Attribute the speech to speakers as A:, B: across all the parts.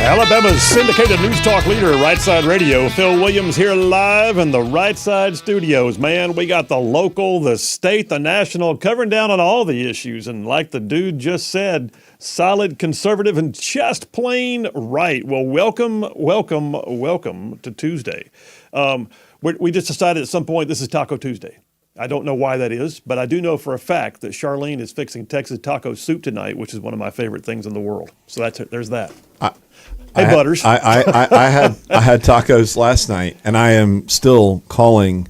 A: Alabama's syndicated news talk leader, Rightside Radio. Phil Williams here live in the Rightside studios. Man, we got the local, the state, the national, covering down on all the issues. And like the dude just said, solid, conservative, and just plain right. Well, welcome to Tuesday. We just decided at some point this is Taco Tuesday. I don't know why that is, but I do know for a fact that Charlene is fixing Texas taco soup tonight, which is one of my favorite things in the world. So that's it. There's that. Hey, Butters.
B: I had tacos last night, and I am still calling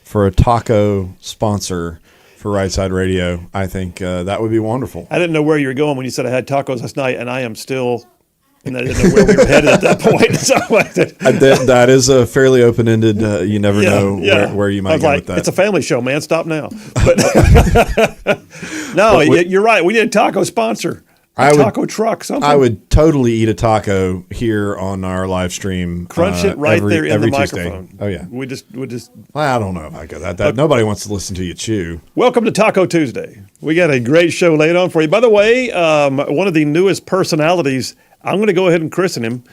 B: for a taco sponsor for Rightside Radio. I think that would be wonderful.
A: I didn't know where you were going when you said I had tacos last night, and I am still. And I didn't know where we were headed at that point. So
B: that is a fairly open-ended. You never know where you might go with that.
A: It's a family show, man. Stop now. But you're right. We need a taco sponsor. Taco truck, something.
B: I would totally eat a taco here on our live stream.
A: Crunch it right there in the microphone.
B: Oh yeah.
A: We just.
B: I don't know if I go that. Nobody wants to listen to you chew.
A: Welcome to Taco Tuesday. We got a great show laid on for you. By the way, one of the newest personalities. I'm going to go ahead and christen him.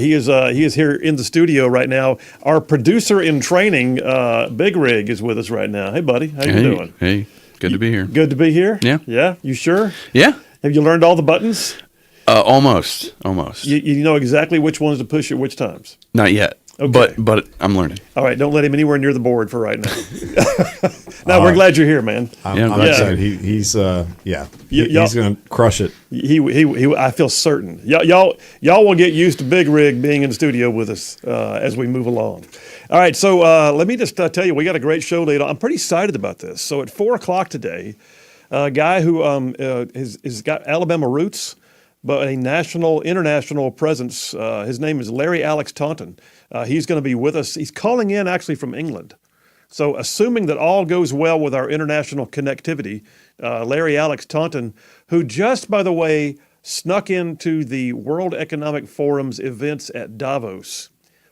A: He is here in the studio right now. Our producer in training, Big Rig, is with us right now. Hey, buddy, how you doing?
C: Hey, good to be here.
A: Good to be here.
C: Yeah.
A: Yeah. You sure?
C: Yeah.
A: Have you learned all the buttons?
C: Almost.
A: You know exactly which ones to push at which times?
C: Not yet. Okay. But I'm learning.
A: All right, don't let him anywhere near the board for right now. No, we're glad you're here, man.
B: I'm excited. He's going to crush it.
A: I feel certain. Y'all will get used to Big Rig being in the studio with us as we move along. All right, so let me just tell you, we got a great show later. I'm pretty excited about this. So at 4:00 today, a guy who has got Alabama roots, but a international presence. His name is Larry Alex Taunton. He's going to be with us. He's calling in actually from England. So assuming that all goes well with our international connectivity, Larry Alex Taunton, who just, by the way, snuck into the World Economic Forum's events at Davos,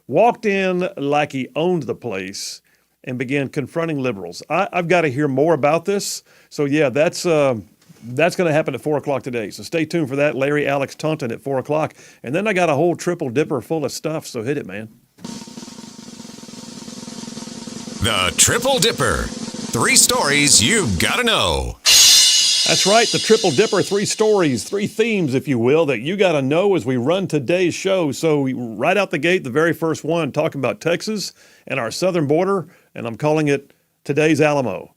A: walked in like he owned the place and began confronting liberals. I've got to hear more about this. So yeah, that's going to happen at 4:00 today. So stay tuned for that. Larry Alex Taunton at 4:00. And then I got a whole triple dipper full of stuff. So hit it, man.
D: The Triple Dipper. 3 stories you've got to know.
A: That's right. The Triple Dipper, 3 stories, 3 themes, if you will, that you got to know as we run today's show. So right out the gate, the very first one, talking about Texas and our southern border. And I'm calling it today's Alamo.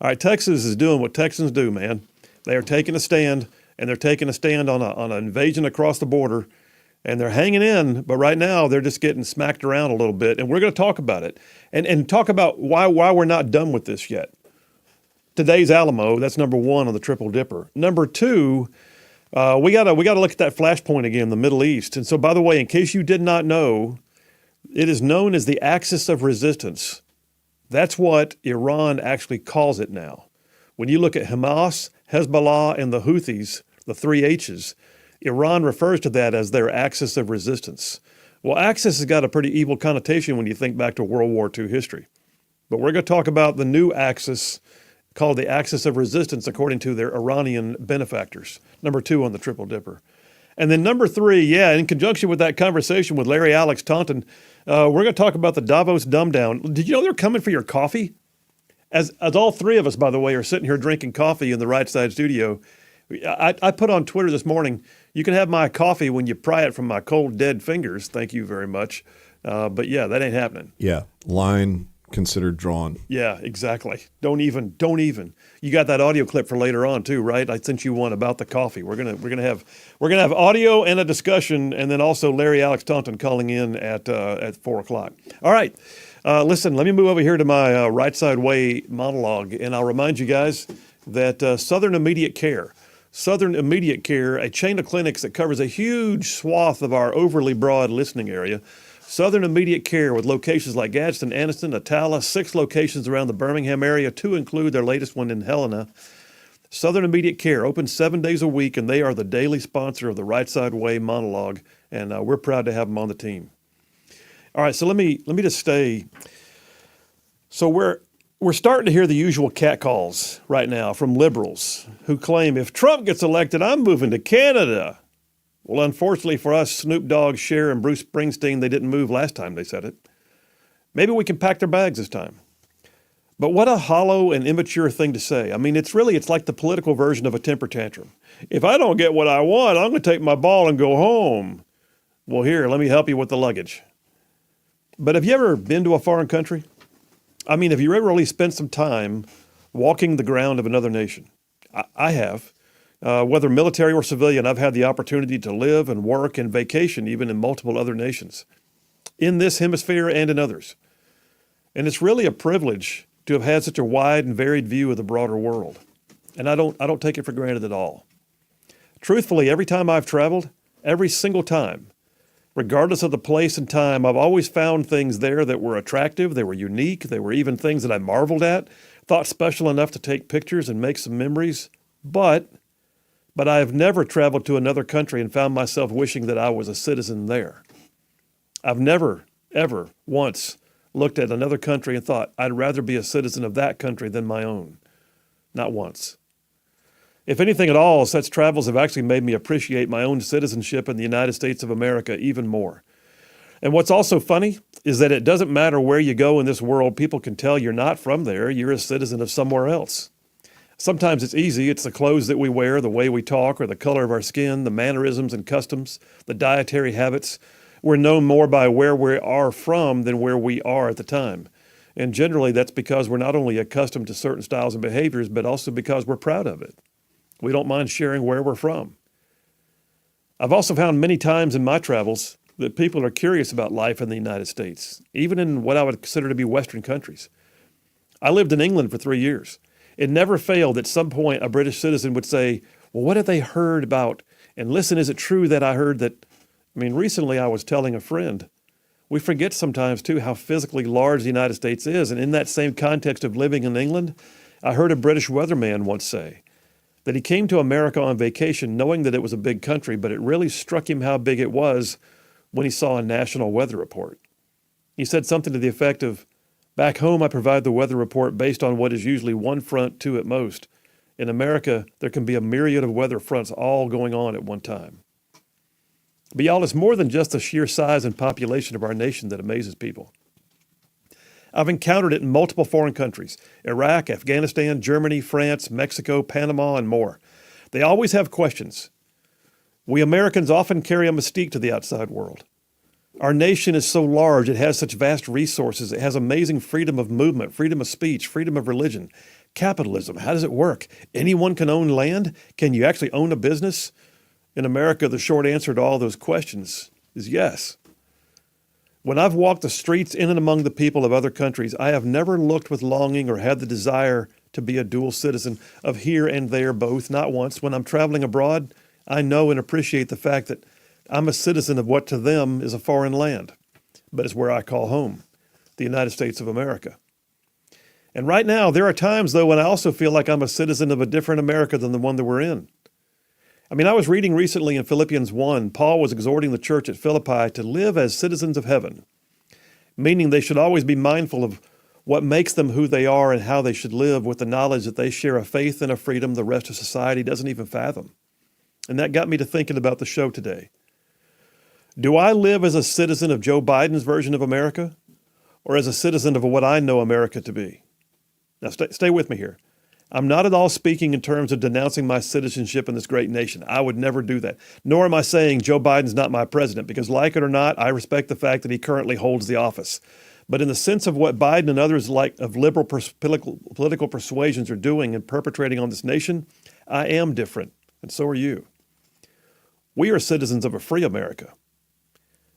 A: All right. Texas is doing what Texans do, man. They are taking a stand, and they're taking a stand on an invasion across the border, and they're hanging in. But right now, they're just getting smacked around a little bit, and we're going to talk about it and talk about why we're not done with this yet. Today's Alamo, that's number 1 on the Triple Dipper. Number 2, we gotta look at that flashpoint again, the Middle East. And so, by the way, in case you did not know, it is known as the axis of resistance. That's what Iran actually calls it now. When you look at Hamas, Hezbollah, and the Houthis, the 3 H's, Iran refers to that as their axis of resistance. Well, axis has got a pretty evil connotation when you think back to World War II history. But we're going to talk about the new axis called the axis of resistance according to their Iranian benefactors. Number 2 on the Triple Dipper. And then number 3, in conjunction with that conversation with Larry Alex Taunton, we're going to talk about the Davos dumb down. Did you know they're coming for your coffee? As all 3 of us, by the way, are sitting here drinking coffee in the Rightside studio, I put on Twitter this morning, you can have my coffee when you pry it from my cold, dead fingers. Thank you very much. But yeah, that ain't happening.
B: Yeah, line considered drawn.
A: Yeah, exactly. Don't even. You got that audio clip for later on too, right? I sent you one about the coffee. We're gonna have audio and a discussion, and then also Larry Alex Taunton calling in at 4:00. All right. Listen, let me move over here to my Rightside Way monologue, and I'll remind you guys that Southern Immediate Care, a chain of clinics that covers a huge swath of our overly broad listening area. Southern Immediate Care with locations like Gadsden, Anniston, Atala, 6 locations around the Birmingham area, 2 include their latest one in Helena. Southern Immediate Care, open 7 days a week, and they are the daily sponsor of the Rightside Way monologue, and we're proud to have them on the team. All right, so let me just stay. So we're starting to hear the usual catcalls right now from liberals who claim if Trump gets elected, I'm moving to Canada. Well, unfortunately for us, Snoop Dogg, Cher, and Bruce Springsteen, they didn't move last time they said it. Maybe we can pack their bags this time. But what a hollow and immature thing to say. I mean, it's like the political version of a temper tantrum. If I don't get what I want, I'm going to take my ball and go home. Well, here, let me help you with the luggage. But have you ever been to a foreign country? I mean, have you ever really spent some time walking the ground of another nation? I have. Whether military or civilian, I've had the opportunity to live and work and vacation even in multiple other nations, in this hemisphere and in others. And it's really a privilege to have had such a wide and varied view of the broader world. And I don't take it for granted at all. Truthfully, every time I've traveled, every single time, regardless of the place and time, I've always found things there that were attractive, they were unique, they were even things that I marveled at, thought special enough to take pictures and make some memories. But I have never traveled to another country and found myself wishing that I was a citizen there. I've never, ever once looked at another country and thought, I'd rather be a citizen of that country than my own. Not once. If anything at all, such travels have actually made me appreciate my own citizenship in the United States of America even more. And what's also funny is that it doesn't matter where you go in this world, people can tell you're not from there, you're a citizen of somewhere else. Sometimes it's easy, it's the clothes that we wear, the way we talk, or the color of our skin, the mannerisms and customs, the dietary habits. We're known more by where we are from than where we are at the time. And generally that's because we're not only accustomed to certain styles and behaviors, but also because we're proud of it. We don't mind sharing where we're from. I've also found many times in my travels that people are curious about life in the United States, even in what I would consider to be Western countries. I lived in England for 3 years. It never failed at some point a British citizen would say, well, what have they heard about? And listen, is it true that I heard that? I mean, recently I was telling a friend, we forget sometimes too how physically large the United States is. And in that same context of living in England, I heard a British weatherman once say that he came to America on vacation knowing that it was a big country, but it really struck him how big it was when he saw a national weather report. He said something to the effect of, back home I provide the weather report based on what is usually one front, two at most. In America, there can be a myriad of weather fronts all going on at one time. But y'all, it's more than just the sheer size and population of our nation that amazes people. I've encountered it in multiple foreign countries, Iraq, Afghanistan, Germany, France, Mexico, Panama, and more. They always have questions. We Americans often carry a mystique to the outside world. Our nation is so large, it has such vast resources, it has amazing freedom of movement, freedom of speech, freedom of religion. Capitalism, how does it work? Anyone can own land? Can you actually own a business? In America, the short answer to all those questions is yes. When I've walked the streets in and among the people of other countries, I have never looked with longing or had the desire to be a dual citizen of here and there both, not once. When I'm traveling abroad, I know and appreciate the fact that I'm a citizen of what to them is a foreign land, but it's where I call home, the United States of America. And right now, there are times, though, when I also feel like I'm a citizen of a different America than the one that we're in. I mean, I was reading recently in Philippians 1, Paul was exhorting the church at Philippi to live as citizens of heaven, meaning they should always be mindful of what makes them who they are and how they should live with the knowledge that they share a faith and a freedom the rest of society doesn't even fathom. And that got me to thinking about the show today. Do I live as a citizen of Joe Biden's version of America or as a citizen of what I know America to be? Now, stay with me here. I'm not at all speaking in terms of denouncing my citizenship in this great nation. I would never do that. Nor am I saying Joe Biden's not my president, because like it or not, I respect the fact that he currently holds the office. But in the sense of what Biden and others like of liberal political persuasions are doing and perpetrating on this nation, I am different, and so are you. We are citizens of a free America.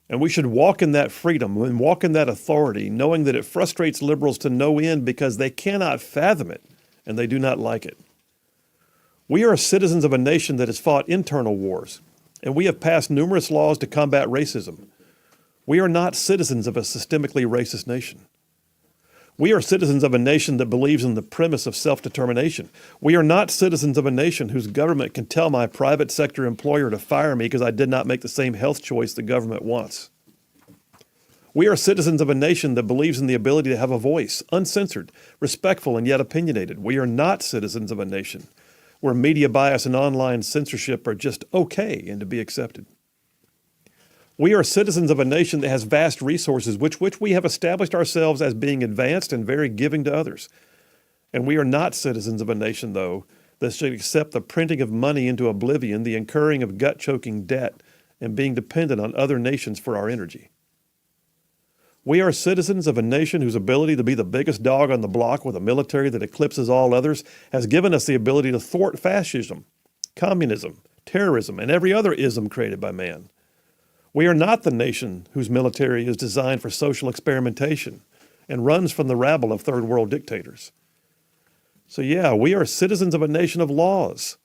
A: And we should walk in that freedom and walk in that authority, knowing that it frustrates liberals to no end because they cannot fathom it and they do not like it. We are citizens of a nation that has fought internal wars, and we have passed numerous laws to combat racism. We are not citizens of a systemically racist nation. We are citizens of a nation that believes in the premise of self-determination. We are not citizens of a nation whose government can tell my private sector employer to fire me because I did not make the same health choice the government wants. We are citizens of a nation that believes in the ability to have a voice, uncensored, respectful, and yet opinionated. We are not citizens of a nation where media bias and online censorship are just okay and to be accepted. We are citizens of a nation that has vast resources, which we have established ourselves as being advanced and very giving to others. And we are not citizens of a nation, though, that should accept the printing of money into oblivion, the incurring of gut-choking debt, and being dependent on other nations for our energy. We are citizens of a nation whose ability to be the biggest dog on the block with a military that eclipses all others has given us the ability to thwart fascism, communism, terrorism, and every other ism created by man. We are not the nation whose military is designed for social experimentation and runs from the rabble of third world dictators. So yeah, we are citizens of a nation of laws,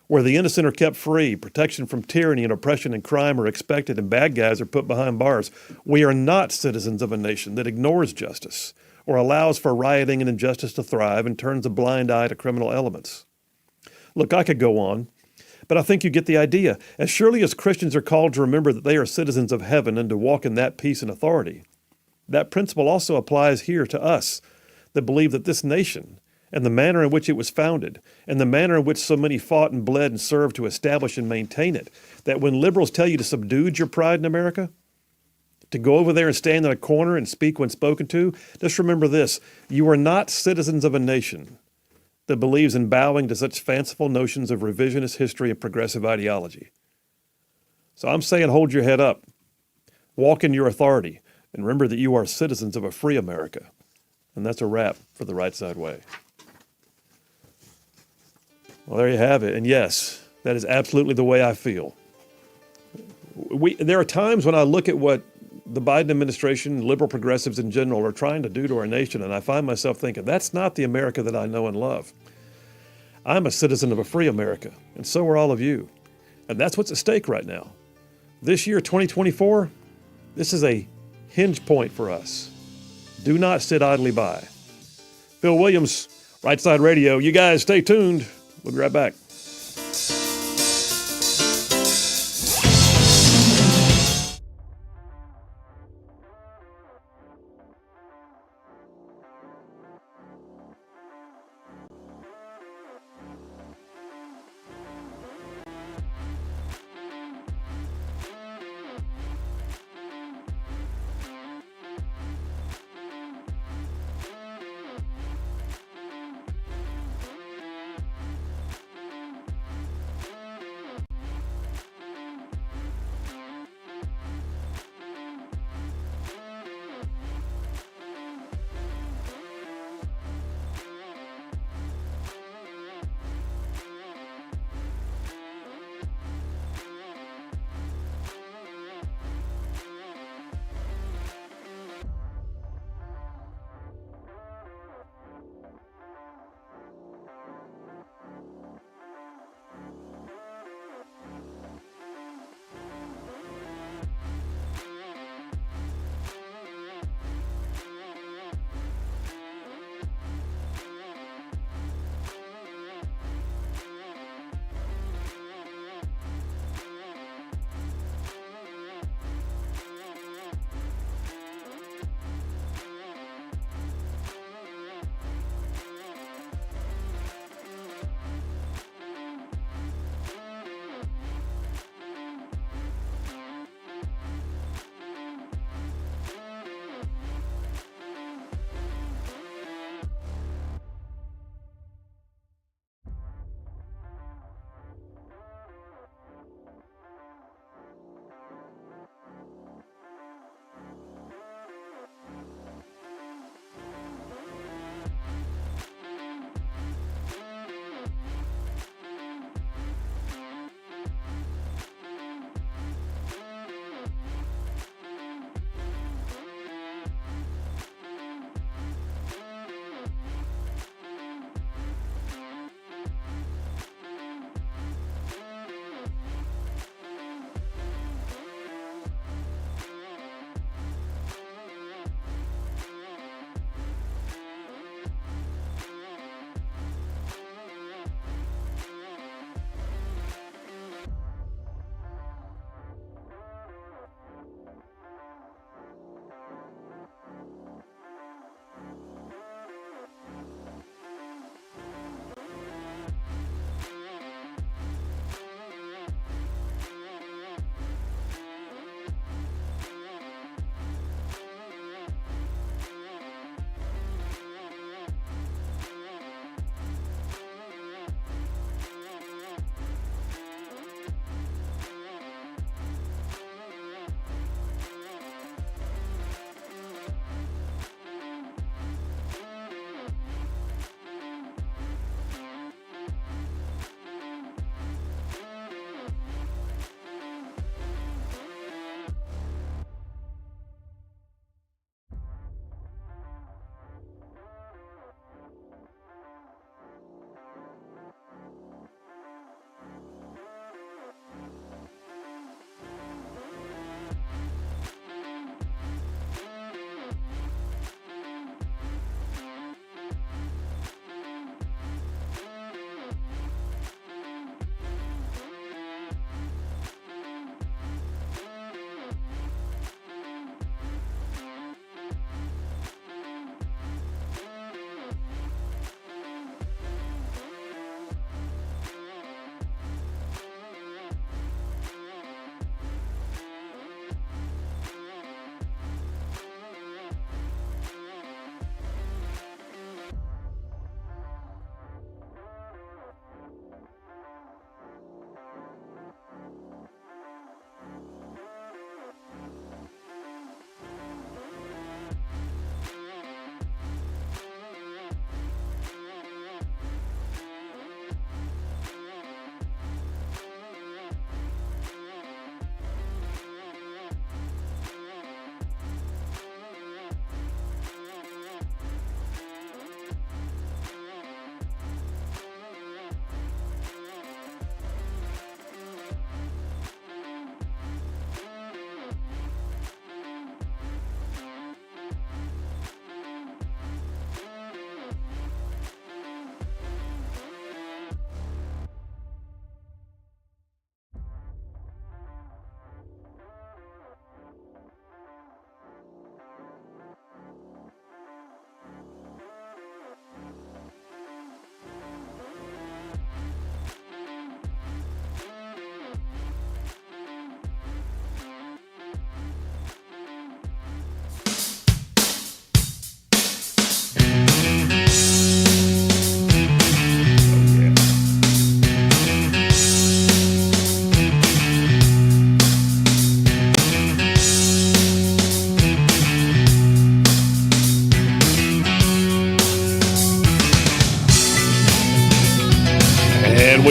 A: where the innocent are kept free, protection from tyranny and oppression and crime are expected, and bad guys are put behind bars. We are not citizens of a nation that ignores justice or allows for rioting and injustice to thrive and turns a blind eye to criminal elements. Look, I could go on, but I think you get the idea. As surely as Christians are called to remember that they are citizens of heaven and to walk in that peace and authority, that principle also applies here to us that believe that this nation and the manner in which it was founded, and the manner in which so many fought and bled and served to establish and maintain it, that when liberals tell you to subdue your pride in America, to go over there and stand in a corner and speak when spoken to, just remember this: you are not citizens of a nation that believes in bowing to such fanciful notions of revisionist history and progressive ideology. So I'm saying hold your head up, walk in your authority, and remember that you are citizens of a free America. And that's a wrap for the Right Side Way. Well, there you have it. And yes, that is absolutely the way I feel. There are times when I look at what the Biden administration, liberal progressives in general, are trying to do to our nation, and I find myself thinking, that's not the America that I know and love. I'm a citizen of a free America, and so are all of you. And that's what's at stake right now. This year, 2024, this is a hinge point for us. Do not sit idly by. Phil Williams, Right Side Radio. You guys stay tuned. We'll be right back.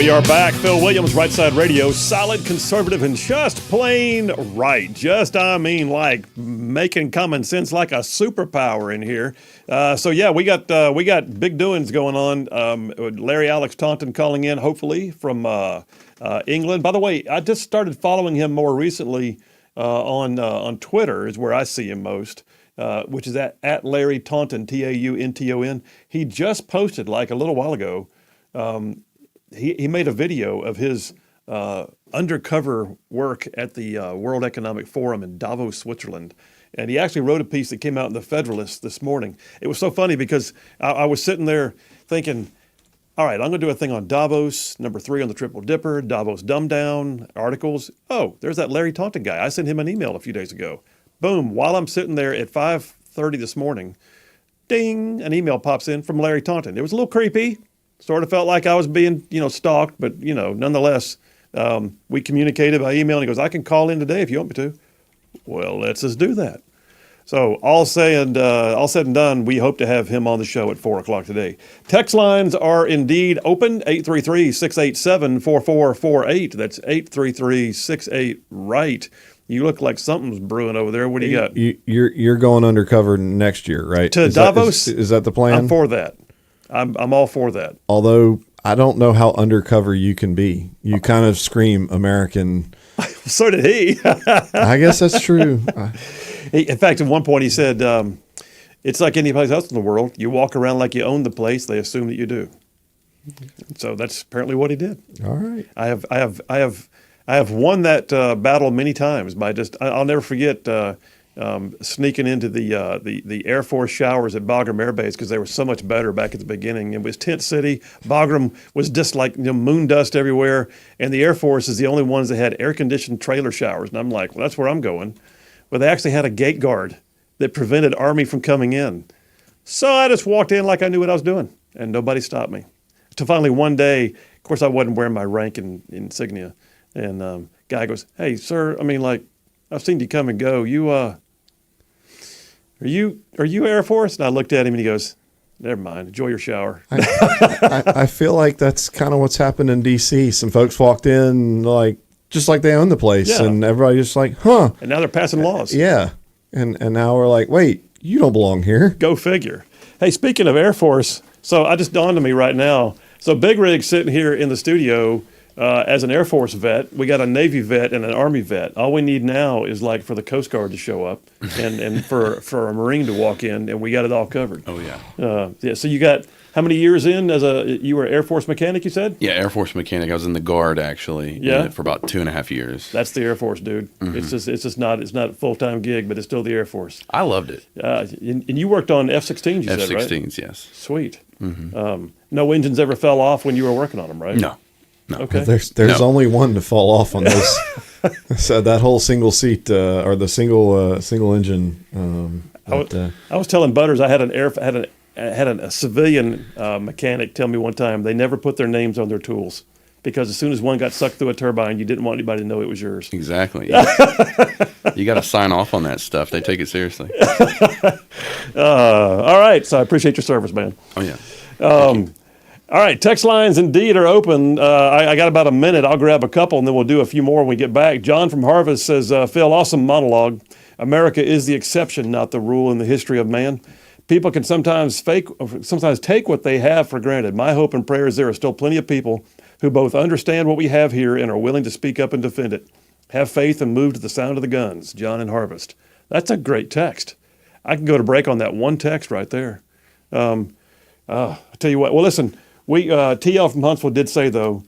A: We are back. Phil Williams, Rightside Radio. Solid, conservative, and just plain right. Just, I mean, like making common sense like a superpower in here. We got big doings going on. Larry Alex Taunton calling in, hopefully, from England. By the way, I just started following him more recently on Twitter is where I see him most. Which is at Larry Taunton, Taunton. He just posted like a little while ago. He made a video of his undercover work at the World Economic Forum in Davos, Switzerland. And he actually wrote a piece that came out in the Federalist this morning. It was so funny because I was sitting there thinking, all right, I'm going to do a thing on Davos, number 3 on the Triple Dipper, Davos Dumb Down articles. Oh, there's that Larry Taunton guy. I sent him an email a few days ago. Boom, while I'm sitting there at 5:30 this morning, ding, an email pops in from Larry Taunton. It was a little creepy. Sort of felt like I was being, stalked, but, nonetheless, we communicated by email, and he goes, I can call in today if you want me to. Well, let's just do that. So all said and done, we hope to have him on the show at 4 o'clock today. Text lines are indeed open, 833-687-4448. That's 833-68-RIGHT. You look like something's brewing over there. What do you got?
B: You're going undercover next year, right?
A: To Davos?
B: Is that the plan?
A: I'm for that. I'm all for that.
B: Although I don't know how undercover you can be. You kind of scream American.
A: So did he.
B: I guess that's true.
A: In fact, at one point he said, it's like any place else in the world. You walk around like you own the place. They assume that you do. So that's apparently what he did.
B: All right.
A: I have won that battle many times by I'll never forget sneaking into the Air Force showers at Bagram Air Base because they were so much better back at the beginning. It was tent city. Bagram was just like moon dust everywhere, and the Air Force is the only ones that had air-conditioned trailer showers. And I'm like, well, that's where I'm going. But they actually had a gate guard that prevented Army from coming in. So I just walked in like I knew what I was doing, and nobody stopped me. Until finally one day, of course, I wasn't wearing my rank insignia. And guy goes, hey, sir, I've seen you come and go. Are you Air Force? And I looked at him and he goes, never mind, enjoy your shower.
B: I feel like that's kind of what's happened in D.C. Some folks walked in just like they own the place,
A: yeah.
B: And everybody just like, huh.
A: And now they're passing laws.
B: Yeah. And now we're like, wait, you don't belong here.
A: Go figure. Hey, speaking of Air Force, so I just dawned on me right now. So Big Rig's sitting here in the studio as an Air Force vet. We got a Navy vet and an Army vet. All we need now is for the Coast Guard to show up and for a Marine to walk in, and we got it all covered.
C: Oh, yeah.
A: So you got how many years in you were an Air Force mechanic, you said?
C: Yeah, Air Force mechanic. I was in the Guard, actually.
A: Yeah.
C: For about 2.5 years.
A: That's the Air Force, dude. Mm-hmm. It's just not a full-time gig, but it's still the Air Force.
C: I loved it.
A: And you worked on F-16s, you said, right?
C: F-16s, yes.
A: Sweet. Mm-hmm. No engines ever fell off when you were working on them, right?
C: No.
A: Okay.
B: There's only one to fall off on this. So that whole single seat or the single engine.
A: I was telling Butters I had a civilian mechanic tell me one time they never put their names on their tools because as soon as one got sucked through a turbine, you didn't want anybody to know it was yours.
C: Exactly. You got to sign off on that stuff. They take it seriously.
A: All right. So I appreciate your service, man.
C: Oh yeah.
A: All right, text lines indeed are open. I got about a minute. I'll grab a couple, and then we'll do a few more when we get back. John from Harvest says, Phil, awesome monologue. America is the exception, not the rule in the history of man. People can sometimes take what they have for granted. My hope and prayer is there are still plenty of people who both understand what we have here and are willing to speak up and defend it. Have faith and move to the sound of the guns. John in Harvest. That's a great text. I can go to break on that one text right there. I'll tell you what. Well, listen. TL from Huntsville did say, though,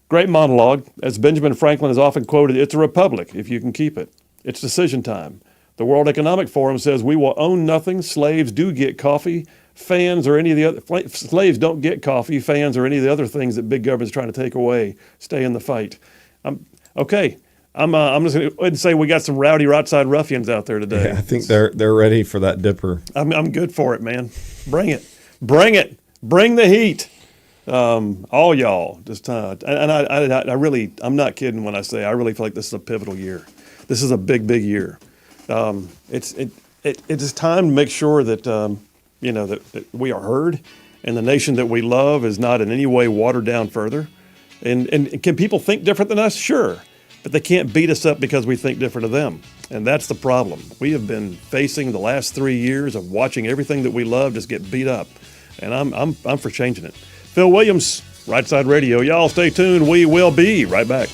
A: great monologue. As Benjamin Franklin has often quoted, it's a republic if you can keep it. It's decision time. The World Economic Forum says we will own nothing. Slaves do get coffee. Slaves don't get coffee. Fans or any of the other things that big government's trying to take away. Stay in the fight. Okay. I'm just going to go ahead and say we got some rowdy Rightside ruffians out there today.
B: Yeah, I think they're ready for that dipper.
A: I'm good for it, man. Bring it. Bring the heat. All y'all, just and I really, I'm not kidding when I say I really feel like this is a pivotal year. This is a big year. It's time to make sure that that we are heard, and the nation that we love is not in any way watered down further. And can people think different than us? Sure. But they can't beat us up because we think different of them. And that's the problem. We have been facing the last 3 years of watching everything that we love just get beat up. And I'm for changing it. Phil Williams, Rightside Radio. Y'all stay tuned. We will be right back.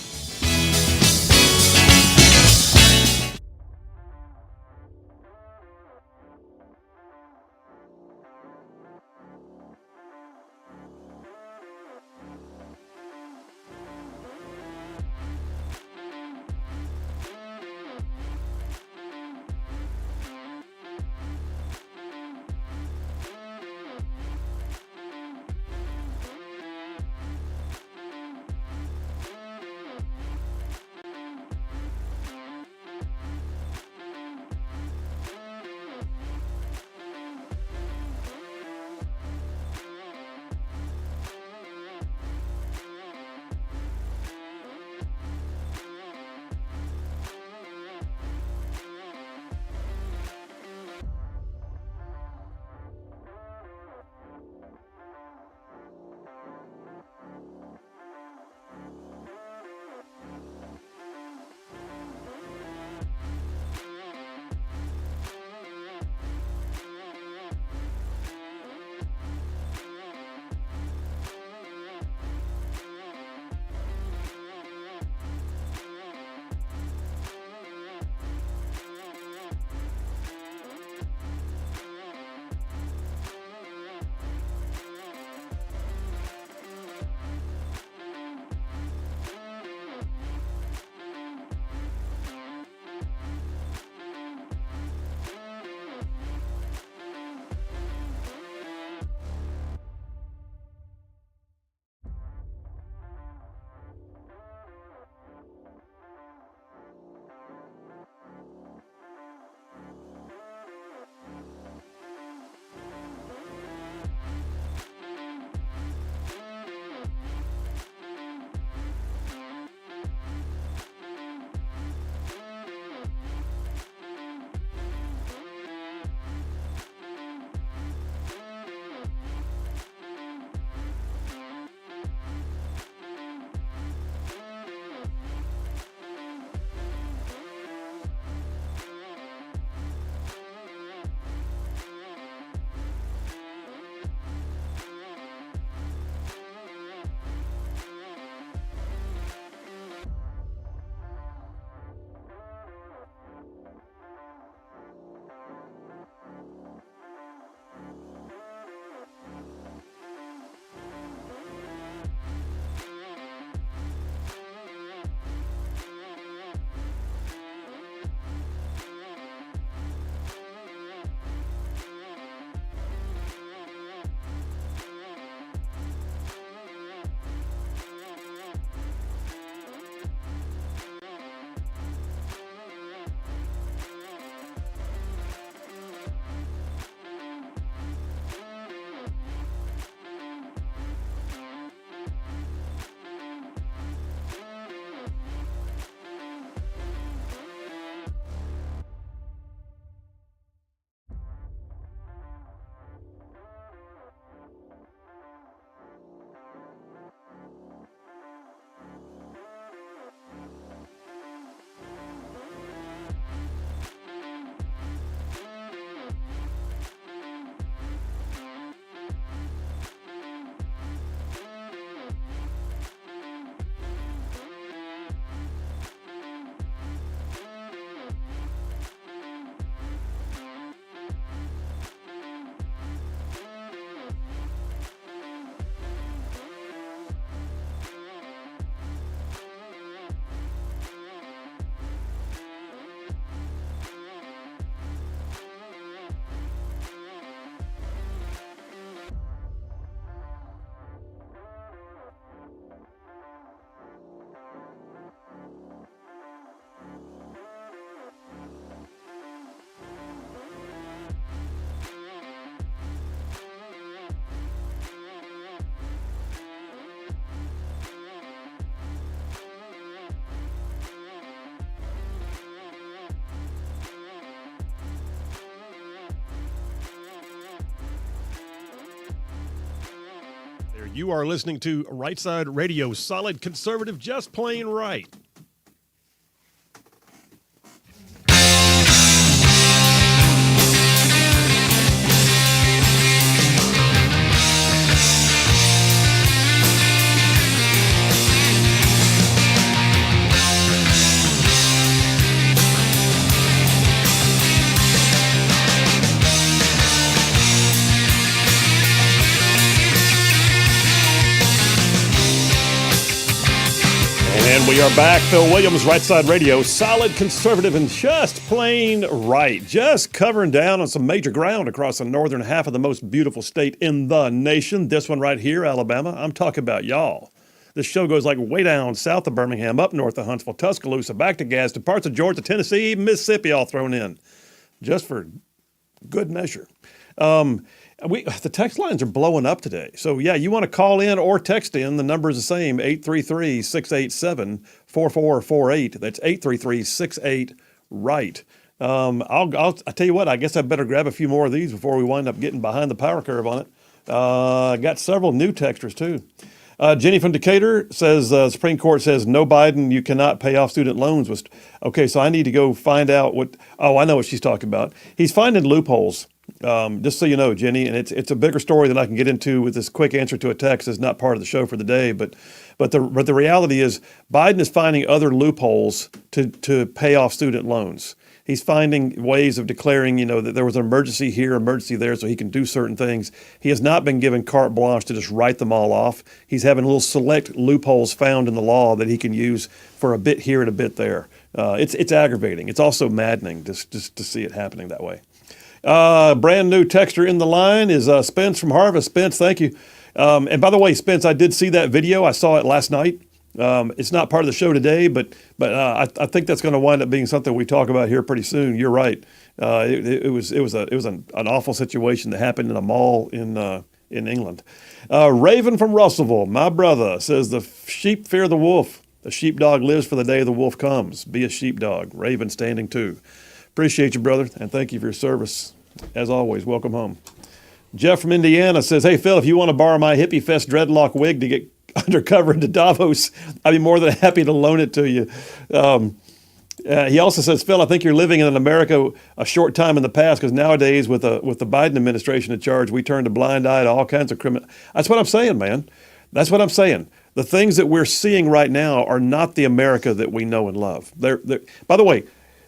A: You are listening to Rightside Radio, solid conservative, just plain right. And we are back. Phil Williams, Right Side Radio, solid conservative and just plain right. Just covering down on some major ground across the northern half of the most beautiful state in the nation. This one right here, Alabama. I'm talking about y'all. This show goes like way down south of Birmingham, up north of Huntsville, Tuscaloosa, back to Gadsden, parts of Georgia, Tennessee, even Mississippi all thrown in, just for good measure. The text lines are blowing up today. So, yeah, you want to call in or text in. The number is the same, 833-687-4448. That's 833-68-RIGHT. I'll tell you what, I guess I better grab a few more of these before we wind up getting behind the power curve on it. I got several new texters, too. Jenny from Decatur says, Supreme Court says, no Biden, you cannot pay off student loans. Okay, so I need to go find out I know what she's talking about. He's finding loopholes. Just so you know, Jenny, and it's a bigger story than I can get into with this quick answer to a text. It's not part of the show for the day, but the reality is Biden is finding other loopholes to pay off student loans. He's finding ways of declaring, that there was an emergency here, emergency there, so he can do certain things. He has not been given carte blanche to just write them all off. He's having little select loopholes found in the law that he can use for a bit here and a bit there. It's aggravating. It's also maddening just to see it happening that way. Brand new texter in the line is Spence from Harvest. Spence, thank you. And by the way, Spence, I did see that video. I saw it last night. It's not part of the show today, but I think that's going to wind up being something we talk about here pretty soon. You're right. It was an awful situation that happened in a mall in England. Raven from Russellville, my brother, says the sheep fear the wolf. The sheepdog lives for the day the wolf comes. Be a sheepdog. Raven standing too. Appreciate you, brother, and thank you for your service. As always, welcome home. Jeff from Indiana says, hey, Phil, if you want to borrow my Hippie Fest dreadlock wig to get undercover into Davos, I'd be more than happy to loan it to you. He also says, Phil, I think you're living in America a short time in the past because nowadays with the Biden administration in charge, we turn a blind eye to all kinds of criminal. That's what I'm saying, man. That's what I'm saying. The things that we're seeing right now are not the America that we know and love. They're by the way,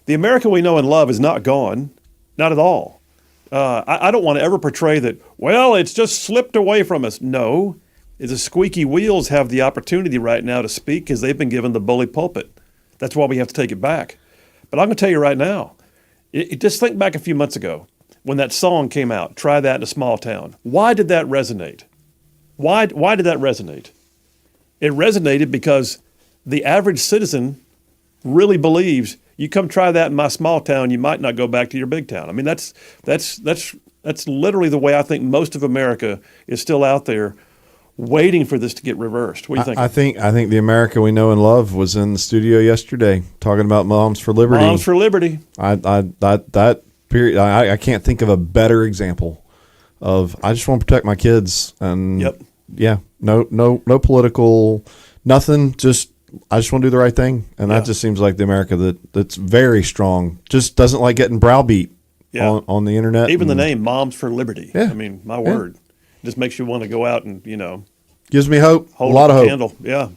A: the America we know and love is not gone, not at all. I don't want to ever portray that, well, it's just slipped away from us. No, the squeaky wheels have the opportunity right now to speak because they've been given the bully pulpit. That's why we have to take it back. But I'm going to tell you right now, just think back a few months ago when that song came out, Try That in a Small Town. Why did that resonate? Why did that resonate? It resonated because the average citizen really believes you come try that in my small town, you might not go back to your big town. I mean, that's literally the way I think most of America is still out there waiting for this to get reversed. What do you think?
B: I think the America we know and love was in the studio yesterday talking about Moms for Liberty.
A: Moms for Liberty.
B: That period. I can't think of a better example of I just want to protect my kids and no political nothing. I just want to do the right thing, and that just seems like the America that's very strong. Just doesn't like getting browbeat on the internet.
A: Even the name Moms for Liberty.
B: Yeah.
A: I mean, my word, just makes you want to go out and
B: gives me hope.
A: Hold
B: a lot of hope.
A: Candle. Yeah,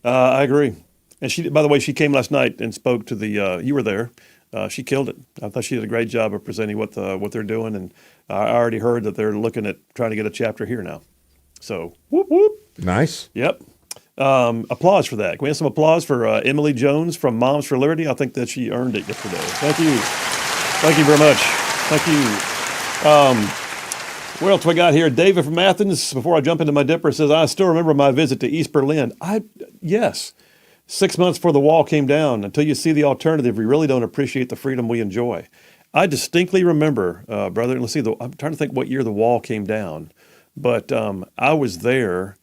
A: I agree. And she, by the way, she came last night and spoke to the. You were there. She killed it. I thought she did a great job of presenting what they're doing, and I already heard that they're looking at trying to get a chapter here now. So whoop whoop.
B: Nice.
A: Yep. Applause for that. Can we have some applause for Emily Jones from Moms for Liberty? I think that she earned it yesterday. Thank you. Thank you very much. Thank you. What else we got here? David from Athens, before I jump into my dipper, says, I still remember my visit to East Berlin. Yes. 6 months before the wall came down. Until you see the alternative, we really don't appreciate the freedom we enjoy. I distinctly remember, brother, let's see, I'm trying to think what year the wall came down, but I was there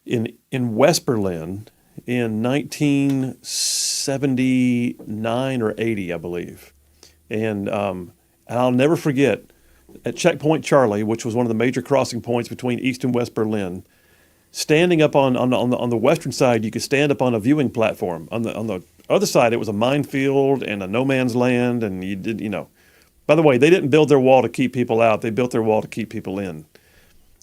A: in West Berlin in 1979 or 80, I believe. And I'll never forget, at Checkpoint Charlie, which was one of the major crossing points between East and West Berlin, standing up on the western side, you could stand up on a viewing platform. On the other side, it was a minefield and a no man's land, and you did, you know. By the way, they didn't build their wall to keep people out. They built their wall to keep people in.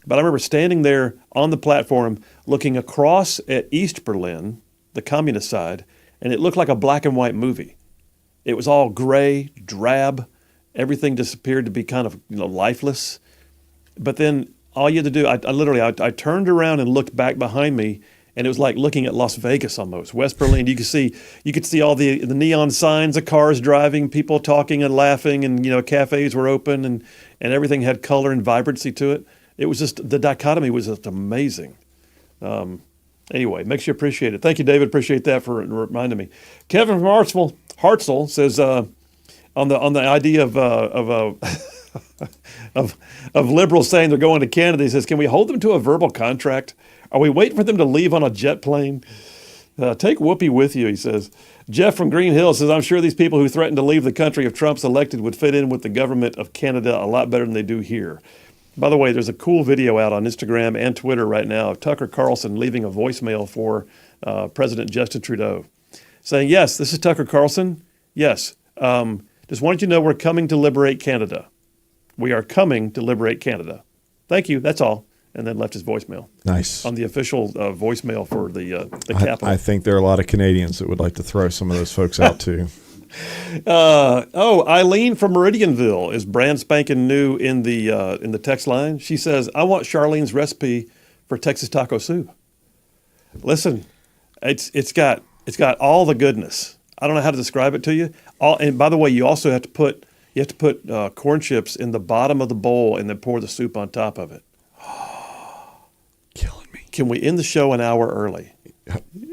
A: But I remember standing there on the platform looking across at East Berlin, the communist side, and it looked like a black and white movie. It was all gray, drab. Everything just appeared to be kind of, you know, lifeless. But then all you had to do, I turned around and looked back behind me, and it was like looking at Las Vegas almost. West Berlin, you could see all the neon signs of cars driving, people talking and laughing, and, you know, cafes were open, and everything had color and vibrancy to it. It was just, the dichotomy was just amazing. Anyway, makes you appreciate it. Thank you, David. Appreciate that for reminding me. Kevin from Hartsville says on the idea of liberals saying they're going to Canada, he says, can we hold them to a verbal contract? Are we waiting for them to leave on a jet plane? Take Whoopi with you, he says. Jeff from Green Hill says, I'm sure these people who threaten to leave the country if Trump's elected would fit in with the government of Canada a lot better than they do here. By the way, there's a cool video out on Instagram and Twitter right now of Tucker Carlson leaving a voicemail for President Justin Trudeau, saying, yes, this is Tucker Carlson. Yes, just wanted you to know we're coming to liberate Canada. We are coming to liberate Canada. Thank you, that's all. And then left his voicemail.
B: Nice. On
A: the official voicemail for the Capitol.
B: I think there are a lot of Canadians that would like to throw some of those folks out too.
A: Eileen from Meridianville is brand spanking new in the text line. She says, I want Charlene's recipe for Texas taco soup. Listen, it's got all the goodness. I don't know how to describe it to you. And by the way, you also have to put corn chips in the bottom of the bowl and then pour the soup on top of it.
B: Killing me.
A: Can we end the show an hour early?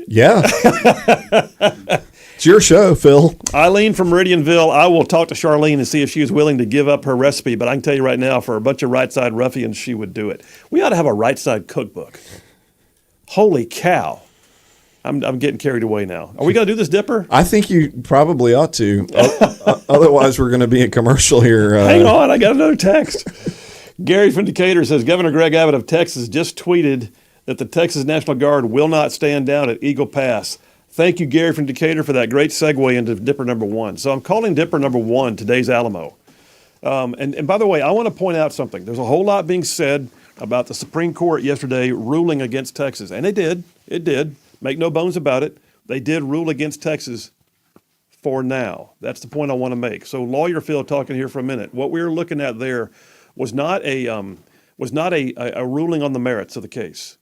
B: Yeah. It's your show, Phil.
A: Eileen from Meridianville, I will talk to Charlene and see if she is willing to give up her recipe, but I can tell you right now, for a bunch of Rightside ruffians, she would do it. We ought to have a Rightside cookbook. Holy cow. I'm getting carried away now. Are we going to do this, Dipper?
B: I think you probably ought to. Otherwise, we're going to be a commercial here.
A: Hang on, I got another text. Gary from Decatur says, Governor Greg Abbott of Texas just tweeted that the Texas National Guard will not stand down at Eagle Pass. Thank you, Gary from Decatur, for that great segue into Dipper number one. So I'm calling Dipper number one today's Alamo. And by the way, I want to point out something. There's a whole lot being said about the Supreme Court yesterday ruling against Texas. And it did. It did. Make no bones about it. They did rule against Texas for now. That's the point I want to make. So Lawyer Phil talking here for a minute. What we were looking at there was not a ruling on the merits of the case.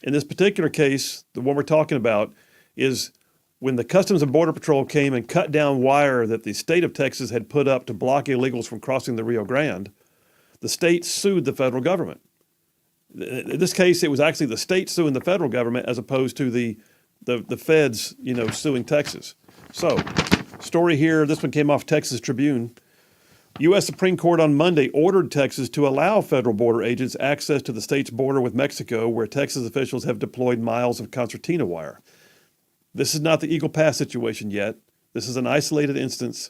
A: In this particular case, the one we're talking about is when the Customs and Border Patrol came and cut down wire that the state of Texas had put up to block illegals from crossing the Rio Grande, the state sued the federal government. In this case, it was actually the state suing the federal government as opposed to the feds, suing Texas. So, story here, this one came off Texas Tribune. U.S. Supreme Court on Monday ordered Texas to allow federal border agents access to the state's border with Mexico, where Texas officials have deployed miles of concertina wire. This is not the Eagle Pass situation yet. This is an isolated instance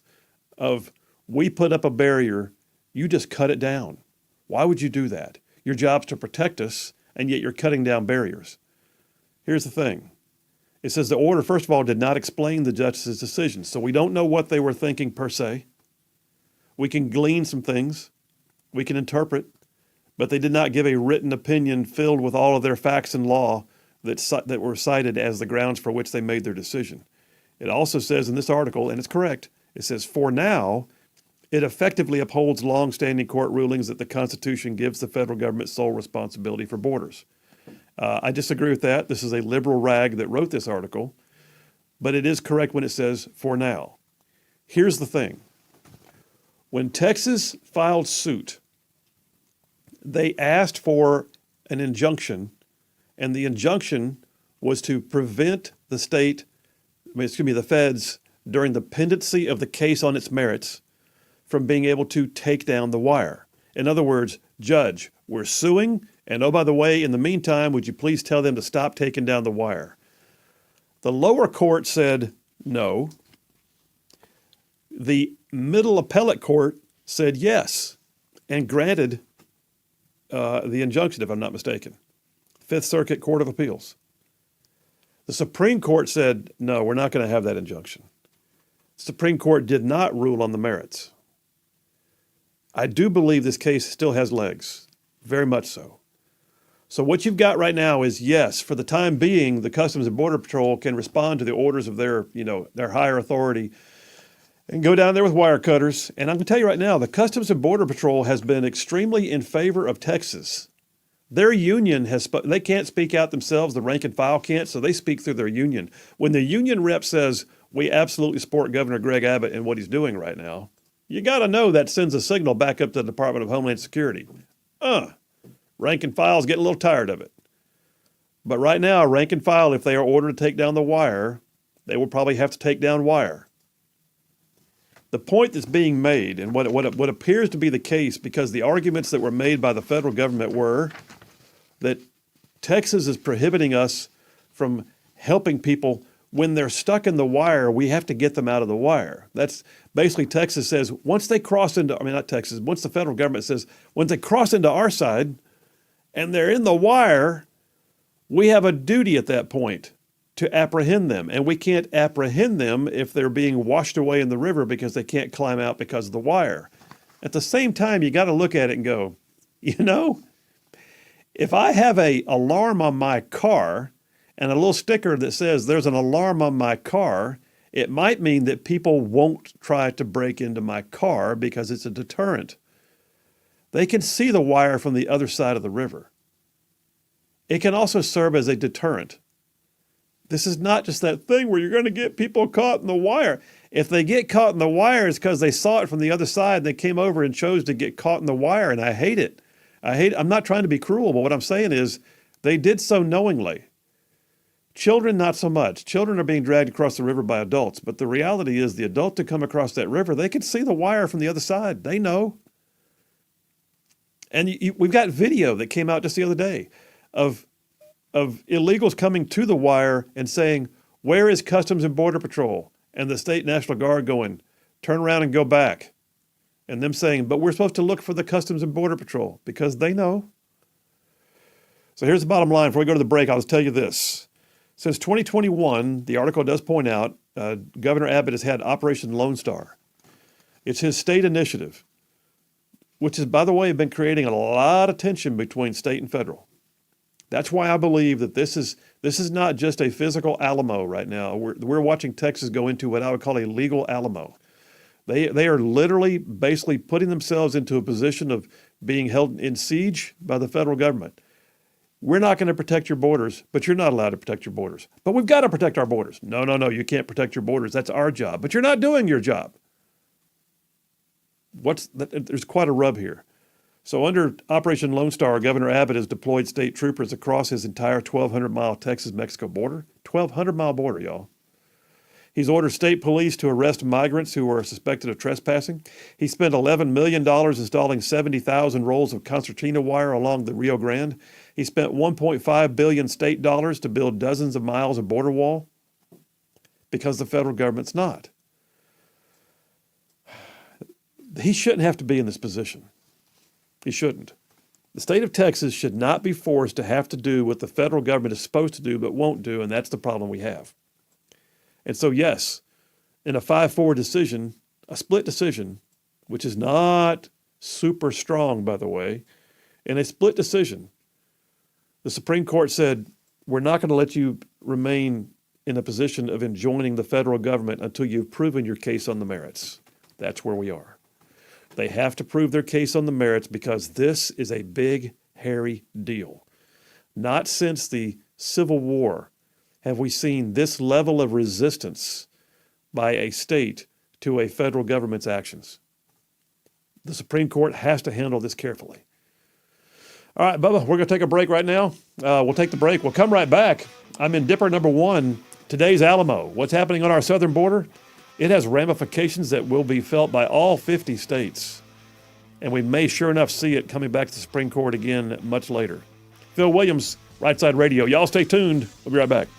A: of we put up a barrier, you just cut it down. Why would you do that? Your job's to protect us, and yet you're cutting down barriers. Here's the thing. It says the order, first of all, did not explain the judge's decision, so we don't know what they were thinking per se. We can glean some things. We can interpret, but they did not give a written opinion filled with all of their facts and law that were cited as the grounds for which they made their decision. It also says in this article, and it's correct, it says, for now, it effectively upholds long-standing court rulings that the Constitution gives the federal government sole responsibility for borders. I disagree with that. This is a liberal rag that wrote this article, but it is correct when it says, for now. Here's the thing. When Texas filed suit, they asked for an injunction, and the injunction was to prevent the feds, during the pendency of the case on its merits, from being able to take down the wire. In other words, Judge, we're suing, and oh, by the way, in the meantime, would you please tell them to stop taking down the wire? The lower court said no. The middle appellate court said yes and granted the injunction, if I'm not mistaken. Fifth Circuit Court of Appeals. The Supreme Court said, no, we're not going to have that injunction. The Supreme Court did not rule on the merits. I do believe this case still has legs, very much so. So what you've got right now is, yes, for the time being, the Customs and Border Patrol can respond to the orders of their higher authority and go down there with wire cutters. And I'm going to tell you right now, the Customs and Border Patrol has been extremely in favor of Texas. Their union they can't speak out themselves, the rank and file can't, so they speak through their union. When the union rep says, we absolutely support Governor Greg Abbott and what he's doing right now, you got to know that sends a signal back up to the Department of Homeland Security. Rank and file's getting a little tired of it. But right now, rank and file, if they are ordered to take down the wire, they will probably have to take down wire. The point that's being made, and what appears to be the case, because the arguments that were made by the federal government were that Texas is prohibiting us from helping people when they're stuck in the wire. We have to get them out of the wire. That's basically Texas says once they cross into, not Texas, once the federal government says, once they cross into our side and they're in the wire, we have a duty at that point to apprehend them. And we can't apprehend them if they're being washed away in the river because they can't climb out because of the wire. At the same time, you got to look at it and go, if I have an alarm on my car and a little sticker that says there's an alarm on my car, it might mean that people won't try to break into my car because it's a deterrent. They can see the wire from the other side of the river. It can also serve as a deterrent. This is not just that thing where you're going to get people caught in the wire. If they get caught in the wire, it's because they saw it from the other side. They came over and chose to get caught in the wire, and I hate it. I'm not trying to be cruel, but what I'm saying is they did so knowingly. Children, not so much. Children are being dragged across the river by adults, but the reality is the adult to come across that river, they can see the wire from the other side. They know. And we've got video that came out just the other day of illegals coming to the wire and saying, where is Customs and Border Patrol? And the State National Guard going, turn around and go back. And them saying, but we're supposed to look for the Customs and Border Patrol because they know. So here's the bottom line. Before we go to the break, I'll just tell you this. Since 2021, the article does point out, Governor Abbott has had Operation Lone Star. It's his state initiative, which has, by the way, been creating a lot of tension between state and federal. That's why I believe that this is not just a physical Alamo right now. We're watching Texas go into what I would call a legal Alamo. They are literally basically putting themselves into a position of being held in siege by the federal government. We're not going to protect your borders, but you're not allowed to protect your borders. But we've got to protect our borders. No, you can't protect your borders. That's our job. But you're not doing your job. There's quite a rub here. So under Operation Lone Star, Governor Abbott has deployed state troopers across his entire 1,200-mile Texas-Mexico border. 1,200-mile border, y'all. He's ordered state police to arrest migrants who are suspected of trespassing. He spent $11 million installing 70,000 rolls of concertina wire along the Rio Grande. He spent $1.5 billion state dollars to build dozens of miles of border wall because the federal government's not. He shouldn't have to be in this position. He shouldn't. The state of Texas should not be forced to have to do what the federal government is supposed to do but won't do, and that's the problem we have. And so, yes, in a 5-4 decision, a split decision, which is not super strong, by the way, in a split decision, the Supreme Court said, we're not going to let you remain in a position of enjoining the federal government until you've proven your case on the merits. That's where we are. They have to prove their case on the merits because this is a big, hairy deal. Not since the Civil War have we seen this level of resistance by a state to a federal government's actions. The Supreme Court has to handle this carefully. All right, Bubba, we're going to take a break right now. We'll take the break. We'll come right back. I'm in Dipper number 1, today's Alamo. What's happening on our southern border? It has ramifications that will be felt by all 50 states. And we may sure enough see it coming back to the Supreme Court again much later. Phil Williams, Rightside Radio. Y'all stay tuned. We'll be right back.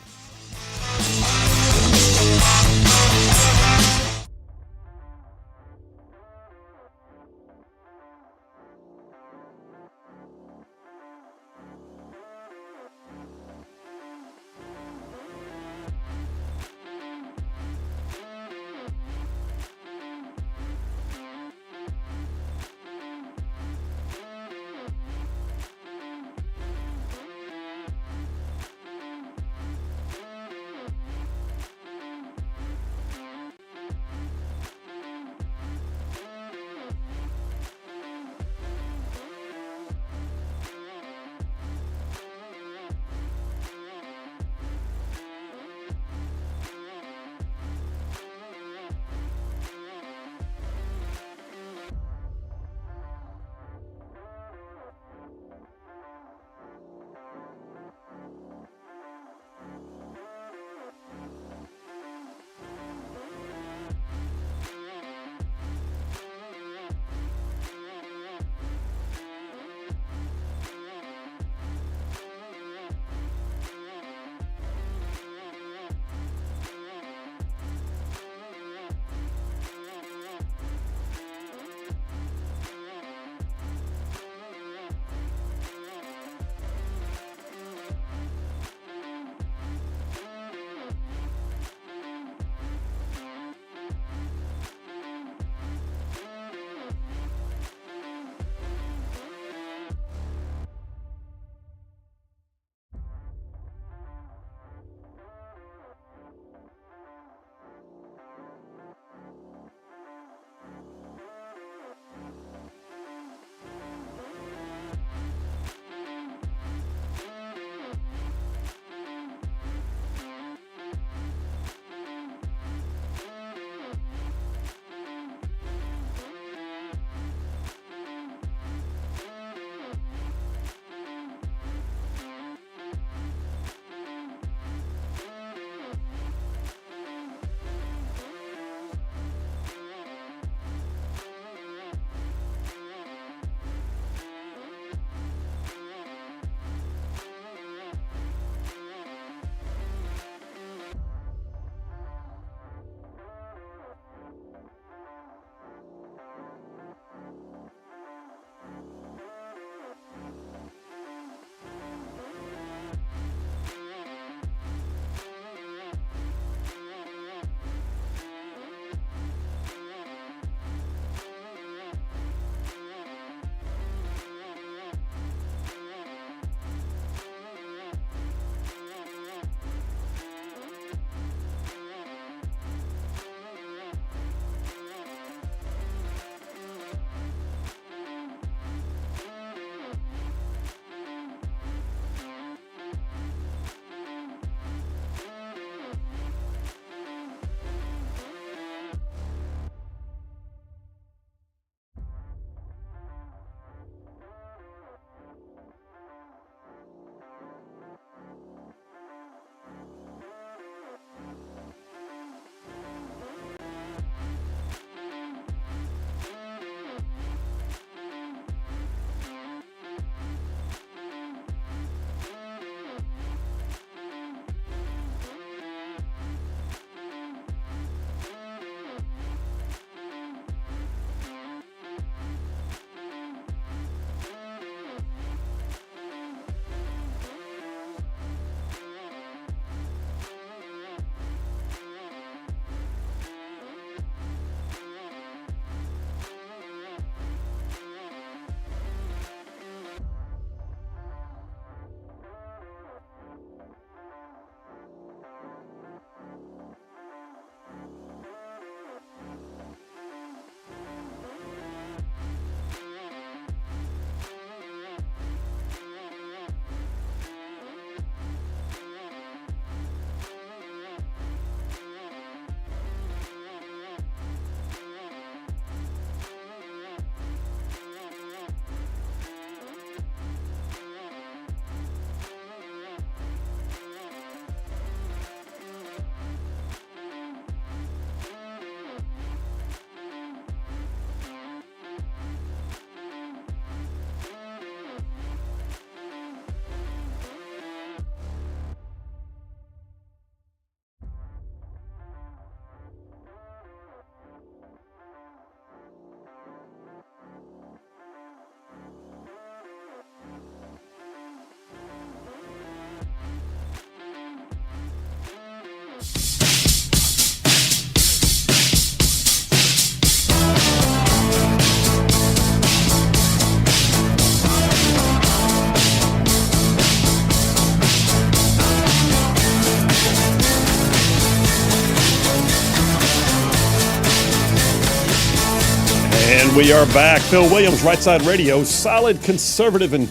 A: And we are back. Phil Williams, Rightside Radio, solid conservative and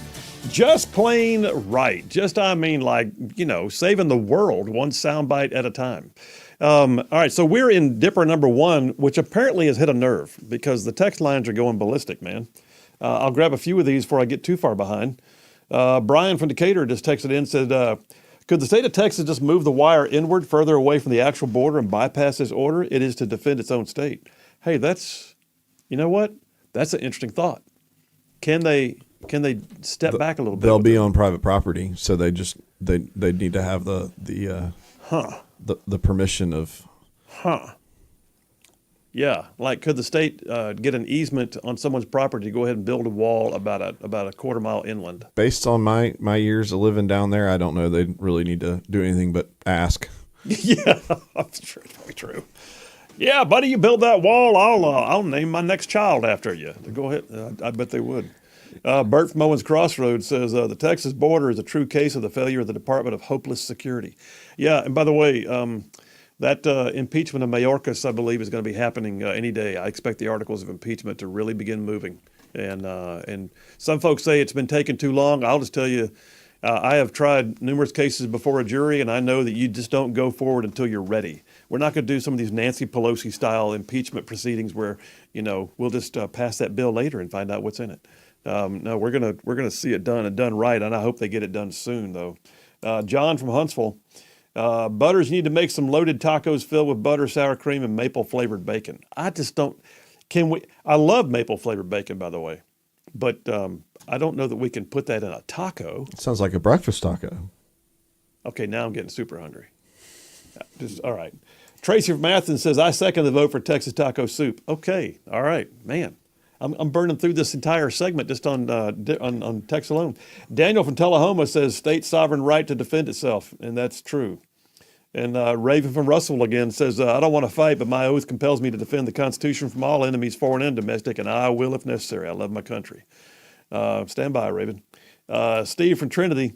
A: just plain right. Just, I mean, like, saving the world one soundbite at a time. All right, so we're in Dipper number 1, which apparently has hit a nerve because the text lines are going ballistic, man. I'll grab a few of these before I get too far behind. Brian from Decatur just texted in and said, could the state of Texas just move the wire inward further away from the actual border and bypass this order? It is to defend its own state. Hey, you know what? That's an interesting thought. Can they step back a little bit?
B: They'll be on private property, so they need to have the permission of.
A: Yeah, like could the state get an easement on someone's property to go ahead and build a wall about a quarter mile inland?
B: Based on my years of living down there, I don't know. They really need to do anything but ask.
A: Yeah, that's probably true. Yeah, buddy, you build that wall, I'll name my next child after you. Go ahead. I bet they would. Bert from Owens Crossroads says the Texas border is a true case of the failure of the Department of Hopeless Security. Yeah, and by the way, that impeachment of Mayorkas, I believe, is going to be happening any day. I expect the articles of impeachment to really begin moving. And some folks say it's been taking too long. I'll just tell you, I have tried numerous cases before a jury, and I know that you just don't go forward until you're ready. We're not going to do some of these Nancy Pelosi-style impeachment proceedings where, we'll just pass that bill later and find out what's in it. No, we're gonna see it done and done right, and I hope they get it done soon, though. John from Huntsville, Butters, you need to make some loaded tacos filled with butter, sour cream, and maple-flavored bacon. I just don't. I love maple-flavored bacon, by the way, but I don't know that we can put that in a taco.
B: It sounds like a breakfast taco.
A: Okay, now I'm getting super hungry. All right. Tracy from Athens says, I second the vote for Texas taco soup. Okay, all right, man. I'm burning through this entire segment just on text alone. Daniel from Tullahoma says state sovereign right to defend itself, and that's true. And Raven from Russell again says, I don't want to fight, but my oath compels me to defend the Constitution from all enemies, foreign and domestic, and I will if necessary. I love my country. Stand by, Raven. Steve from Trinity.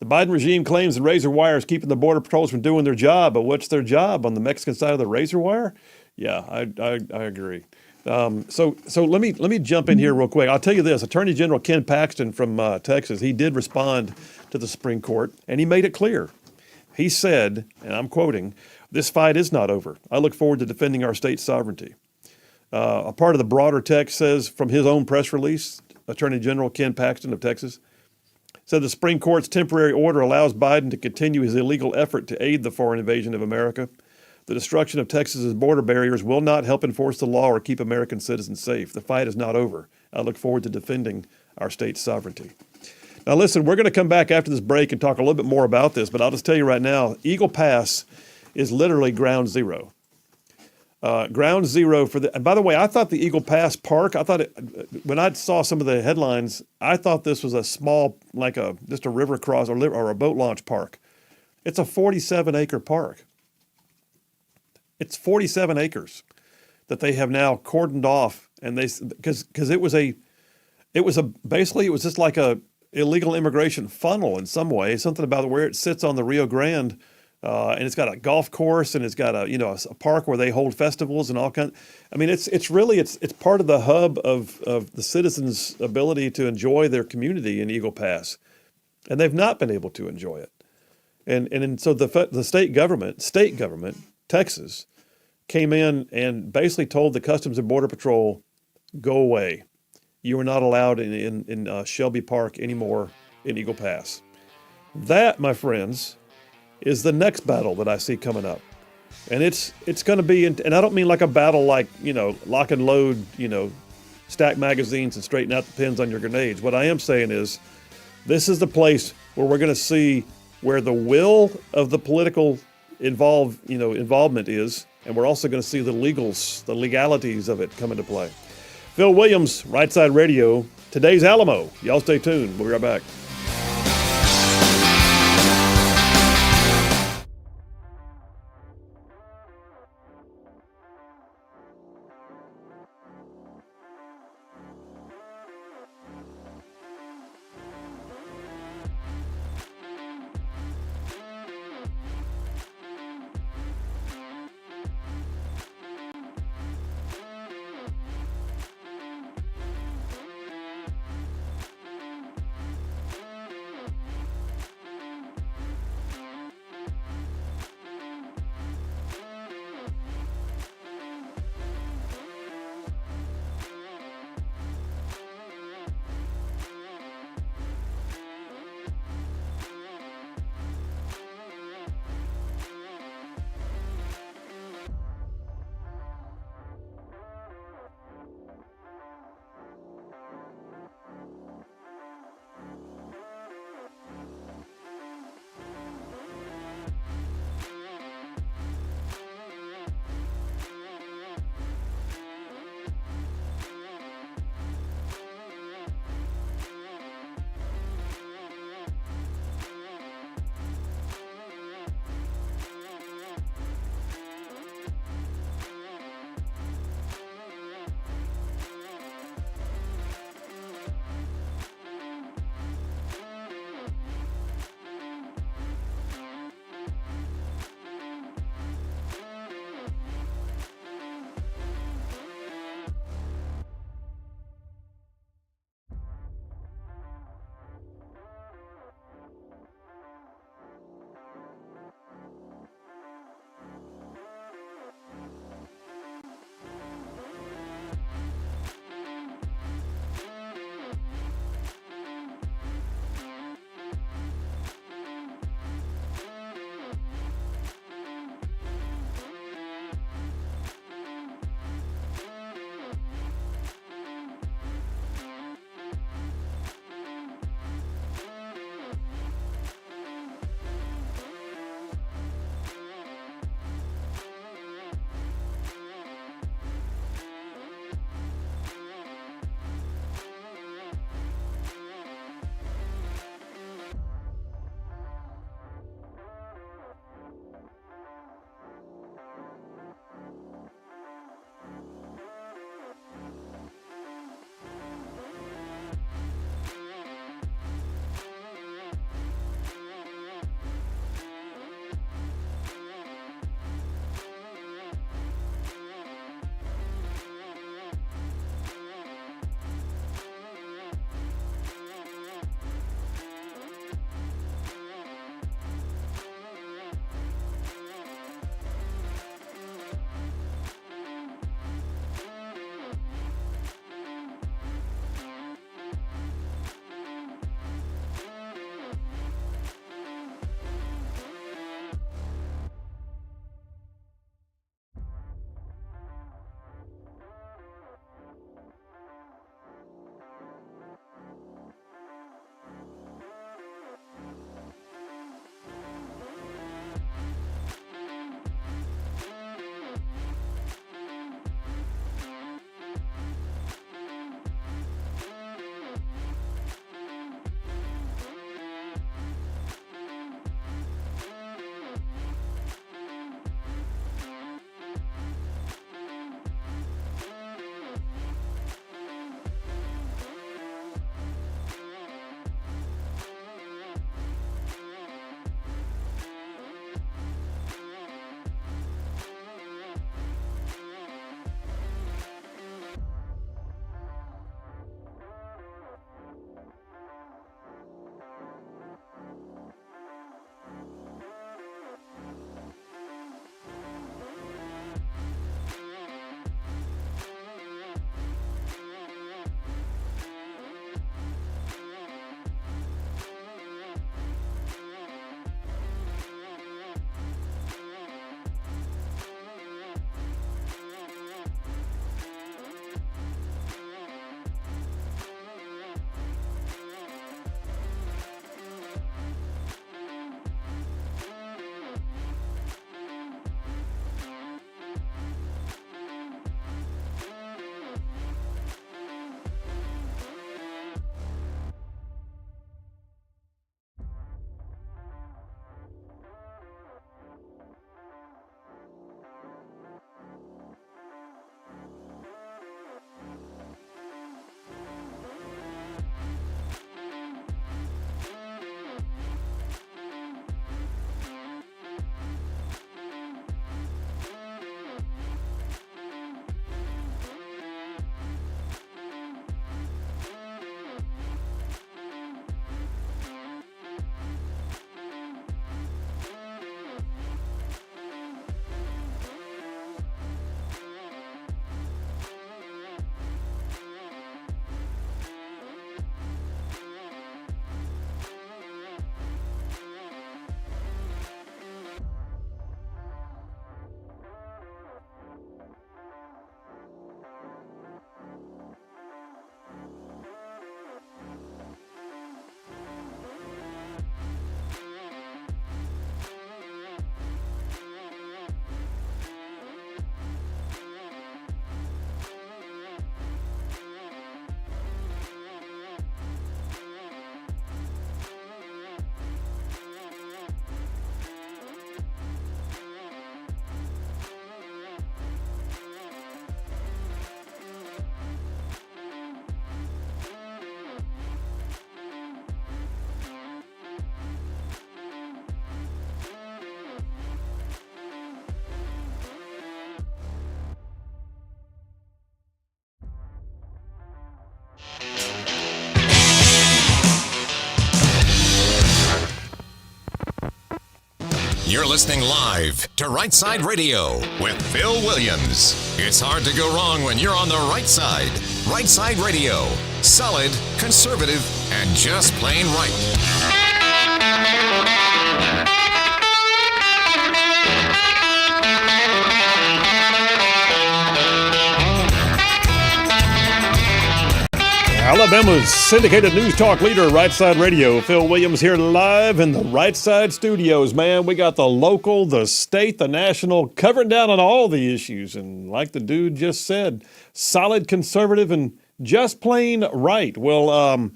A: The Biden regime claims the razor wire is keeping the border patrols from doing their job, but what's their job on the Mexican side of the razor wire? Yeah, I agree. So let me jump in here real quick. I'll tell you this: Attorney General Ken Paxton from Texas, he did respond to the Supreme Court, and he made it clear. He said, and I'm quoting, "This fight is not over. I look forward to defending our state's sovereignty." A part of the broader text says, from his own press release, Attorney General Ken Paxton of Texas said the Supreme Court's temporary order allows Biden to continue his illegal effort to aid the foreign invasion of America. The destruction of Texas's border barriers will not help enforce the law or keep American citizens safe. The fight is not over. I look forward to defending our state's sovereignty. Now listen, we're going to come back after this break and talk a little bit more about this, but I'll just tell you right now, Eagle Pass is literally ground zero. Ground zero for and by the way, I thought the Eagle Pass Park, when I saw some of the headlines, I thought this was a small, just a river cross or a boat launch park. It's a 47-acre park. It's 47 acres that they have now cordoned off, and because it was just like a illegal immigration funnel in some way, something about where it sits on the Rio Grande, and it's got a golf course, and it's got a park where they hold festivals and all kinds. I mean, it's part of the hub of the citizens' ability to enjoy their community in Eagle Pass, and they've not been able to enjoy it, and so the state government, Texas, came in and basically told the Customs and Border Patrol, go away. You are not allowed in Shelby Park anymore in Eagle Pass. That, my friends, is the next battle that I see coming up. And it's going to be, and I don't mean like a battle like, lock and load, stack magazines and straighten out the pins on your grenades. What I am saying is this is the place where we're going to see where the will of the political involvement is, and we're also going to see the legalities of it come into play. Phil Williams, Rightside Radio, today's Alamo. Y'all stay tuned. We'll be right back.
D: You're listening live to Rightside Radio with Phil Williams. It's hard to go wrong when you're on the right side. Rightside Radio. Solid, conservative, and just plain right.
A: Alabama's syndicated news talk leader, Rightside Radio. Phil Williams here live in the Rightside studios. Man, we got the local, the state, the national, covering down on all the issues. And like the dude just said, solid, conservative, and just plain right. Well,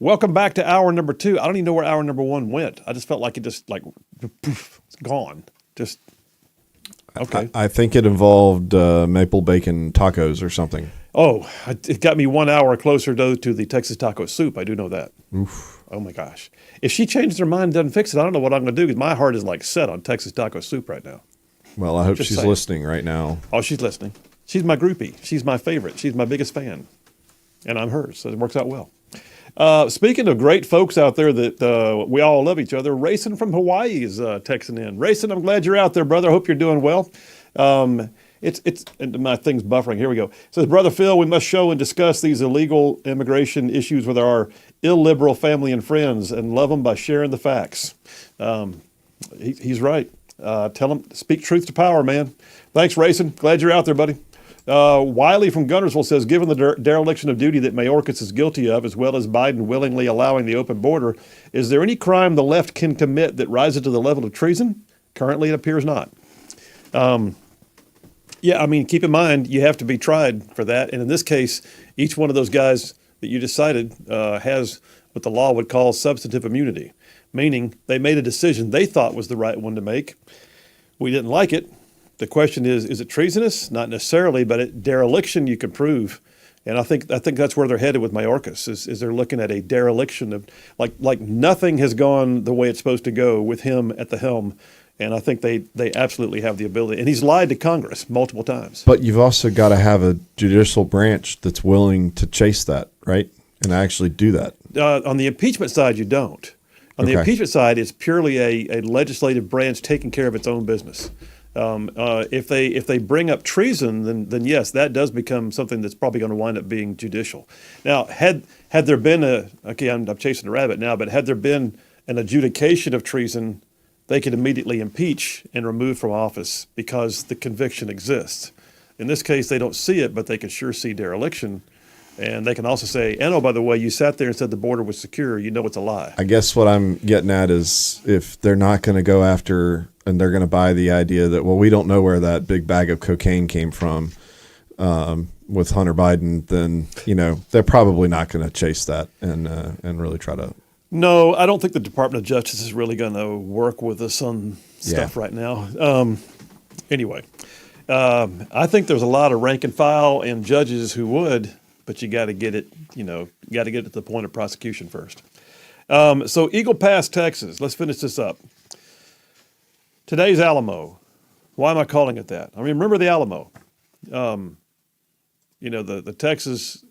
A: welcome back to hour number 2. I don't even know where hour number 1 went. I just felt like it just poof, it's gone. Just, okay.
B: I think it involved maple bacon tacos or something.
A: Oh, it got me 1 hour closer to the Texas taco soup. I do know that. Oof. Oh, my gosh. If she changes her mind and doesn't fix it, I don't know what I'm going to do because my heart is like set on Texas taco soup right now.
B: Well, I hope
A: Just
B: she's
A: saying.
B: listening right now.
A: Oh, she's listening. She's my groupie. She's my favorite. She's my biggest fan. And I'm hers, so it works out well. Speaking of great folks out there that we all love each other, Rayson from Hawaii is texting in. Rayson, I'm glad you're out there, brother. I hope you're doing well. And my thing's buffering. Here we go. It says, Brother Phil, we must show and discuss these illegal immigration issues with our illiberal family and friends and love them by sharing the facts. He's right. Tell them, speak truth to power, man. Thanks, Rayson. Glad you're out there, buddy. Wiley from Gunnersville says, given the dereliction of duty that Mayorkas is guilty of, as well as Biden willingly allowing the open border, is there any crime the left can commit that rises to the level of treason? Currently, it appears not. Yeah, I mean, keep in mind, you have to be tried for that. And in this case, each one of those guys that you just cited has what the law would call substantive immunity, meaning they made a decision they thought was the right one to make. We didn't like it. The question is it treasonous? Not necessarily, but dereliction you can prove. And I think that's where they're headed with Mayorkas, is they're looking at a dereliction of, like nothing has gone the way it's supposed to go with him at the helm. And I think they absolutely have the ability. And he's lied to Congress multiple times.
B: But you've also got to have a judicial branch that's willing to chase that, right? And actually do that.
A: On the impeachment side, you don't. On the impeachment side, it's purely a legislative branch taking care of its own business. If they bring up treason, then yes, that does become something that's probably going to wind up being judicial. Now, had there been I'm chasing a rabbit now, but had there been an adjudication of treason, they could immediately impeach and remove from office because the conviction exists. In this case, they don't see it, but they can sure see dereliction. And they can also say, and oh, by the way, you sat there and said the border was secure. You know it's a lie. I
B: guess what I'm getting at is if they're not going to go after and they're going to buy the idea that, well, we don't know where that big bag of cocaine came from with Hunter Biden, then, they're probably not going to chase that and really try to.
A: No, I don't think the Department of Justice is really going to work with us on stuff right now. Anyway, I think there's a lot of rank and file and judges who would, but you got to get it, got to get it to the point of prosecution first. So Eagle Pass, Texas. Let's finish this up. Today's Alamo. Why am I calling it that? I mean, remember the Alamo. The Texas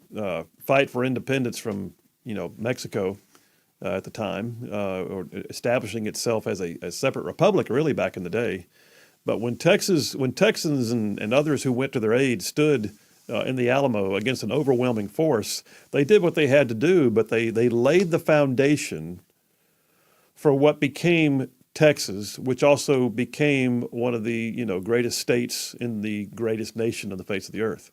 A: fight for independence from, Mexico. At the time, or establishing itself as a separate republic, really back in the day. But when Texans and others who went to their aid stood in the Alamo against an overwhelming force, they did what they had to do, but they laid the foundation for what became Texas, which also became one of the greatest states in the greatest nation on the face of the earth.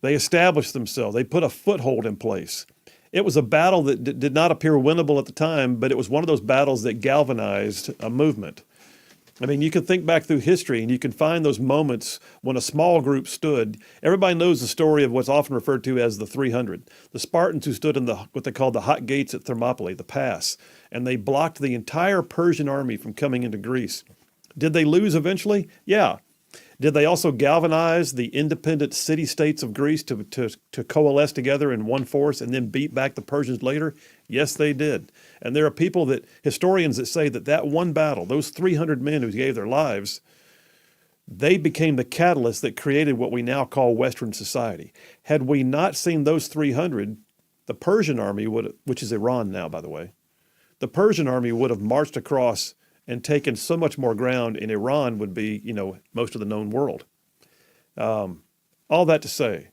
A: They established themselves. They put a foothold in place. It was a battle that did not appear winnable at the time, but it was one of those battles that galvanized a movement. I mean, you can think back through history and you can find those moments when a small group stood. Everybody knows the story of what's often referred to as the 300. The Spartans who stood in what they called the Hot Gates at Thermopylae, the pass, and they blocked the entire Persian army from coming into Greece. Did they lose eventually? Yeah. Did they also galvanize the independent city-states of Greece to coalesce together in one force and then beat back the Persians later? Yes, they did. And there are historians that say that one battle, those 300 men who gave their lives, they became the catalyst that created what we now call Western society. Had we not seen those 300, the Persian army which is Iran now, by the way, the Persian army would have marched across and taken so much more ground in Iran would be, most of the known world. All that to say,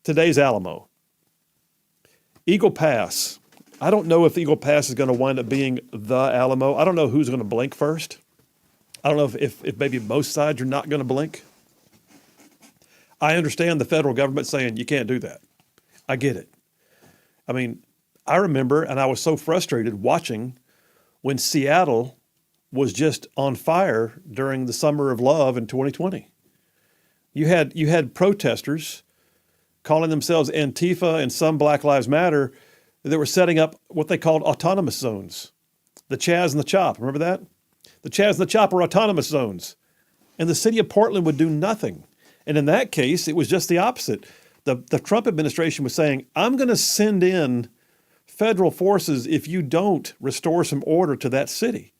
A: today's Alamo. Eagle Pass. I don't know if Eagle Pass is going to wind up being the Alamo. I don't know who's going to blink first. I don't know if maybe both sides are not going to blink. I understand the federal government saying you can't do that. I get it. I mean, I remember, and I was so frustrated watching when Seattle was just on fire during the Summer of Love in 2020. You had protesters calling themselves Antifa and some Black Lives Matter that were setting up what they called autonomous zones. The Chaz and the Chop, remember that? The Chaz and the Chop are autonomous zones. And the city of Portland would do nothing. And in that case, it was just the opposite. The Trump administration was saying, I'm going to send in federal forces if you don't restore some order to that city.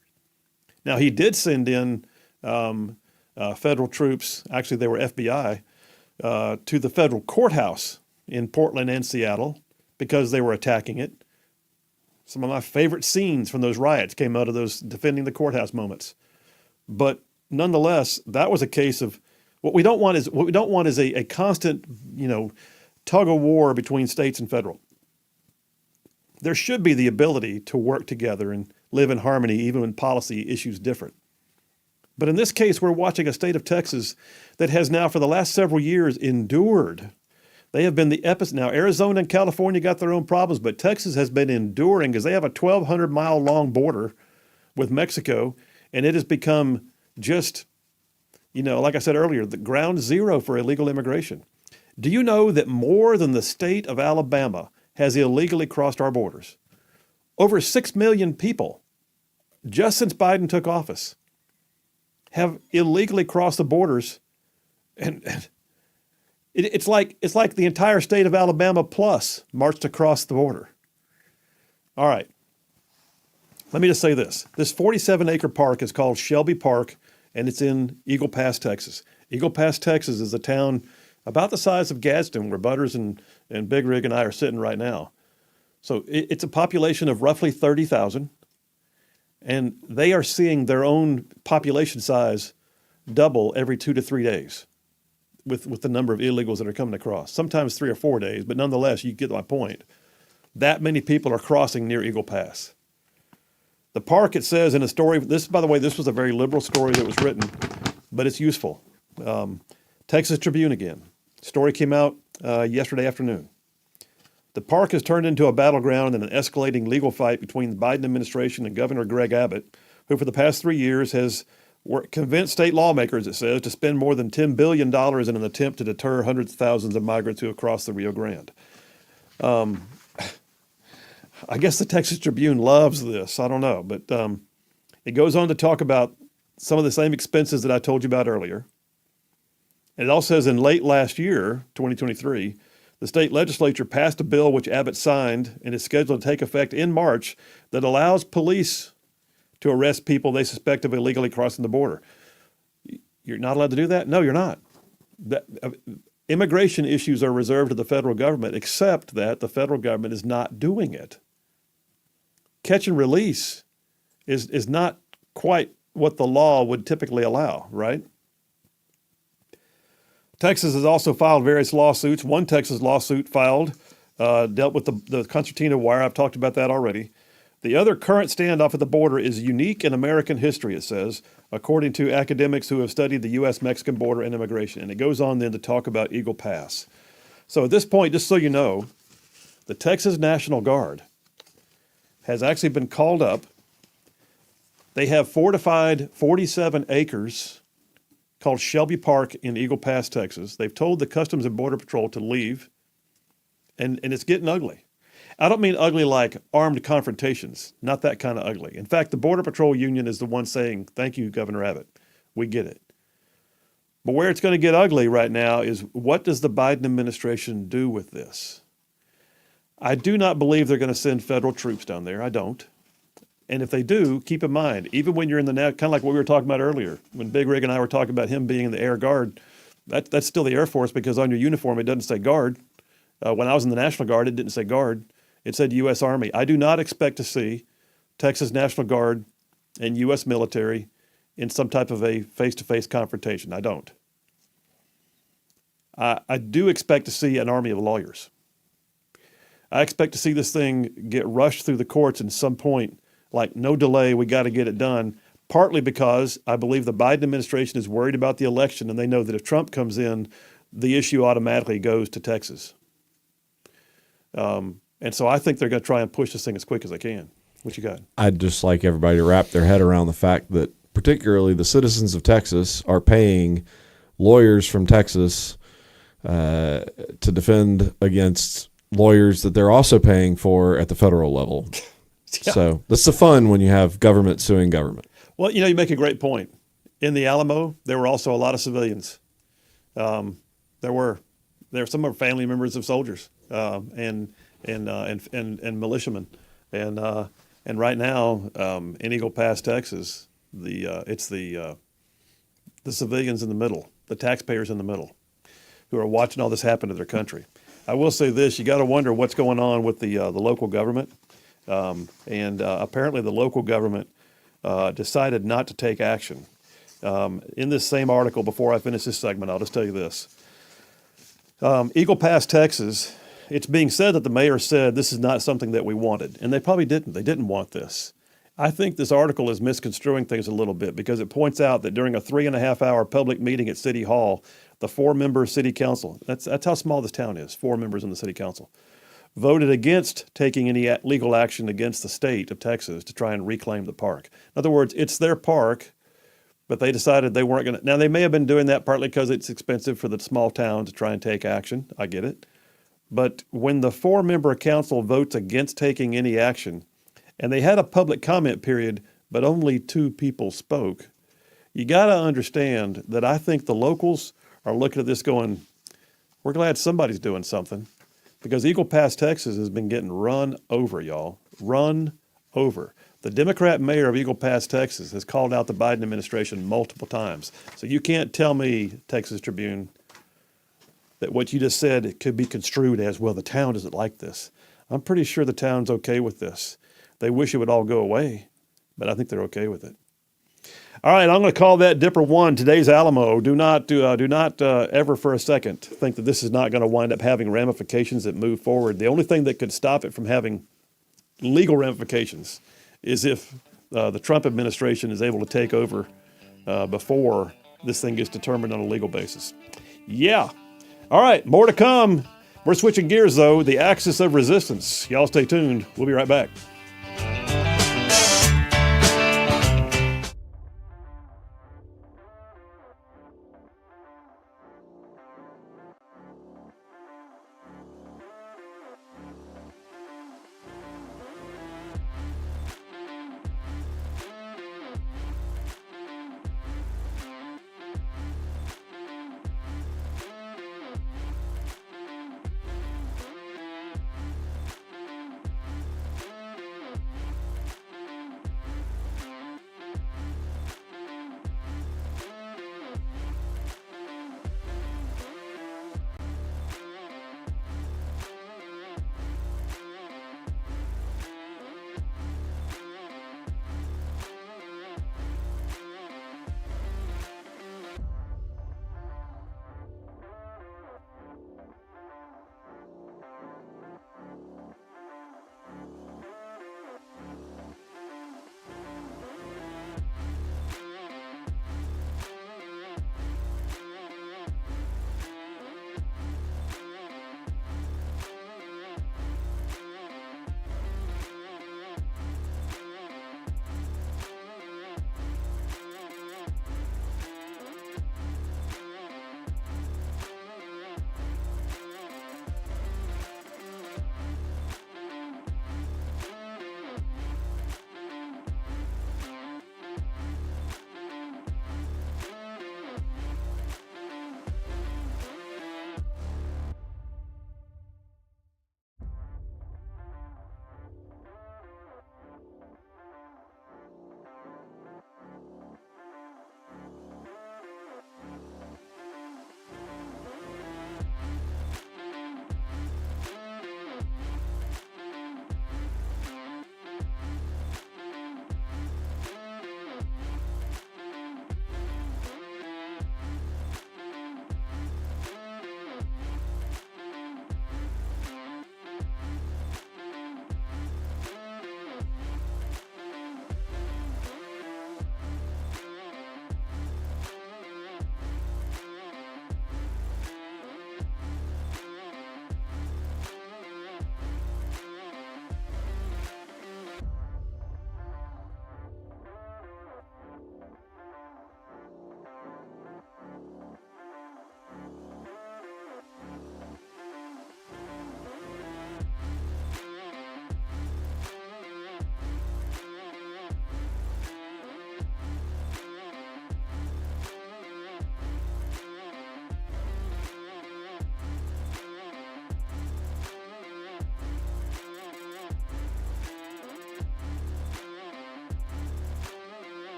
A: Now, he did send in federal troops, actually they were FBI, to the federal courthouse in Portland and Seattle because they were attacking it. Some of my favorite scenes from those riots came out of those defending the courthouse moments. But nonetheless, that was a case of what we don't want is a constant, tug of war between states and federal. There should be the ability to work together and live in harmony even when policy issues differ. But in this case, we're watching a state of Texas that has now for the last several years endured. They have been the epicenter. Now, Arizona and California got their own problems, but Texas has been enduring because they have a 1,200-mile long border with Mexico, and it has become just, like I said earlier, the ground zero for illegal immigration. Do you know that more than the state of Alabama has illegally crossed our borders? Over 6 million people, just since Biden took office, have illegally crossed the borders, and it's like the entire state of Alabama plus marched across the border. All right. Let me just say this. This 47-acre park is called Shelby Park, and it's in Eagle Pass, Texas. Eagle Pass, Texas is a town about the size of Gadsden, where Butters and Big Rig and I are sitting right now. So it's a population of roughly 30,000, and they are seeing their own population size double every 2 to 3 days with the number of illegals that are coming across. Sometimes 3 or 4 days, but nonetheless, you get my point. That many people are crossing near Eagle Pass. The park, it says in a story, by the way, this was a very liberal story that was written, but it's useful. Texas Tribune again. Story came out yesterday afternoon. The park has turned into a battleground in an escalating legal fight between the Biden administration and Governor Greg Abbott, who for the past 3 years has convinced state lawmakers, it says, to spend more than $10 billion in an attempt to deter hundreds of thousands of migrants who have crossed the Rio Grande. I guess the Texas Tribune loves this. I don't know. But it goes on to talk about some of the same expenses that I told you about earlier. And it also says in late last year, 2023, the state legislature passed a bill which Abbott signed and is scheduled to take effect in March that allows police to arrest people they suspect of illegally crossing the border. You're not allowed to do that? No, you're not. Immigration issues are reserved to the federal government, except that the federal government is not doing it. Catch and release is not quite what the law would typically allow, right? Texas has also filed various lawsuits. One Texas lawsuit filed dealt with the concertina wire. I've talked about that already. The other current standoff at the border is unique in American history, it says, according to academics who have studied the U.S.-Mexican border and immigration. And it goes on then to talk about Eagle Pass. So at this point, just so you know, the Texas National Guard has actually been called up. They have fortified 47 acres called Shelby Park in Eagle Pass, Texas. They've told the Customs and Border Patrol to leave, and it's getting ugly. I don't mean ugly like armed confrontations, not that kind of ugly. In fact, the Border Patrol Union is the one saying, thank you, Governor Abbott. We get it. But where it's going to get ugly right now is what does the Biden administration do with this? I do not believe they're going to send federal troops down there. I don't. And if they do, keep in mind, even when you're in the kind of like what we were talking about earlier, when Big Rig and I were talking about him being in the Air Guard, that's still the Air Force because on your uniform it doesn't say Guard. When I was in the National Guard, it didn't say Guard. It said U.S. Army. I do not expect to see Texas National Guard and U.S. military in some type of a face-to-face confrontation. I don't. I do expect to see an army of lawyers. I expect to see this thing get rushed through the courts at some point, like no delay, we got to get it done, partly because I believe the Biden administration is worried about the election, and they know that if Trump comes in, the issue automatically goes to Texas. And so I think they're going to try and push this thing as quick as they can. What you got?
B: I'd just like everybody to wrap their head around the fact that particularly the citizens of Texas are paying lawyers from Texas to defend against lawyers that they're also paying for at the federal level.
A: Yeah.
B: So that's the fun when you have government suing government.
A: Well, you make a great point. In the Alamo, there were also a lot of civilians. There were some of family members of soldiers and militiamen, and right now in Eagle Pass, Texas, it's the civilians in the middle, the taxpayers in the middle, who are watching all this happen to their country. I will say this: you got to wonder what's going on with the local government, and apparently the local government decided not to take action. In this same article, before I finish this segment, I'll just tell you this. Eagle Pass, Texas, it's being said that the mayor said this is not something that we wanted, and they probably didn't. They didn't want this. I think this article is misconstruing things a little bit because it points out that during a 3.5-hour public meeting at City Hall, the 4-member city council, that's how small this town is, 4 members in the city council, voted against taking any legal action against the state of Texas to try and reclaim the park. In other words, it's their park, but they decided they weren't going to. Now, they may have been doing that partly because it's expensive for the small town to try and take action. I get it. But when the 4-member council votes against taking any action, and they had a public comment period, but only 2 people spoke, you got to understand that I think the locals are looking at this going, we're glad somebody's doing something, because Eagle Pass, Texas has been getting run over, y'all. Run over. The Democrat mayor of Eagle Pass, Texas has called out the Biden administration multiple times. So you can't tell me, Texas Tribune, that what you just said it could be construed as, well, the town doesn't like this. I'm pretty sure the town's okay with this. They wish it would all go away, but I think they're okay with it. All right, I'm going to call that Dipper 1, today's Alamo. Do not ever for a second think that this is not going to wind up having ramifications that move forward. The only thing that could stop it from having legal ramifications is if the Trump administration is able to take over before this thing gets determined on a legal basis. Yeah. All right, more to come. We're switching gears, though. The axis of resistance. Y'all stay tuned. We'll be right back.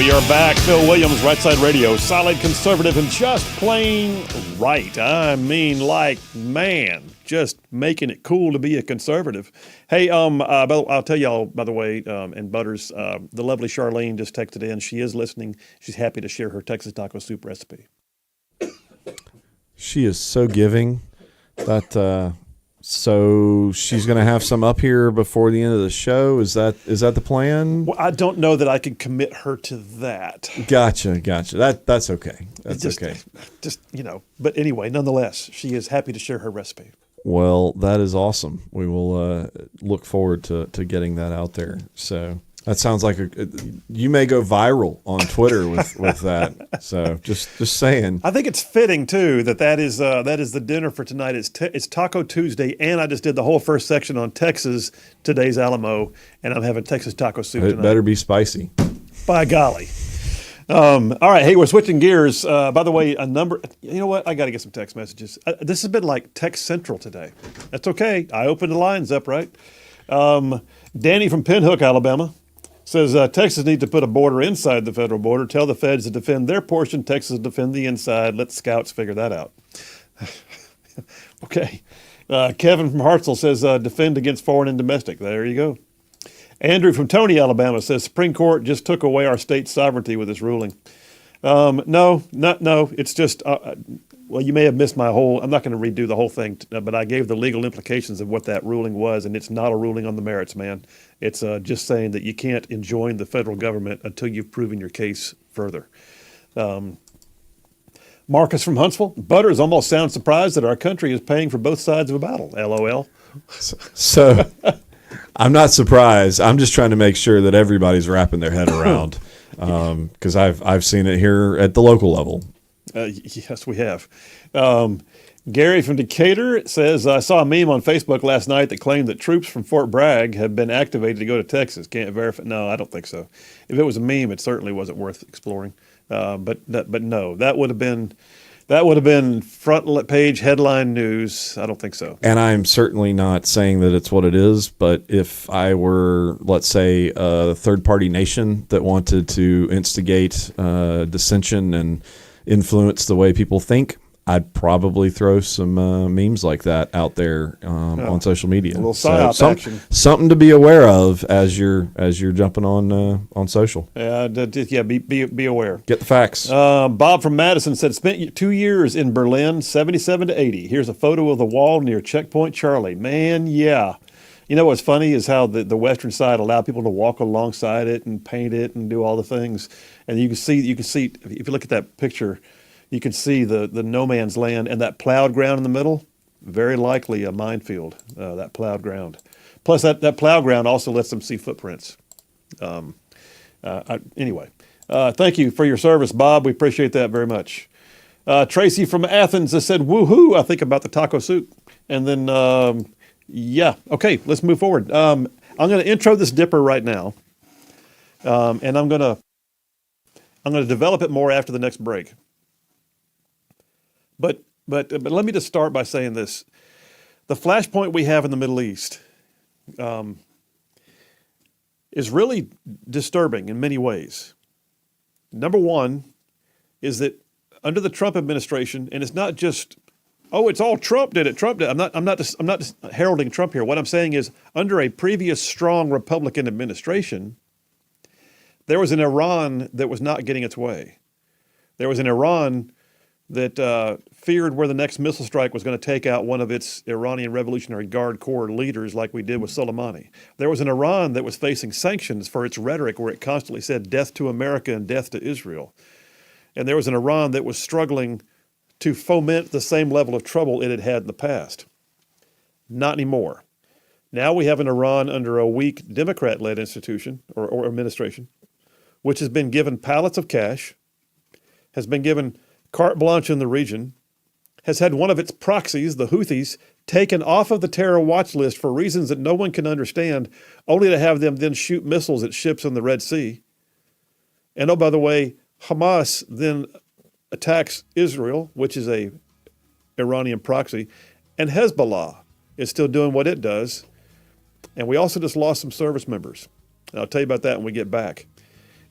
A: We are back. Phil Williams, Rightside Radio. Solid, conservative, and just plain right. I mean, like, man, just making it cool to be a conservative. Hey, I'll tell y'all, by the way, and Butters, the lovely Charlene just texted in. She is listening. She's happy to share her Texas taco soup recipe.
B: She is so giving that. So she's going to have some up here before the end of the show. Is that the plan?
A: Well, I don't know that I can commit her to that.
B: Gotcha. That's okay. That's okay.
A: Just, but anyway, nonetheless, she is happy to share her recipe.
B: Well, that is awesome. We will look forward to getting that out there. So that sounds like you may go viral on Twitter with that. So just saying.
A: I think it's fitting too that is the dinner for tonight. It's Taco Tuesday, and I just did the whole first section on Texas, today's Alamo, and I'm having Texas taco soup tonight.
B: It better be spicy.
A: By golly. All right, hey, we're switching gears. By the way, you know what? I got to get some text messages. This has been like Text Central today. That's okay. I opened the lines up, right? Danny from Pinhook, Alabama, says Texas needs to put a border inside the federal border. Tell the feds to defend their portion. Texas defend the inside. Let scouts figure that out. Okay. Kevin from Hartselle says defend against foreign and domestic. There you go. Andrew from Tony, Alabama says Supreme Court just took away our state sovereignty with this ruling. No. It's just, well, you may have missed I'm not going to redo the whole thing, but I gave the legal implications of what that ruling was, and it's not a ruling on the merits, man. It's just saying that you can't enjoin the federal government until you've proven your case further. Marcus from Huntsville, Butters almost sounds surprised that our country is paying for both sides of a battle, LOL.
B: So I'm not surprised. I'm just trying to make sure that everybody's wrapping their head around because I've seen it here at the local level.
A: Yes, we have. Gary from Decatur says, I saw a meme on Facebook last night that claimed that troops from Fort Bragg have been activated to go to Texas. Can't verify. No, I don't think so. If it was a meme, it certainly wasn't worth exploring. But no, that would have been front page headline news. I don't think so.
B: And I'm certainly not saying that it's what it is, but if I were, let's say, a third-party nation that wanted to instigate dissension and influence the way people think, I'd probably throw some memes like that out there on social media.
A: A little psyop action.
B: Something to be aware of as you're jumping on social.
A: Be aware.
B: Get the facts.
A: Bob from Madison said, spent 2 years in Berlin, 77 to 80. Here's a photo of the wall near Checkpoint Charlie. Man, yeah. You know what's funny is how the western side allowed people to walk alongside it and paint it and do all the things. And you can see if you look at that picture, you can see the no man's land and that plowed ground in the middle, very likely a minefield, that plowed ground. Plus, that plowed ground also lets them see footprints. Anyway, thank you for your service, Bob. We appreciate that very much. Tracy from Athens has said, woohoo, I think about the taco soup. And then, okay, let's move forward. I'm going to intro this dipper right now, and I'm going to develop it more after the next break. But let me just start by saying this. The flashpoint we have in the Middle East is really disturbing in many ways. Number one is that under the Trump administration, and it's not just, it's all Trump did it. Trump did it. I'm not just heralding Trump here. What I'm saying is under a previous strong Republican administration, there was an Iran that was not getting its way. There was an Iran that feared where the next missile strike was going to take out one of its Iranian Revolutionary Guard Corps leaders like we did with Soleimani. There was an Iran that was facing sanctions for its rhetoric where it constantly said death to America and death to Israel. And there was an Iran that was struggling to foment the same level of trouble it had had in the past. Not anymore. Now we have an Iran under a weak Democrat-led institution or administration, which has been given pallets of cash, has been given carte blanche in the region, has had one of its proxies, the Houthis, taken off of the terror watch list for reasons that no one can understand, only to have them then shoot missiles at ships in the Red Sea. And oh, by the way, Hamas then attacks Israel, which is a Iranian proxy, and Hezbollah is still doing what it does. And we also just lost some service members. And I'll tell you about that when we get back.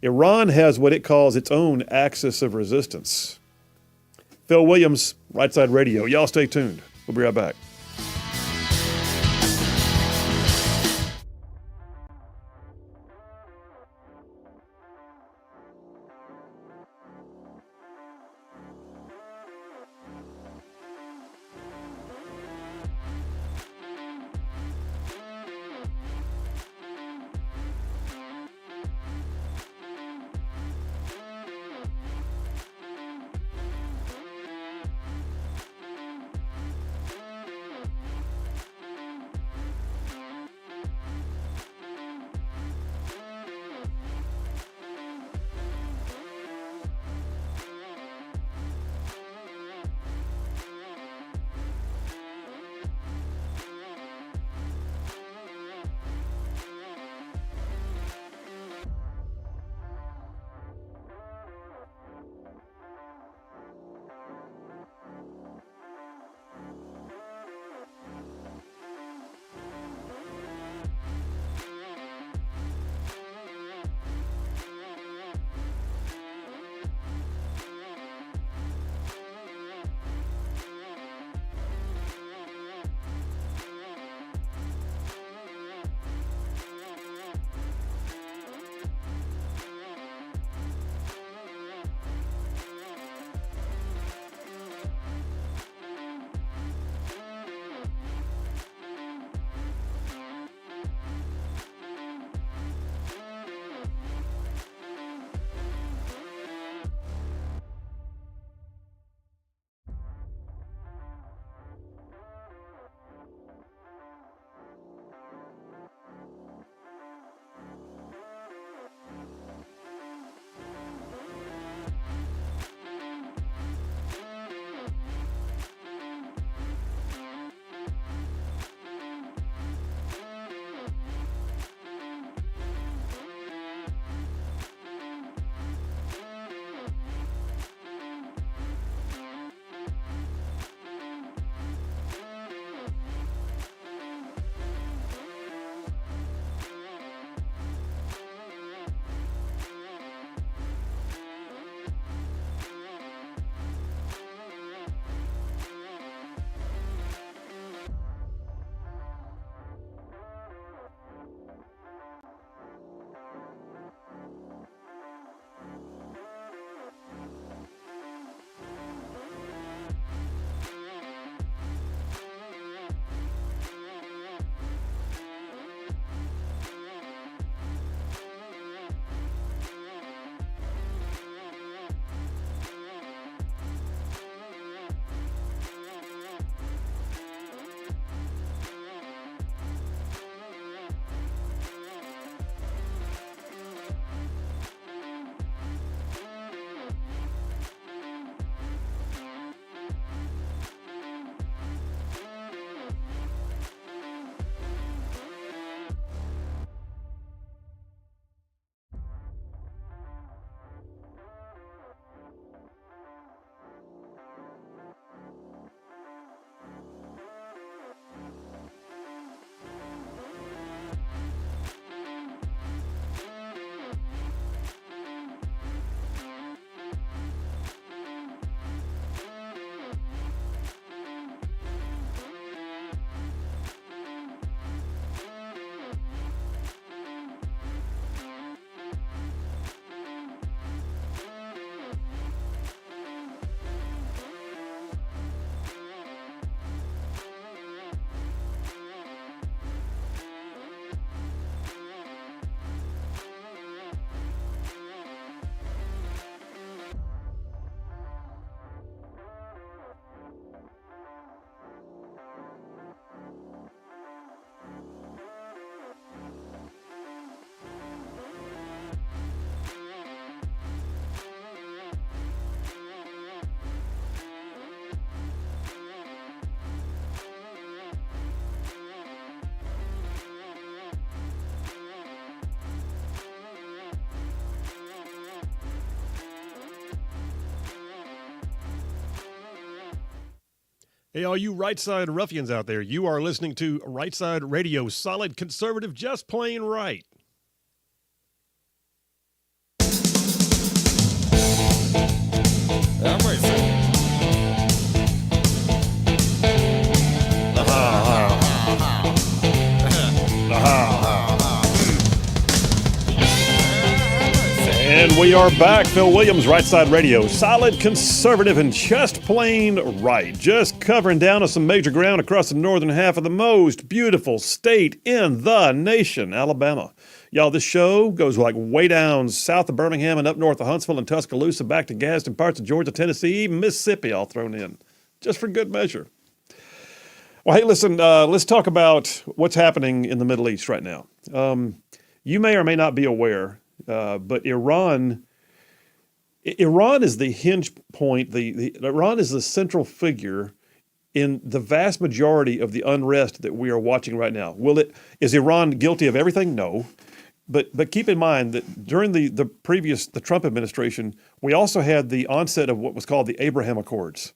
A: Iran has what it calls its own axis of resistance. Phil Williams, Right Side Radio. Y'all stay tuned. We'll be right back. Hey, all you right side ruffians out there, you are listening to Right Side Radio, solid conservative, just plain right. are back. Phil Williams, Rightside Radio. Solid, conservative, and just plain right. Just covering down on some major ground across the northern half of the most beautiful state in the nation, Alabama. Y'all, this show goes like way down south of Birmingham and up north of Huntsville and Tuscaloosa, back to Gadsden, parts of Georgia, Tennessee, even Mississippi all thrown in, just for good measure. Well, hey, listen, let's talk about what's happening in the Middle East right now. You may or may not be aware, but Iran is the hinge point. Iran is the central figure in the vast majority of the unrest that we are watching right now. Is Iran guilty of everything? No. But keep in mind that during the Trump administration, we also had the onset of what was called the Abraham Accords.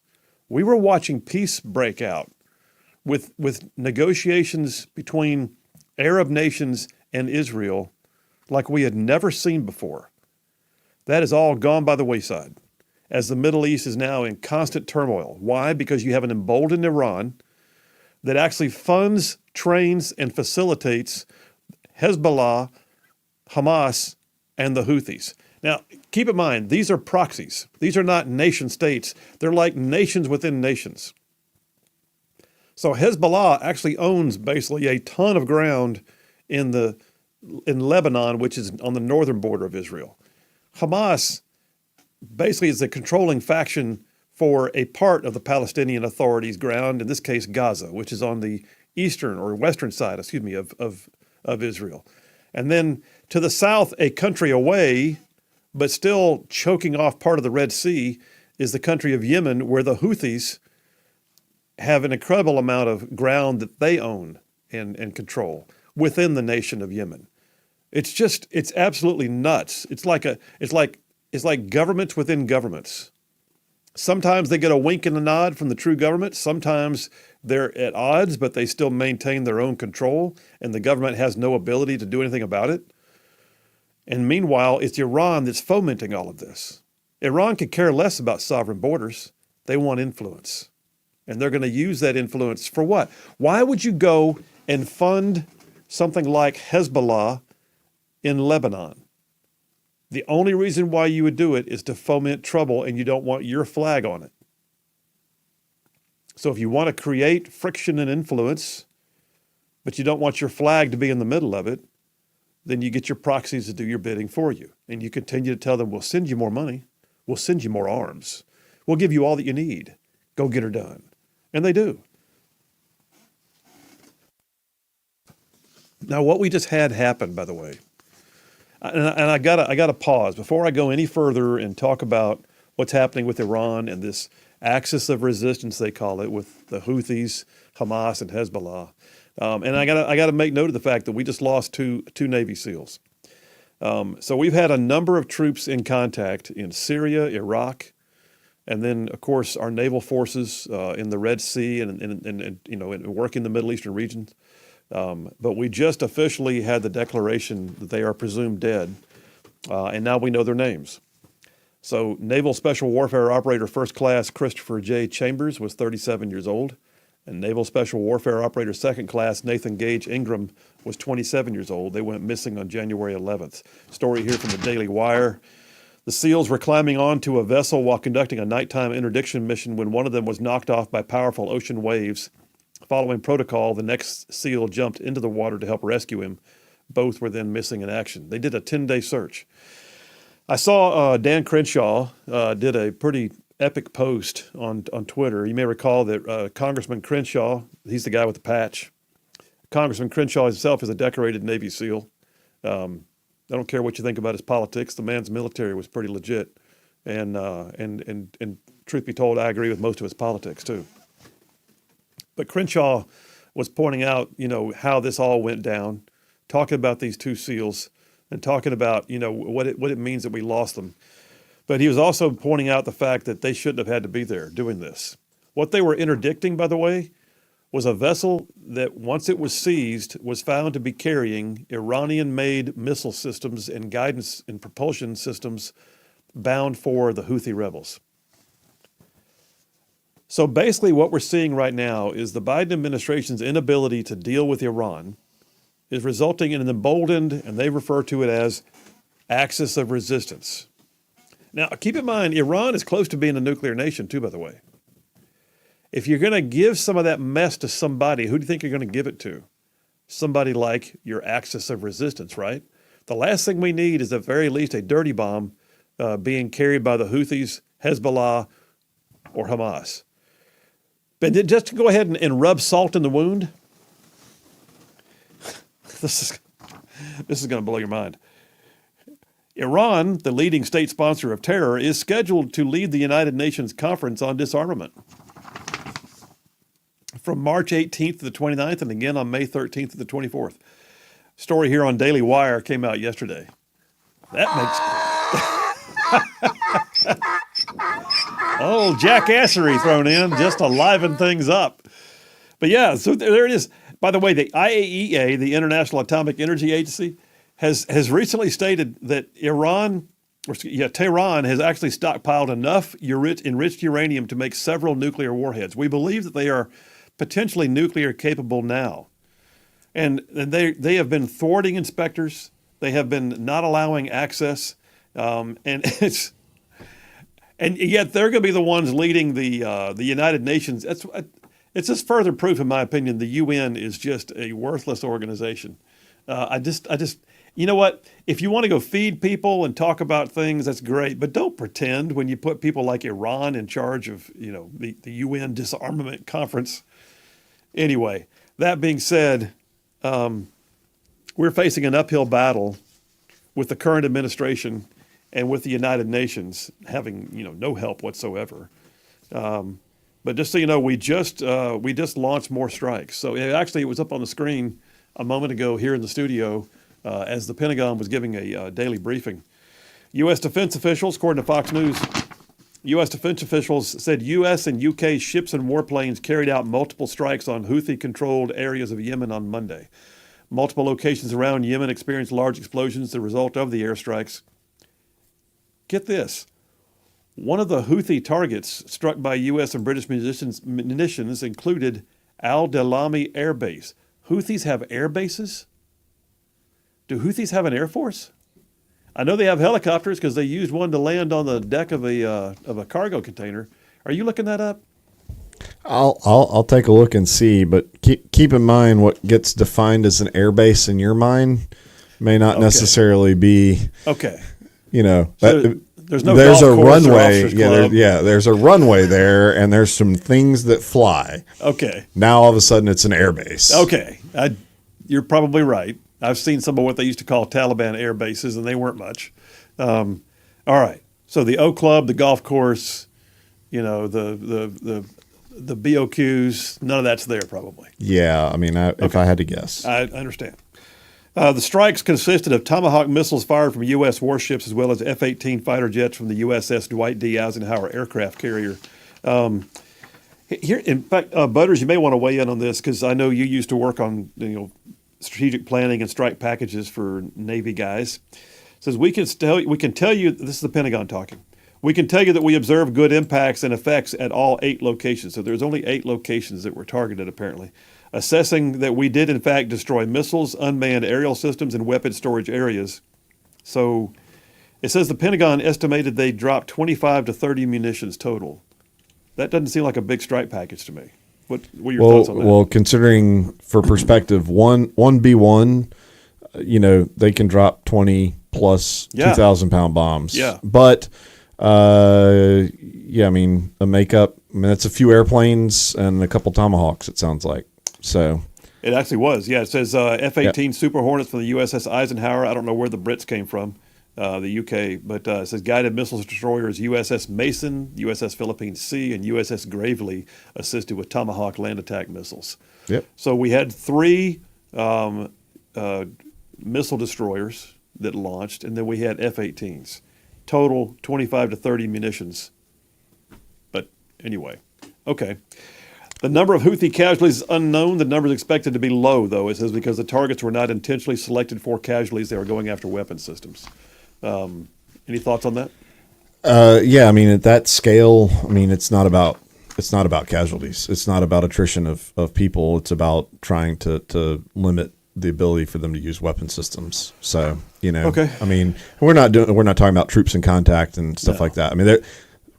A: We were watching peace break out with negotiations between Arab nations and Israel like we had never seen before. That is all gone by the wayside, as the Middle East is now in constant turmoil. Why? Because you have an emboldened Iran that actually funds, trains, and facilitates Hezbollah, Hamas, and the Houthis. Now, keep in mind, these are proxies. These are not nation states. They're like nations within nations. So Hezbollah actually owns basically a ton of ground in Lebanon, which is on the northern border of Israel. Hamas basically is the controlling faction for a part of the Palestinian Authority's ground, in this case Gaza, which is on the eastern or western side, of Israel. And then to the south, a country away, but still choking off part of the Red Sea, is the country of Yemen, where the Houthis have an incredible amount of ground that they own and control within the nation of Yemen. It's absolutely nuts. It's like governments within governments. Sometimes they get a wink and a nod from the true government. Sometimes they're at odds, but they still maintain their own control, and the government has no ability to do anything about it. And meanwhile, it's Iran that's fomenting all of this. Iran could care less about sovereign borders. They want influence. And they're going to use that influence for what? Why would you go and fund something like Hezbollah in Lebanon? The only reason why you would do it is to foment trouble, and you don't want your flag on it. So if you want to create friction and influence, but you don't want your flag to be in the middle of it, then you get your proxies to do your bidding for you. And you continue to tell them, we'll send you more money. We'll send you more arms. We'll give you all that you need. Go get her done. And they do. Now, what we just had happen, by the way, and I gotta pause before I go any further and talk about what's happening with Iran and this axis of resistance, they call it, with the Houthis, Hamas, and Hezbollah. And I gotta make note of the fact that we just lost two Navy SEALs. So we've had a number of troops in contact in Syria, Iraq, and then of course our naval forces in the Red Sea and work in the Middle Eastern regions. But we just officially had the declaration that they are presumed dead, and now we know their names. So Naval Special Warfare Operator First Class Christopher J. Chambers was 37 years old, and Naval Special Warfare Operator Second Class Nathan Gage Ingram was 27 years old. They went missing on January 11th. Story here from the Daily Wire. The SEALs were climbing onto a vessel while conducting a nighttime interdiction mission when one of them was knocked off by powerful ocean waves. Following protocol, the next SEAL jumped into the water to help rescue him. Both were then missing in action. They did a 10-day search. I saw Dan Crenshaw did a pretty epic post on Twitter. You may recall that Congressman Crenshaw, he's the guy with the patch. Congressman Crenshaw himself is a decorated Navy SEAL. I don't care what you think about his politics. The man's military was pretty legit. And truth be told, I agree with most of his politics too. But Crenshaw was pointing out, how this all went down, talking about these two SEALs and talking about, what it means that we lost them. But he was also pointing out the fact that they shouldn't have had to be there doing this. What they were interdicting, by the way, was a vessel that once it was seized was found to be carrying Iranian-made missile systems and guidance and propulsion systems bound for the Houthi rebels. So basically what we're seeing right now is the Biden administration's inability to deal with Iran is resulting in an emboldened, and they refer to it as axis of resistance. Now, keep in mind, Iran is close to being a nuclear nation, too, by the way. If you're going to give some of that mess to somebody, who do you think you're going to give it to? Somebody like your axis of resistance, right? The last thing we need is, at very least, a dirty bomb being carried by the Houthis, Hezbollah, or Hamas. But just to go ahead and rub salt in the wound, this is going to blow your mind. Iran, the leading state sponsor of terror, is scheduled to lead the United Nations Conference on Disarmament from March 18th to the 29th, and again on May 13th to the 24th. Story here on Daily Wire came out yesterday. That makes oh, jackassery thrown in just to liven things up. But yeah, so there it is. By the way, the IAEA, the International Atomic Energy Agency, has recently stated that Tehran has actually stockpiled enough enriched uranium to make several nuclear warheads. We believe that they are potentially nuclear capable now. And they have been thwarting inspectors. They have been not allowing access. And yet they're going to be the ones leading the United Nations. It's just further proof, in my opinion, the UN is just a worthless organization. You know what? If you want to go feed people and talk about things, that's great. But don't pretend when you put people like Iran in charge of, the UN disarmament conference. Anyway, that being said, we're facing an uphill battle with the current administration and with the United Nations having, no help whatsoever. But just so you know, we just launched more strikes. So it was up on the screen a moment ago here in the studio as the Pentagon was giving a daily briefing. U.S. defense officials, according to Fox News, U.S. defense officials said U.S. and U.K. ships and warplanes carried out multiple strikes on Houthi-controlled areas of Yemen on Monday. Multiple locations around Yemen experienced large explosions as a result of the airstrikes. Get this. One of the Houthi targets struck by U.S. and British munitions included Al-Dalami Air Base. Houthis have air bases? Do Houthis have an air force? I know they have helicopters because they used one to land on the deck of a cargo container. Are you looking that up?
B: I'll take a look and see, but keep in mind what gets defined as an air base in your mind may not necessarily be.
A: Okay.
B: There's
A: no
B: there's
A: golf
B: a
A: course or
B: runway.
A: officers club.
B: There's a runway there, and there's some things that fly.
A: Okay.
B: Now all of a sudden it's an air base.
A: Okay. You're probably right. I've seen some of what they used to call Taliban air bases, and they weren't much. All right. So the O Club, the golf course, the BOQs, none of that's there probably.
B: Yeah, I mean, if I had to guess.
A: I understand. The strikes consisted of Tomahawk missiles fired from U.S. warships as well as F-18 fighter jets from the USS Dwight D. Eisenhower aircraft carrier. Here, in fact, Butters, you may want to weigh in on this because I know you used to work on strategic planning and strike packages for Navy guys. It says we can tell you this is the Pentagon talking. We can tell you that we observed good impacts and effects at all 8 locations. So there's only 8 locations that were targeted apparently. Assessing that we did in fact destroy missiles, unmanned aerial systems, and weapon storage areas. So it says the Pentagon estimated they dropped 25 to 30 munitions total. That doesn't seem like a big strike package to me. What are your thoughts on that?
B: Well, considering for perspective, one B1, they can drop 20 plus 2,000 pound bombs.
A: Yeah.
B: But I mean, that's a few airplanes and a couple Tomahawks, it sounds like. So
A: it actually was. Yeah. It says F-18 Super Hornets from the USS Eisenhower. I don't know where the Brits came from, the UK, but it says guided missiles destroyers USS Mason, USS Philippines Sea, and USS Gravely assisted with Tomahawk land attack missiles.
B: Yep.
A: So we had 3 missile destroyers that launched, and then we had F-18s. Total 25 to 30 munitions. But anyway, okay. The number of Houthi casualties is unknown. The number is expected to be low, though. It says because the targets were not intentionally selected for casualties. They were going after weapon systems. Any thoughts on that?
B: I mean, at that scale, it's not about casualties. It's not about attrition of people. It's about trying to limit the ability for them to use weapon systems. So,
A: Okay.
B: I mean, we're not talking about troops in contact and stuff like that. I mean,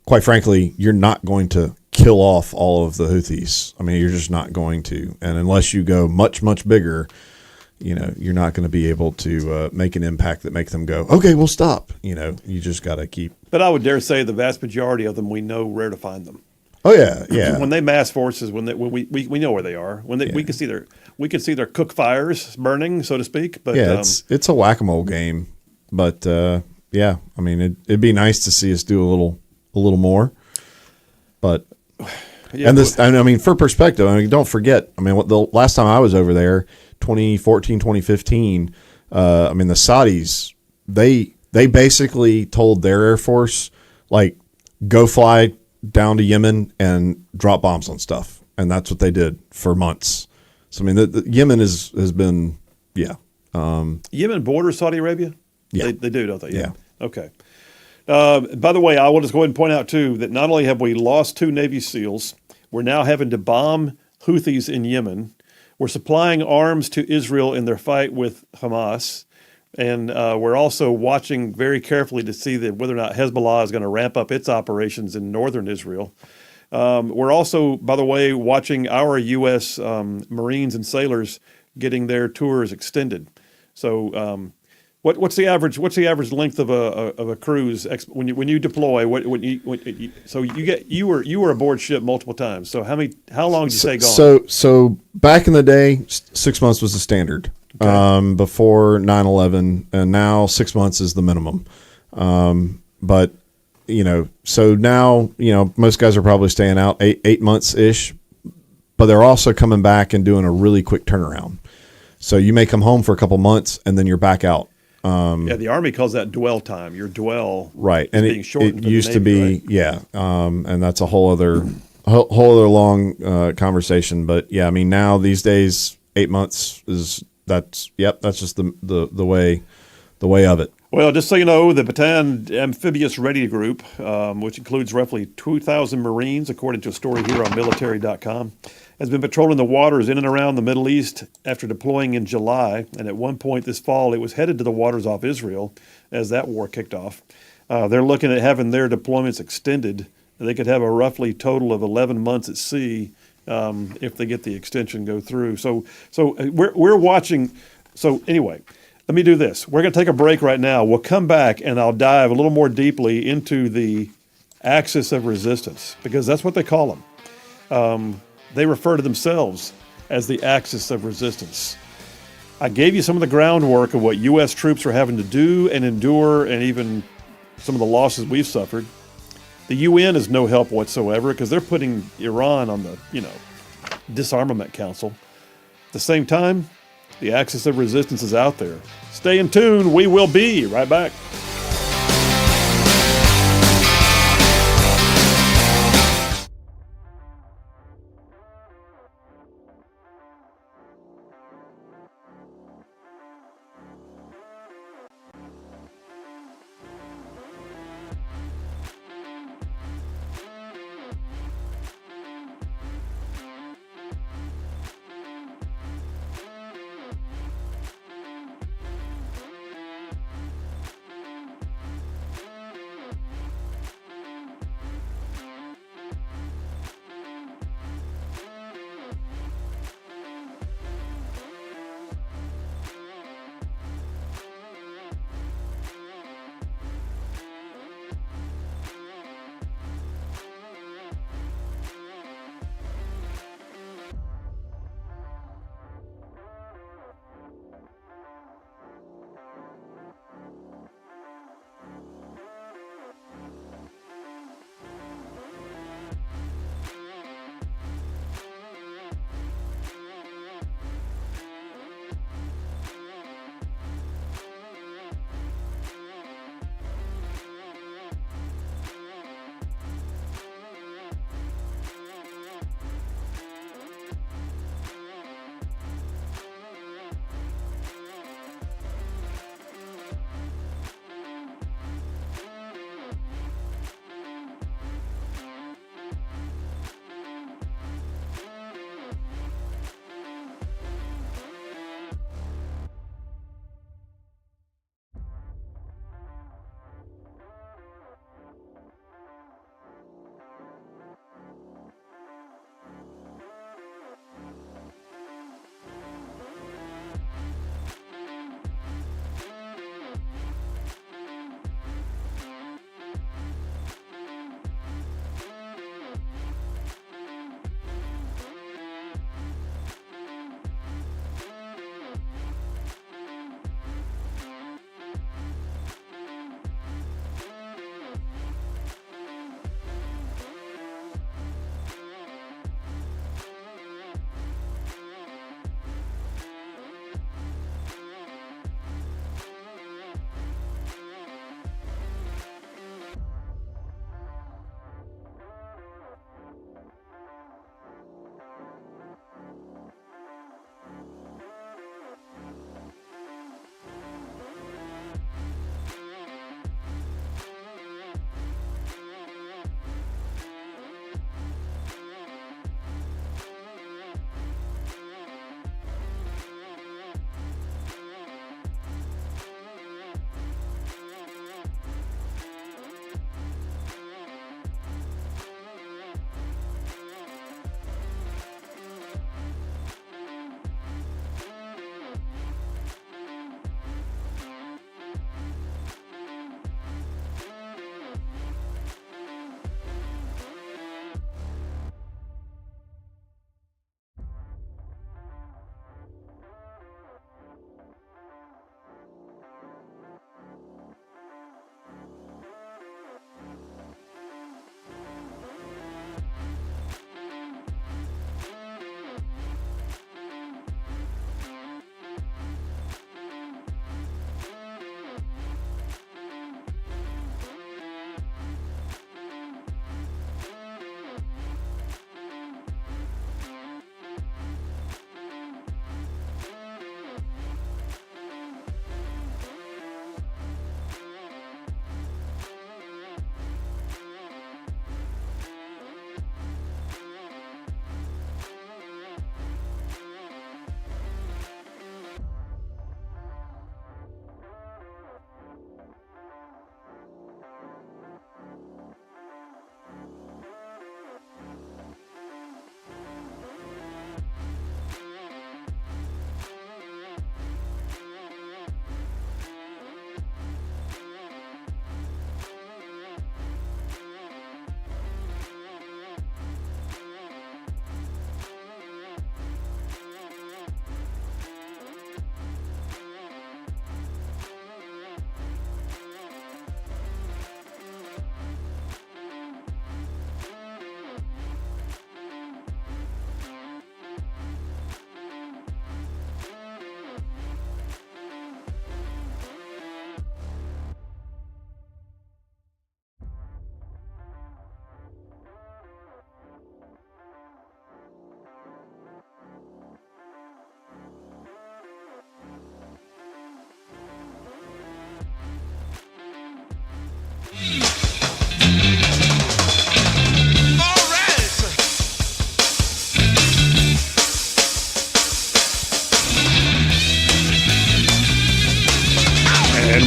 B: quite frankly, you're not going to kill off all of the Houthis. I mean, you're just not going to. And unless you go much, much bigger, you're not going to be able to make an impact that make them go, okay, we'll stop. You just got to keep.
A: But I would dare say the vast majority of them, we know where to find them.
B: Oh yeah, yeah.
A: When they mass forces, when we know where they are. When we can see their cook fires burning, so to speak. But
B: yeah, it's a whack-a-mole game. But yeah, I mean, it'd be nice to see us do a little more. But I mean, for perspective, I mean, don't forget. I mean, the last time I was over there, 2014, 2015. I mean, the Saudis they basically told their Air Force, like, go fly down to Yemen and drop bombs on stuff, and that's what they did for months. So I mean, the Yemen has been
A: Yemen borders Saudi Arabia.
B: Yeah,
A: they do, don't they?
B: Yeah.
A: Okay. By the way, I will just go ahead and point out too that not only have we lost 2 Navy SEALs, we're now having to bomb Houthis in Yemen. We're supplying arms to Israel in their fight with Hamas. And we're also watching very carefully to see that whether or not Hezbollah is going to ramp up its operations in northern Israel. We're also, by the way, watching our U.S. Marines and sailors getting their tours extended. So, what's the average length of a cruise when you deploy? You were aboard ship multiple times. So how long did you say gone?
B: So back in the day, 6 months was the standard. Okay. Before 9/11, and now 6 months is the minimum. But so now most guys are probably staying out 8 months ish, but they're also coming back and doing a really quick turnaround. So you may come home for a couple months and then you're back out.
A: The Army calls that dwell time. Your dwell,
B: right? And
A: being shortened
B: it used
A: Navy,
B: to be, right? And that's a whole other long conversation. But yeah, I mean now these days 8 months that's just the way of it.
A: Well, just so you know, the Bataan Amphibious Ready Group, which includes roughly 2,000 Marines, according to a story here on military.com, has been patrolling the waters in and around the Middle East after deploying in July. And at one point this fall, it was headed to the waters off Israel as that war kicked off. They're looking at having their deployments extended. They could have a roughly total of 11 months at sea if they get the extension go through. So we're watching. So anyway, let me do this. We're going to take a break right now. We'll come back and I'll dive a little more deeply into the axis of resistance, because that's what they call them. They refer to themselves as the axis of resistance. I gave you some of the groundwork of what U.S. troops are having to do and endure, and even some of the losses we've suffered. The UN is no help whatsoever because they're putting Iran on the, disarmament council. At the same time, the axis of resistance is out there. Stay in tune. We will be right back.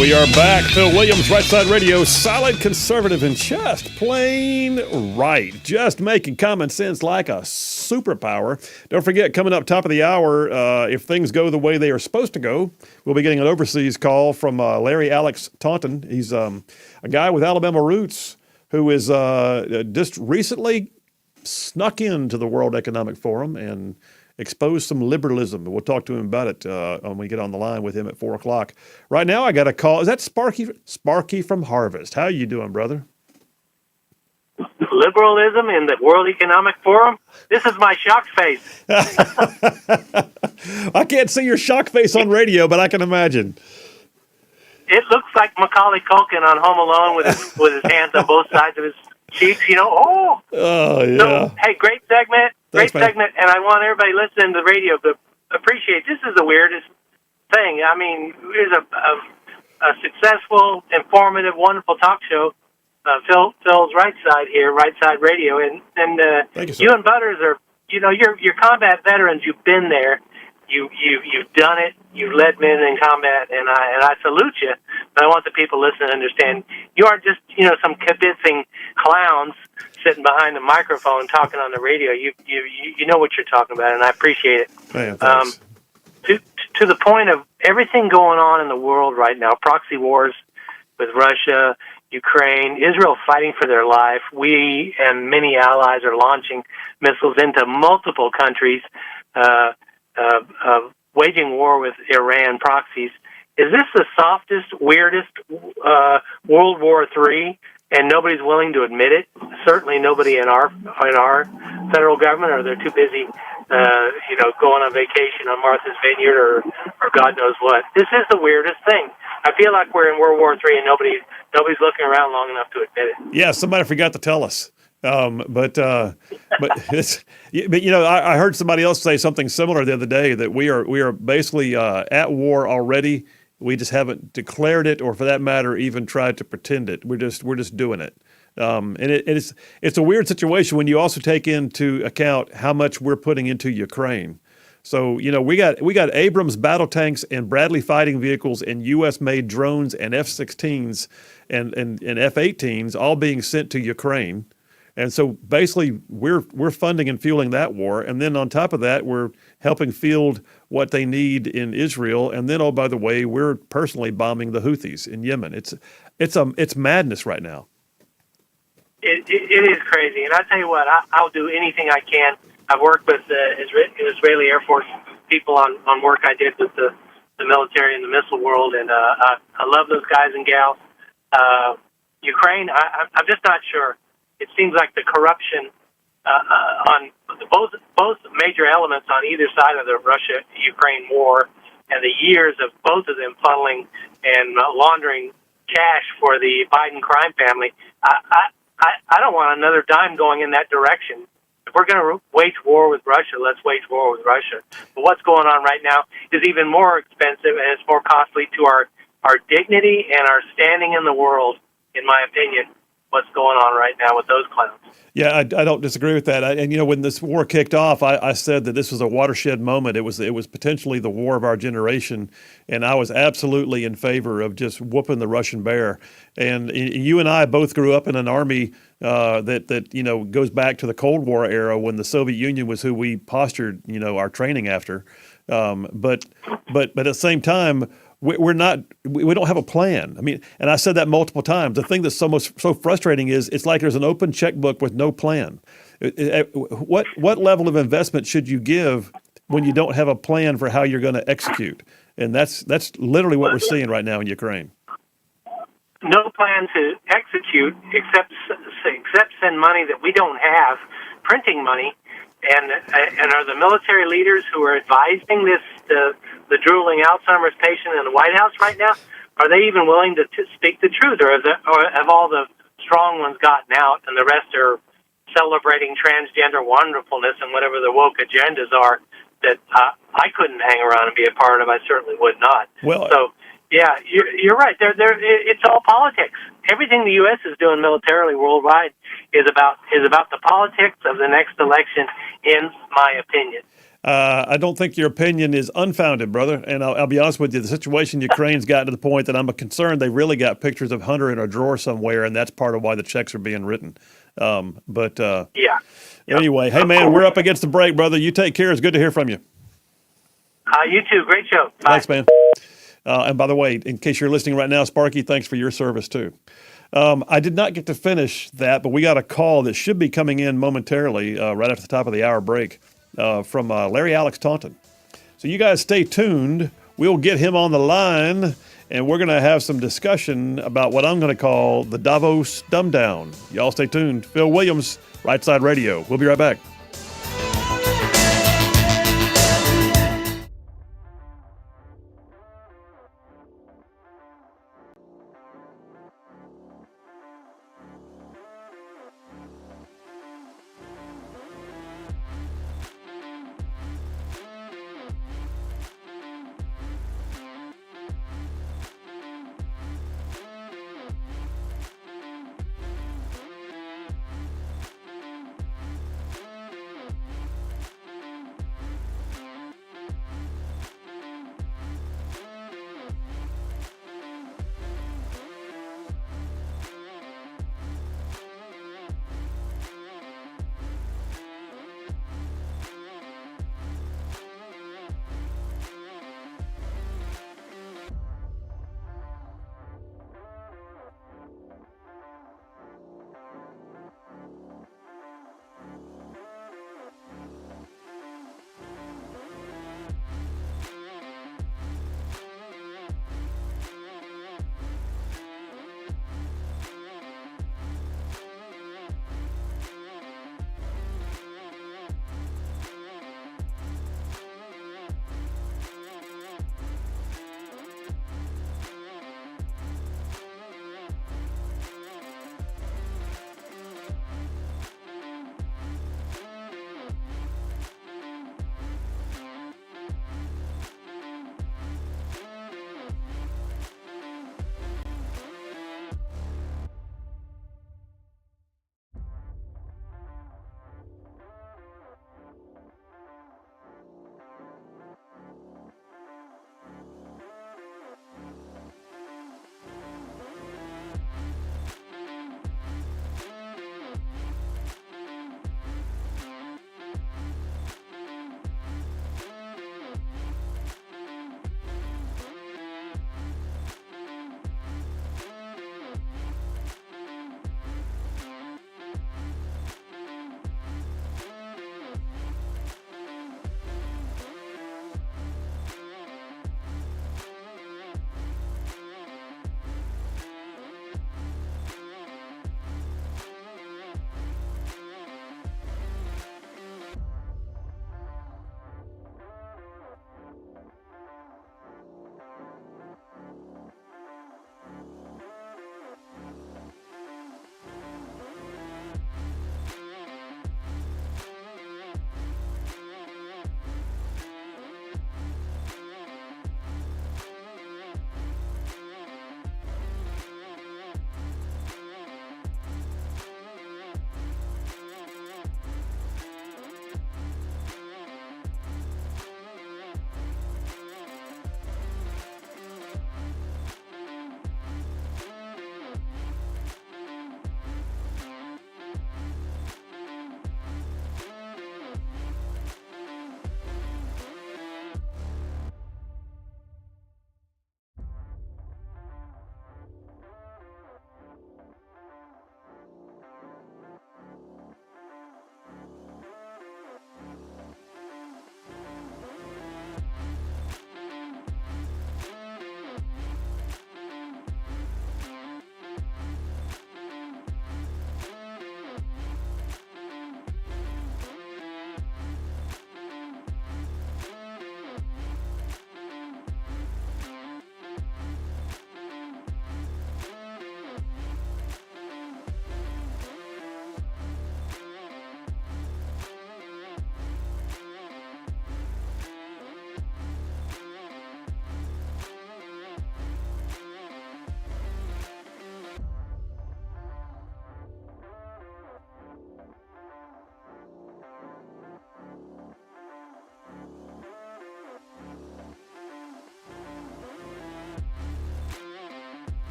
A: We are back. Phil Williams, Rightside Radio, solid conservative and just plain right. Just making common sense like a superpower. Don't forget, coming up top of the hour, if things go the way they are supposed to go, we'll be getting an overseas call from Larry Alex Taunton. He's a guy with Alabama roots who is just recently snuck into the World Economic Forum and exposed some liberalism. We'll talk to him about it when we get on the line with him at 4 o'clock. Right now, I got a call. Is that Sparky from Harvest? How you doing, brother?
E: Liberalism in the World Economic Forum? This is my shock face.
A: I can't see your shock face on radio, but I can imagine.
E: It looks like Macaulay Culkin on Home Alone with his hands on both sides of his cheeks,
A: Oh, yeah.
E: So, hey, great segment.
A: Thanks,
E: Great segment, and I want everybody listening to the radio to appreciate this is the weirdest thing. I mean, here's a successful, informative, wonderful talk show. Phil's Right Side here, Right Side Radio, and
A: Thank you,
E: you and Butters are, you're combat veterans. You've been there. You've done it. You've led men in combat, and I salute you. But I want the people listening to understand you aren't just some kibitzing clowns sitting behind the microphone talking on the radio. You know what you're talking about, and I appreciate it.
A: Man, thanks.
E: To the point of everything going on in the world right now, proxy wars with Russia, Ukraine, Israel fighting for their life. We and many allies are launching missiles into multiple countries, waging war with Iran proxies. Is this the softest, weirdest World War III? And nobody's willing to admit it. Certainly, nobody in our federal government, or they're too busy, going on vacation on Martha's Vineyard or God knows what. This is the weirdest thing. I feel like we're in World War III, and nobody's looking around long enough to admit it.
A: Yeah, somebody forgot to tell us. But I heard somebody else say something similar the other day, that we are basically at war already. We just haven't declared it, or for that matter, even tried to pretend it. We're just doing it. And it's a weird situation when you also take into account how much we're putting into Ukraine. So, we got Abrams battle tanks and Bradley fighting vehicles and U.S.-made drones and F-16s and F-18s all being sent to Ukraine. And so basically we're funding and fueling that war. And then on top of that, we're helping field what they need in Israel. And then, oh, by the way, we're personally bombing the Houthis in Yemen. It's madness right now.
E: It is crazy. And I tell you what, I'll do anything I can. I've worked with Israeli Air Force people on work I did with the military and the missile world. And I love those guys and gals. Ukraine, I'm just not sure. It seems like the corruption on both major elements on either side of the Russia-Ukraine war, and the years of both of them funneling and laundering cash for the Biden crime family. I don't want another dime going in that direction. If we're going to wage war with Russia, let's wage war with Russia. But what's going on right now is even more expensive, and it's more costly to our dignity and our standing in the world, in my opinion. What's going on right now with those clowns. Yeah,
A: I don't disagree with that. And when this war kicked off, I said that this was a watershed moment. It was potentially the war of our generation, and I was absolutely in favor of just whooping the Russian bear. And you and I both grew up in an army that goes back to the Cold War era, when the Soviet Union was who we postured our training after. But at the same time, we don't have a plan. I mean, and I said that multiple times. The thing that's so frustrating is it's like there's an open checkbook with no plan. What level of investment should you give when you don't have a plan for how you're going to execute? And that's literally what we're seeing right now in Ukraine.
E: No plan to execute except send money that we don't have, printing money, and are the military leaders who are advising the drooling Alzheimer's patient in the White House right now, are they even willing to speak the truth, or have all the strong ones gotten out and the rest are celebrating transgender wonderfulness and whatever the woke agendas are that I couldn't hang around and be a part of? I certainly would not.
A: Well,
E: so yeah, you're right. It's all politics. Everything the U.S. is doing militarily worldwide is about the politics of the next election, in my opinion.
A: I don't think your opinion is unfounded, brother. And I'll be honest with you, the situation in Ukraine's gotten to the point that I'm concerned they really got pictures of Hunter in a drawer somewhere, and that's part of why the checks are being written.
E: Yeah.
A: Anyway, hey, man, we're up against the break, brother. You take care. It's good to hear from you.
E: You too. Great show. Bye.
A: Thanks, man. And by the way, in case you're listening right now, Sparky, thanks for your service, too. I did not get to finish that, but we got a call that should be coming in momentarily, right after the top of the hour break, from Larry Alex Taunton. So you guys stay tuned. We'll get him on the line, and we're going to have some discussion about what I'm going to call the Davos dumb down. Y'all stay tuned. Phil Williams, Right Side Radio. We'll be right back.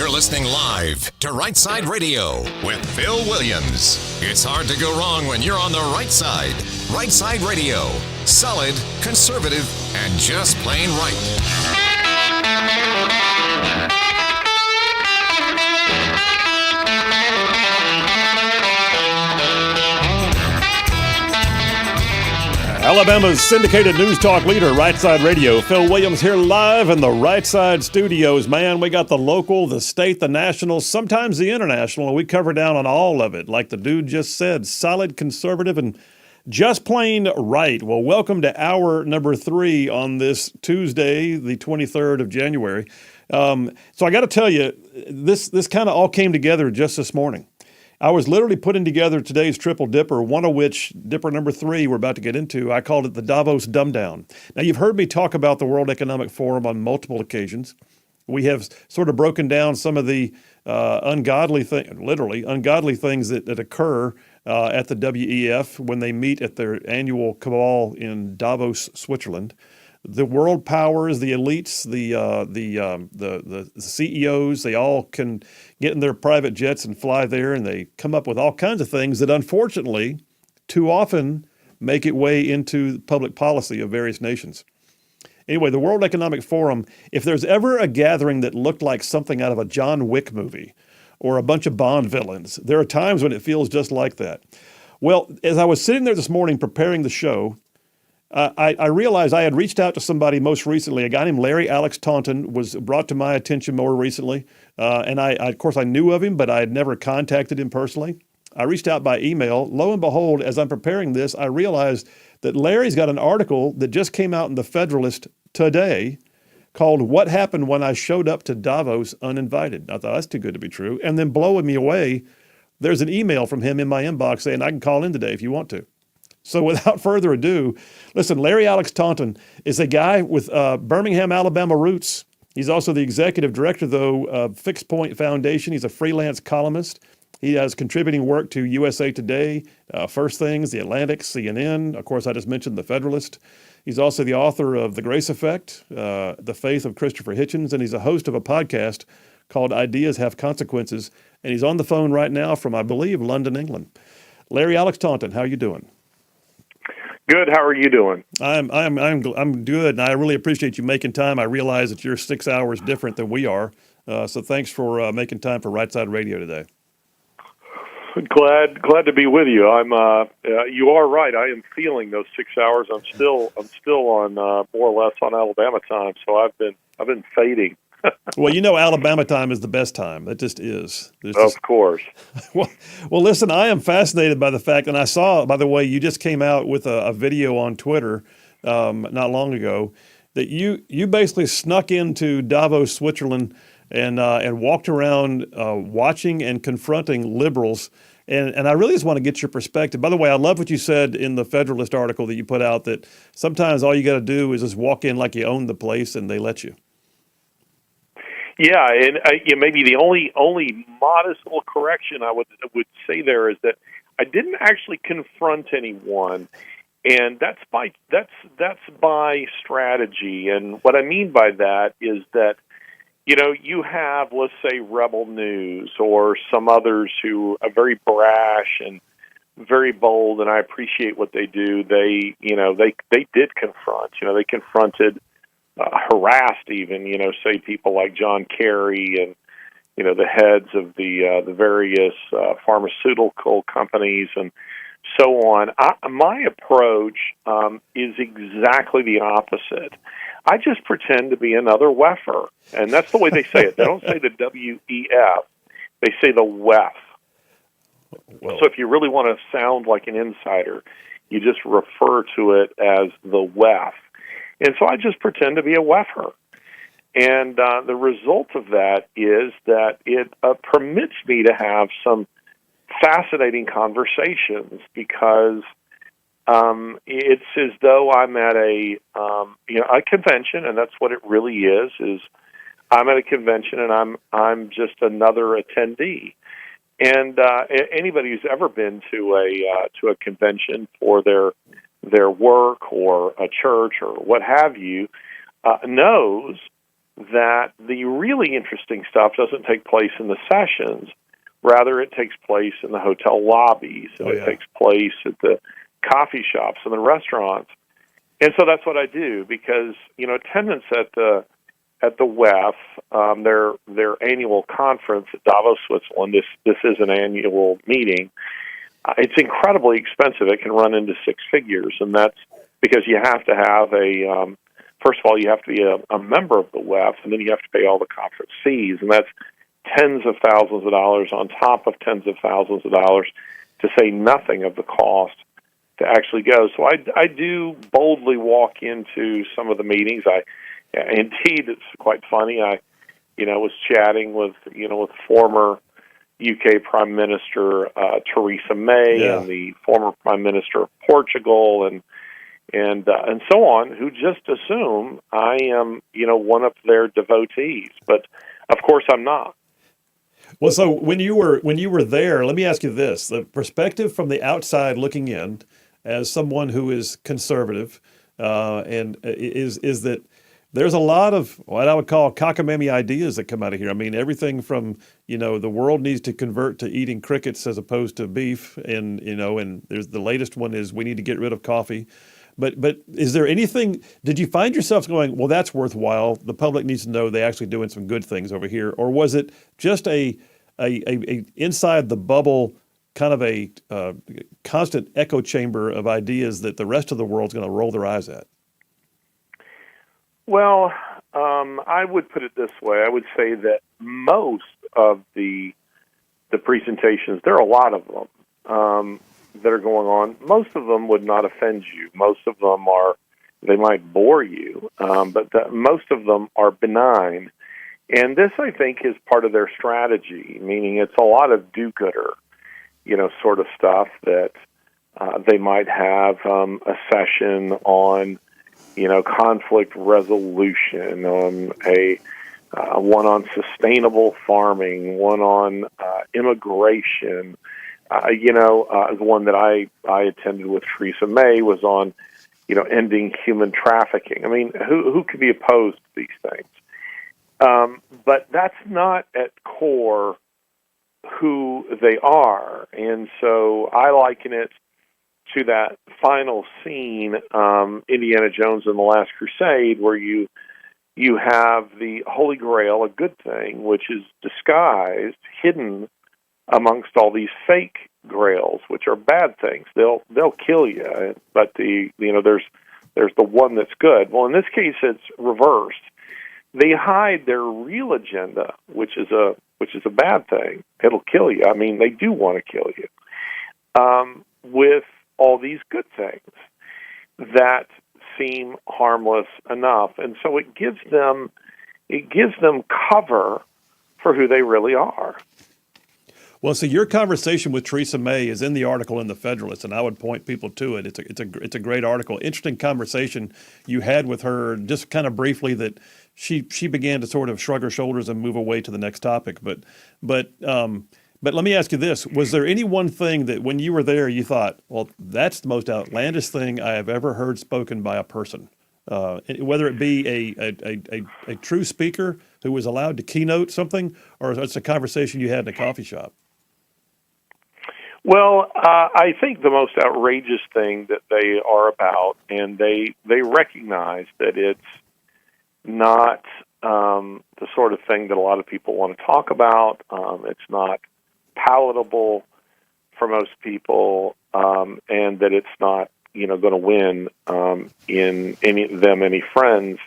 D: You're listening live to Rightside Radio with Phil Williams. It's hard to go wrong when you're on the right side. Rightside Radio. Solid, conservative, and just plain right.
A: Alabama's syndicated news talk leader, Rightside Radio. Phil Williams here live in the Rightside studios. Man, we got the local, the state, the national, sometimes the international, and we cover down on all of it. Like the dude just said, solid, conservative, and just plain right. Well, welcome to hour number 3 on this Tuesday, the 23rd of January. So I got to tell you, this kind of all came together just this morning. I was literally putting together today's triple dipper, one of which, dipper number 3, we're about to get into. I called it the Davos Dumb Down. Now, you've heard me talk about the World Economic Forum on multiple occasions. We have sort of broken down some of the ungodly things that occur at the WEF when they meet at their annual cabal in Davos, Switzerland. The world powers, the elites, the CEOs, they all can get in their private jets and fly there, and they come up with all kinds of things that unfortunately too often make it way into public policy of various nations. Anyway, the World Economic Forum, if there's ever a gathering that looked like something out of a John Wick movie or a bunch of Bond villains, there are times when it feels just like that. Well, as I was sitting there this morning preparing the show, I realized I had reached out to somebody most recently. A guy named Larry Alex Taunton was brought to my attention more recently. And of course, I knew of him, but I had never contacted him personally. I reached out by email. Lo and behold, as I'm preparing this, I realized that Larry's got an article that just came out in the Federalist today called "What Happened When I Showed Up to Davos Uninvited." I thought, that's too good to be true. And then blowing me away, there's an email from him in my inbox saying, I can call in today if you want to. So without further ado, listen, Larry Alex Taunton is a guy with Birmingham, Alabama roots. He's also the executive director, though, of Fixed Point Foundation. He's a freelance columnist. He has contributing work to USA Today, First Things, The Atlantic, CNN. Of course, I just mentioned The Federalist. He's also the author of The Grace Effect, The Faith of Christopher Hitchens, and he's a host of a podcast called Ideas Have Consequences. And he's on the phone right now from, I believe, London, England. Larry Alex Taunton, how are you doing?
F: Good. How are you doing?
A: I'm good, and I really appreciate you making time. I realize that you're 6 hours different than we are, so thanks for making time for Rightside Radio today.
F: Glad to be with you. You are right. I am feeling those 6 hours. I'm still on more or less on Alabama time. So I've been fading.
A: Well, you know, Alabama time is the best time. It just is.
F: Of course.
A: Well, listen, I am fascinated by the fact, and I saw, by the way, you just came out with a video on Twitter not long ago that you basically snuck into Davos, Switzerland, and walked around watching and confronting liberals. And I really just want to get your perspective. By the way, I love what you said in the Federalist article that you put out, that sometimes all you got to do is just walk in like you own the place and they let you.
F: Yeah, and maybe the only modest little correction I would say there is that I didn't actually confront anyone, and that's by strategy. And what I mean by that is that, you know, you have, let's say, Rebel News or some others who are very brash and very bold, and I appreciate what they do. They did confront. You know, they confronted. Harassed even, say people like John Kerry and, the heads of the various pharmaceutical companies and so on. My approach is exactly the opposite. I just pretend to be another WEFer, and that's the way they say it. They don't say the WEF. They say the WEF. Well, so if you really want to sound like an insider, you just refer to it as the WEF. And so I just pretend to be a WEFer. And the result of that is that it permits me to have some fascinating conversations because it's as though I'm at a convention, and that's what it really is I'm at a convention and I'm just another attendee. And anybody who's ever been to a convention for their work or a church or what have you knows that the really interesting stuff doesn't take place in the sessions. Rather, it takes place in the hotel lobbies, and it takes place at the coffee shops and the restaurants. And so that's what I do, because, attendance at the WEF, their annual conference at Davos, Switzerland, this is an annual meeting. It's incredibly expensive. It can run into six figures, and that's because you have to have first of all, you have to be a member of the WEF, and then you have to pay all the conference fees, and that's tens of thousands of dollars on top of tens of thousands of dollars, to say nothing of the cost to actually go. So I do boldly walk into some of the meetings. Indeed, it's quite funny. I was chatting with former UK Prime Minister Theresa May and the former Prime Minister of Portugal and so on, who just assume I am one of their devotees, but of course I'm not.
A: Well, so when you were there, let me ask you this: the perspective from the outside looking in, as someone who is conservative, and is that there's a lot of what I would call cockamamie ideas that come out of here. I mean, everything from the world needs to convert to eating crickets as opposed to beef, and there's the latest one is we need to get rid of coffee. But is there anything? Did you find yourself going, well, that's worthwhile? The public needs to know they're actually doing some good things over here, or was it just a inside the bubble kind of a constant echo chamber of ideas that the rest of the world's going to roll their eyes at?
F: Well, I would put it this way. I would say that most of the presentations, there are a lot of them that are going on. Most of them would not offend you. Most of them they might bore you, but most of them are benign. And this, I think, is part of their strategy, meaning it's a lot of do-gooder, sort of stuff that they might have a session on, conflict resolution, one on sustainable farming, one on immigration. The one that I attended with Theresa May was on, ending human trafficking. I mean, who could be opposed to these things? But that's not at core who they are. And so I liken it to that final scene, Indiana Jones and the Last Crusade, where you have the Holy Grail, a good thing, which is disguised, hidden amongst all these fake grails, which are bad things. They'll kill you, but there's the one that's good. Well, in this case, it's reversed. They hide their real agenda, which is a bad thing. It'll kill you. I mean, they do want to kill you, with all these good things that seem harmless enough, and so it gives them cover for who they really are.
A: Well, so your conversation with Theresa May is in the article in the Federalist, and I would point people to it. It's a great article. Interesting conversation you had with her, just kind of briefly, that she began to sort of shrug her shoulders and move away to the next topic. But let me ask you this: was there any one thing that when you were there you thought, well, that's the most outlandish thing I have ever heard spoken by a person? Whether it be a true speaker who was allowed to keynote something, or it's a conversation you had in a coffee shop.
F: Well, I think the most outrageous thing that they are about, and they recognize that it's not the sort of thing that a lot of people want to talk about. It's not palatable for most people, and that it's not going to win in any friends.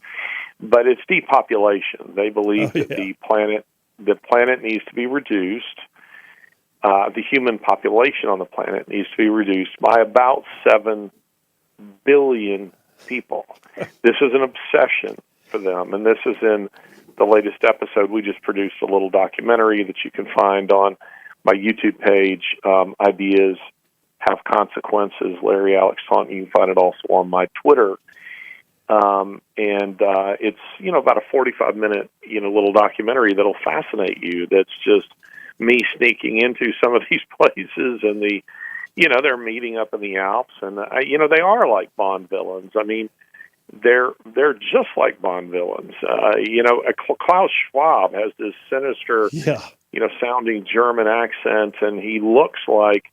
F: But it's depopulation. They believe that the planet needs to be reduced. The human population on the planet needs to be reduced by about 7 billion people. This is an obsession for them, and this is in the latest episode. We just produced a little documentary that you can find on my YouTube page, Ideas Have Consequences, Larry Alex Taunton. You can find it also on my Twitter. It's, about a 45-minute, little documentary that'll fascinate you. That's just me sneaking into some of these places, and they're meeting up in the Alps, and they are like Bond villains. I mean, they're just like Bond villains. Klaus Schwab has this sinister,
A: Yeah.
F: sounding German accent, and he looks like,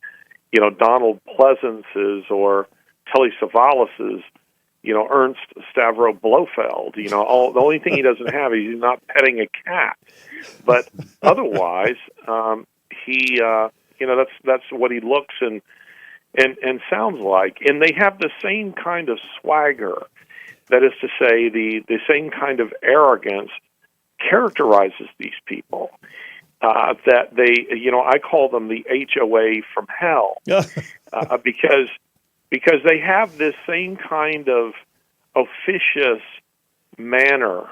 F: Donald Pleasance's or Telly Savalas's, Ernst Stavro Blofeld. The only thing he doesn't have is he's not petting a cat. But otherwise, that's what he looks and sounds like. And they have the same kind of swagger. That is to say, the same kind of arrogance characterizes these people. That they, I call them the HOA from hell, because they have this same kind of officious manner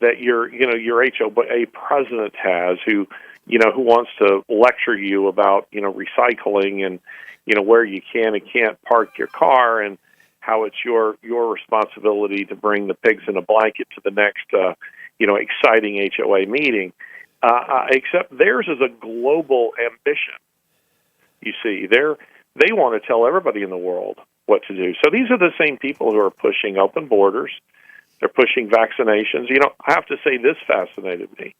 F: that your HOA president has, who wants to lecture you about recycling and where you can and can't park your car, and how it's your responsibility to bring the pigs in a blanket to the next exciting HOA meeting. Except theirs is a global ambition. You see, they want to tell everybody in the world what to do. So these are the same people who are pushing open borders. They're pushing vaccinations. I have to say this fascinated me.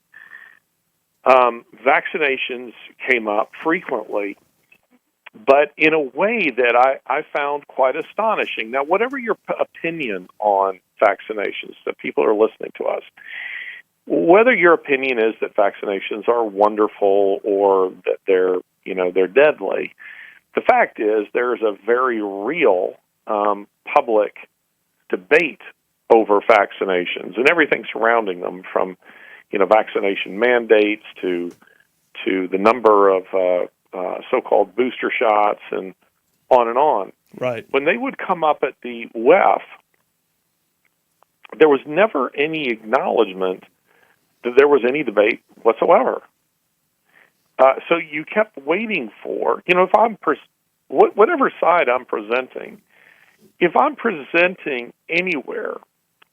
F: Vaccinations came up frequently, but in a way that I found quite astonishing. Now, whatever your opinion on vaccinations, that people are listening to us, whether your opinion is that vaccinations are wonderful or that they're deadly, the fact is there is a very real public debate over vaccinations and everything surrounding them, from vaccination mandates to the number of so-called booster shots and on and on.
A: Right.
F: When they would come up at the WEF, there was never any acknowledgement that there was any debate whatsoever. So you kept waiting for, if I'm whatever side I'm presenting, if I'm presenting anywhere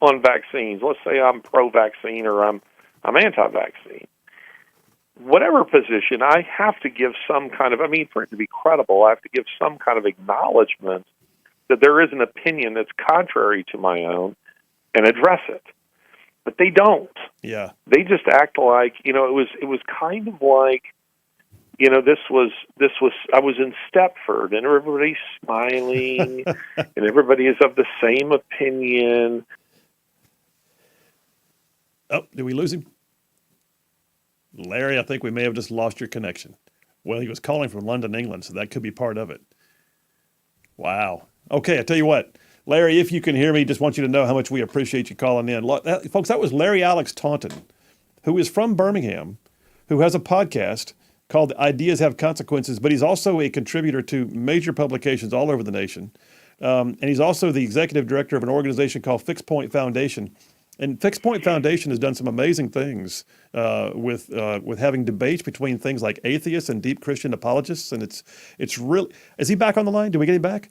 F: on vaccines, let's say I'm pro-vaccine or I'm anti-vaccine, whatever position, I have to give some kind of, for it to be credible, I have to give some kind of acknowledgement that there is an opinion that's contrary to my own and address it. But they don't.
A: Yeah.
F: They just act like, it was kind of like, this was I was in Stepford and everybody's smiling and everybody is of the same opinion.
A: Oh, did we lose him? Larry, I think we may have just lost your connection. Well, he was calling from London, England, so that could be part of it. Wow. Okay, I tell you what, Larry, if you can hear me, just want you to know how much we appreciate you calling in. Folks, that was Larry Alex Taunton, who is from Birmingham, who has a podcast called Ideas Have Consequences, but he's also a contributor to major publications all over the nation. And he's also the executive director of an organization called Fixed Point Foundation. And Fixed Point Foundation has done some amazing things with having debates between things like atheists and deep Christian apologists. And it's really, is he back on the line? Did we get him back?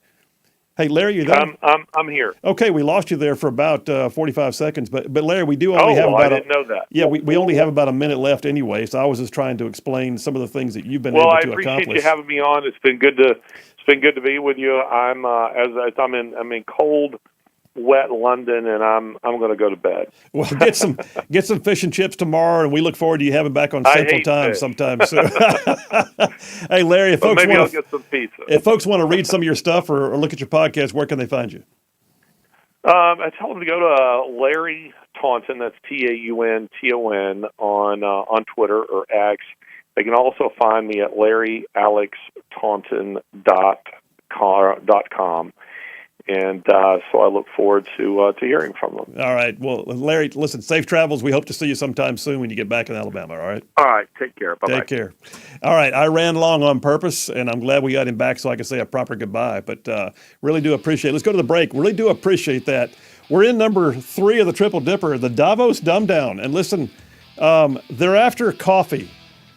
A: Hey, Larry, you there?
F: I'm here.
A: Okay, we lost you there for about 45 seconds, but Larry, we do only have about
F: I didn't know that.
A: Yeah, we only have about a minute left anyway, so I was just trying to explain some of the things that you've been able to accomplish.
F: Well, I appreciate you having me on. It's been good to be with you. I'm in cold, wet London, and I'm going to go to bed.
A: Well, get some fish and chips tomorrow, and we look forward to you having back on Central Time sometime soon. Hey, Larry, if folks
F: I'll get some pizza.
A: If folks want to read some of your stuff or look at your podcast, where can they find you?
F: I tell them to go to Larry Taunton, that's TAUNTON, on Twitter or X. They can also find me at LarryAlexTaunton.com. And so I look forward to hearing from them.
A: All right. Well, Larry, listen, safe travels. We hope to see you sometime soon when you get back in Alabama, all right?
F: All right. Take care. Bye-bye.
A: Take care. All right. I ran long on purpose, and I'm glad we got him back so I can say a proper goodbye. But really do appreciate it. Let's go to the break. Really do appreciate that. We're in number 3 of the Triple Dipper, the Davos Dumb Down. And listen, they're after coffee.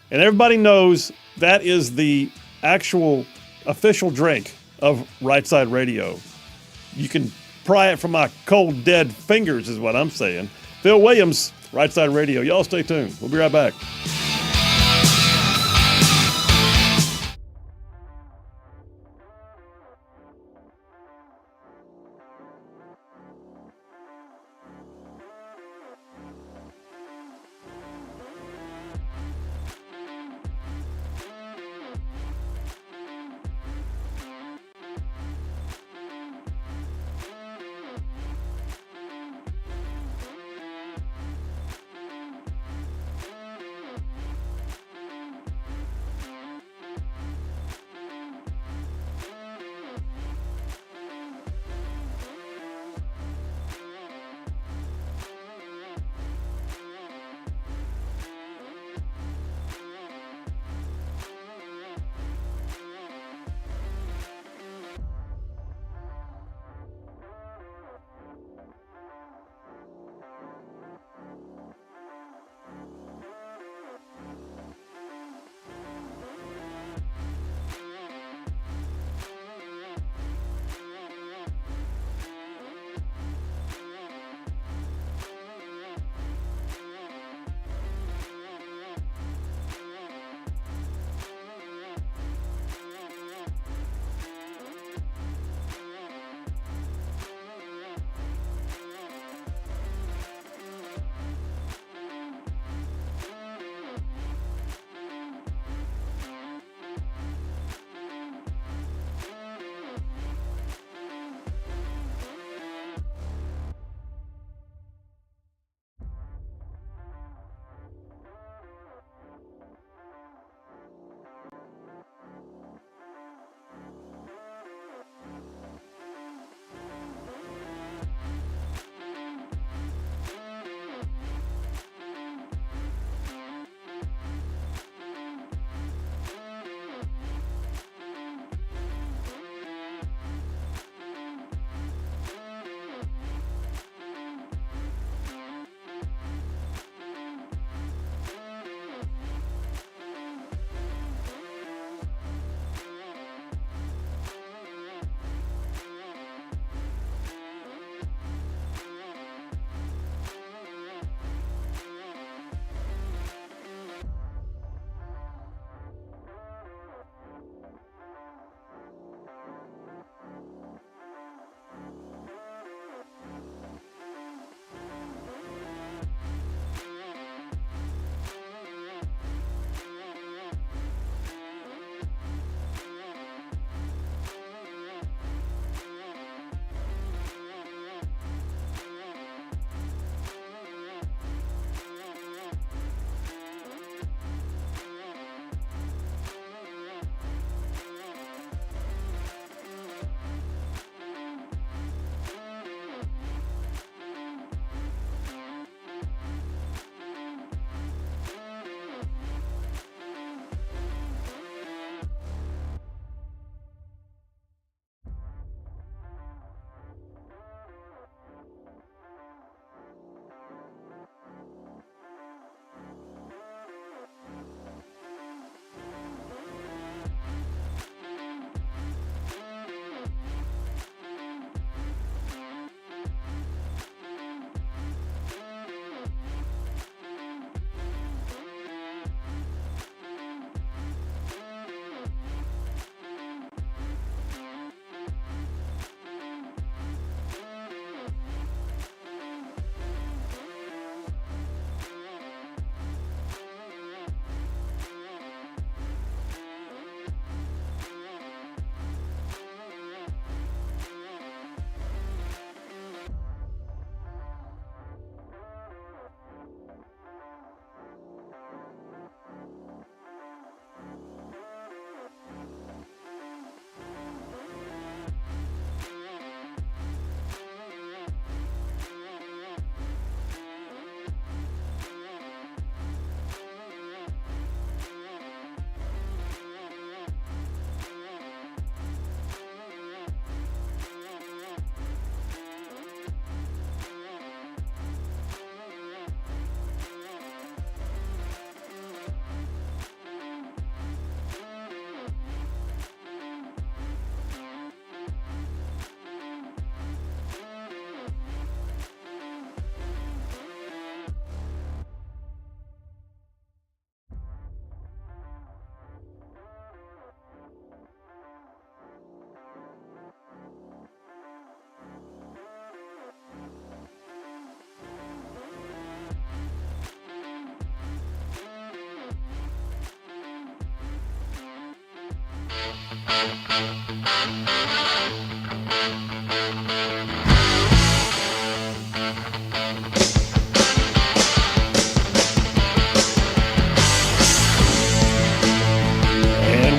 A: And everybody knows that is the actual official drink of Rightside Radio. You can pry it from my cold, dead fingers is what I'm saying. Phil Williams, Rightside Radio. Y'all stay tuned. We'll be right back.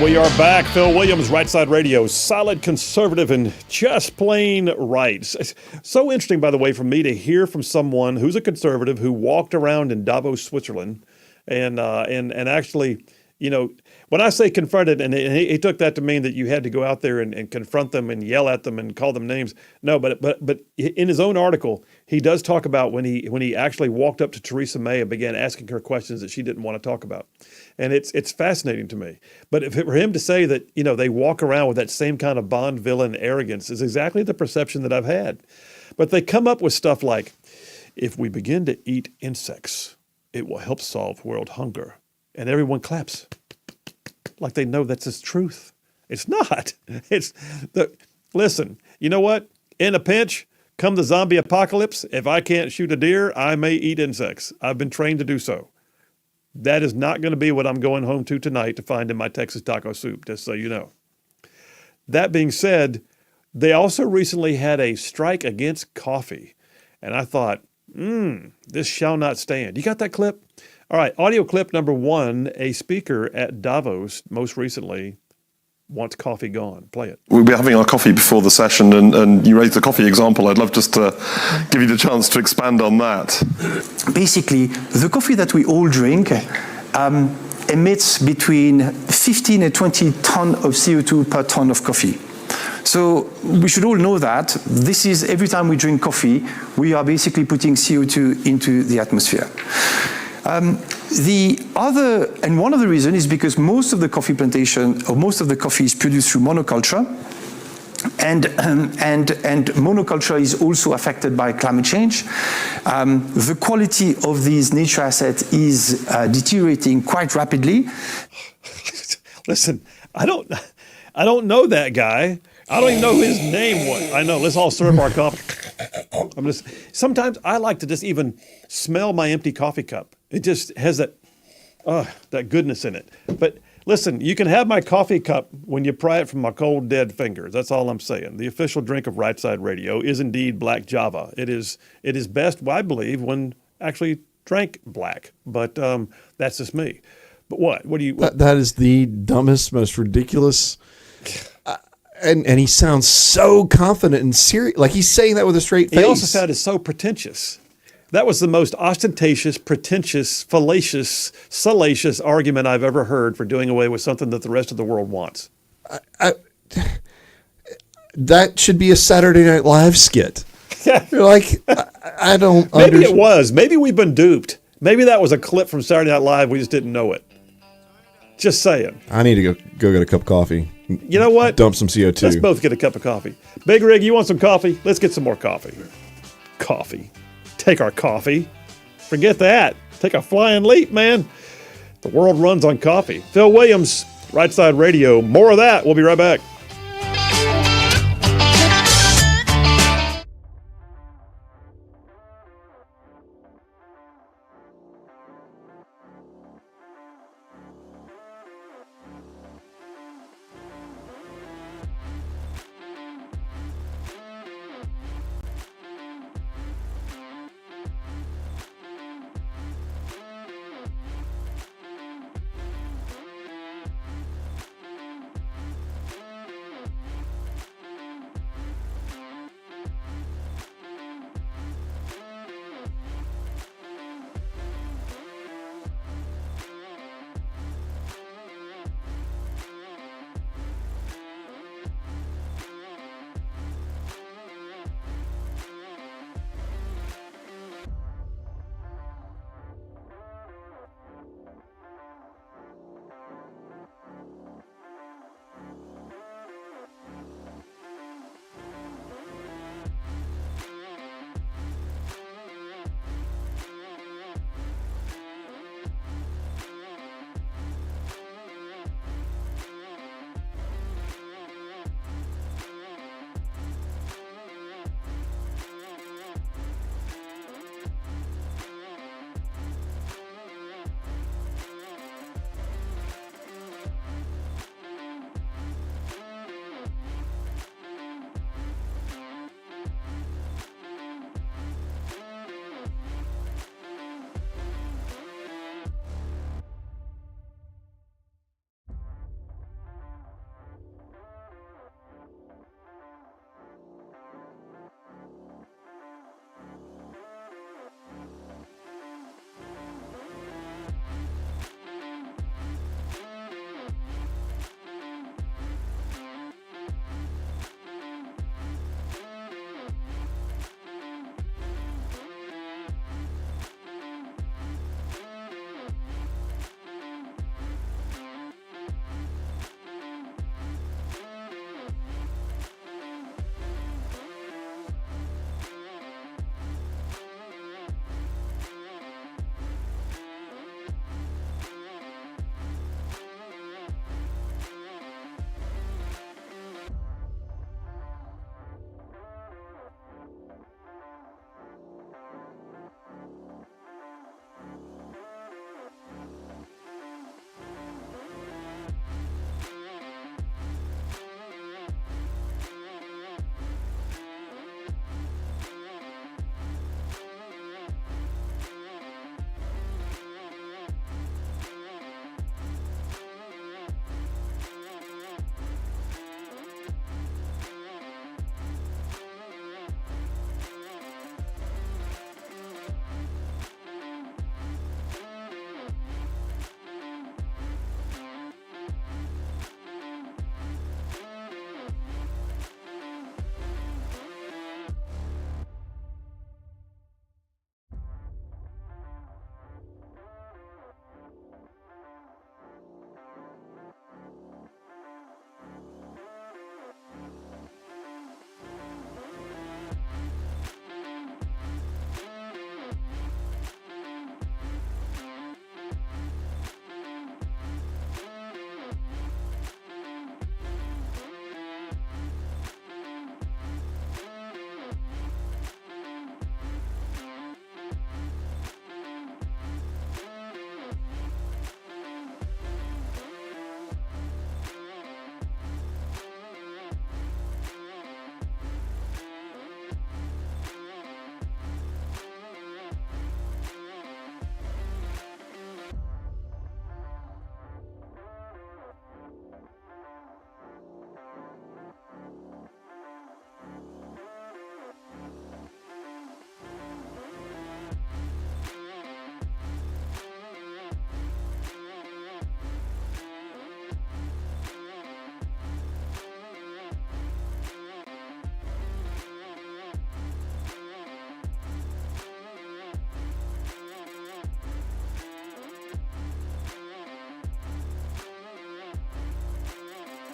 A: We are back. Phil Williams, Rightside Radio, solid conservative and just plain right. It's so interesting, by the way, for me to hear from someone who's a conservative who walked around in Davos, Switzerland, and actually, you know, when I say confronted, and he took that to mean that you had to go out there and confront them and yell at them and call them names. No, but in his own article, he does talk about when he actually walked up to Theresa May and began asking her questions that she didn't want to talk about. And it's fascinating to me. But for him to say that, you know, they walk around with that same kind of Bond villain arrogance is exactly the perception that I've had. But they come up with stuff like, if we begin to eat insects, it will help solve world hunger. And everyone claps like they know that's the truth. It's not. Listen, you know what? In a pinch, come the zombie apocalypse, if I can't shoot a deer, I may eat insects. I've been trained to do so. That is not going to be what I'm going home to tonight to find in my Texas taco soup, just so you know. That being said, they also recently had a strike against coffee. And I thought, this shall not stand. You got that clip? All right, audio clip number 1, a speaker at Davos most recently wants coffee gone. Play it.
G: We'll be having our coffee before the session, and you raised the coffee example. I'd love just to give you the chance to expand on that.
H: Basically, the coffee that we all drink emits between 15 and 20 tons of CO2 per ton of coffee. So we should all know that. This is, every time we drink coffee, we are basically putting CO2 into the atmosphere. One of the reasons is because most of the coffee plantation, or most of the coffee is produced through monoculture, and monoculture is also affected by climate change. The quality of these nature assets is deteriorating quite rapidly.
A: Listen, I don't know that guy. I don't even know who his name was. I know. Let's all serve our coffee. Sometimes I like to just even smell my empty coffee cup. It just has that goodness in it. But listen, you can have my coffee cup when you pry it from my cold, dead fingers. That's all I'm saying. The official drink of Rightside Radio is indeed black Java. It is best, I believe, when actually drank black. But that's just me. But what? What do you? What?
B: That is the dumbest, most ridiculous. And he sounds so confident and serious. Like he's saying that with a straight face.
A: He also sounded so pretentious. That was the most ostentatious, pretentious, fallacious, salacious argument I've ever heard for doing away with something that the rest of the world wants.
B: That should be a Saturday Night Live skit. You're like, I don't
A: Maybe it was. Maybe we've been duped. Maybe that was a clip from Saturday Night Live. We just didn't know it. Just saying.
B: I need to go get a cup of coffee.
A: You know what?
B: Dump some CO2.
A: Let's both get a cup of coffee. Big Rig, you want some coffee? Let's get some more coffee. Coffee. Take our coffee. Forget that. Take a flying leap, man. The world runs on coffee. Phil Williams, Rightside Radio. More of that. We'll be right back.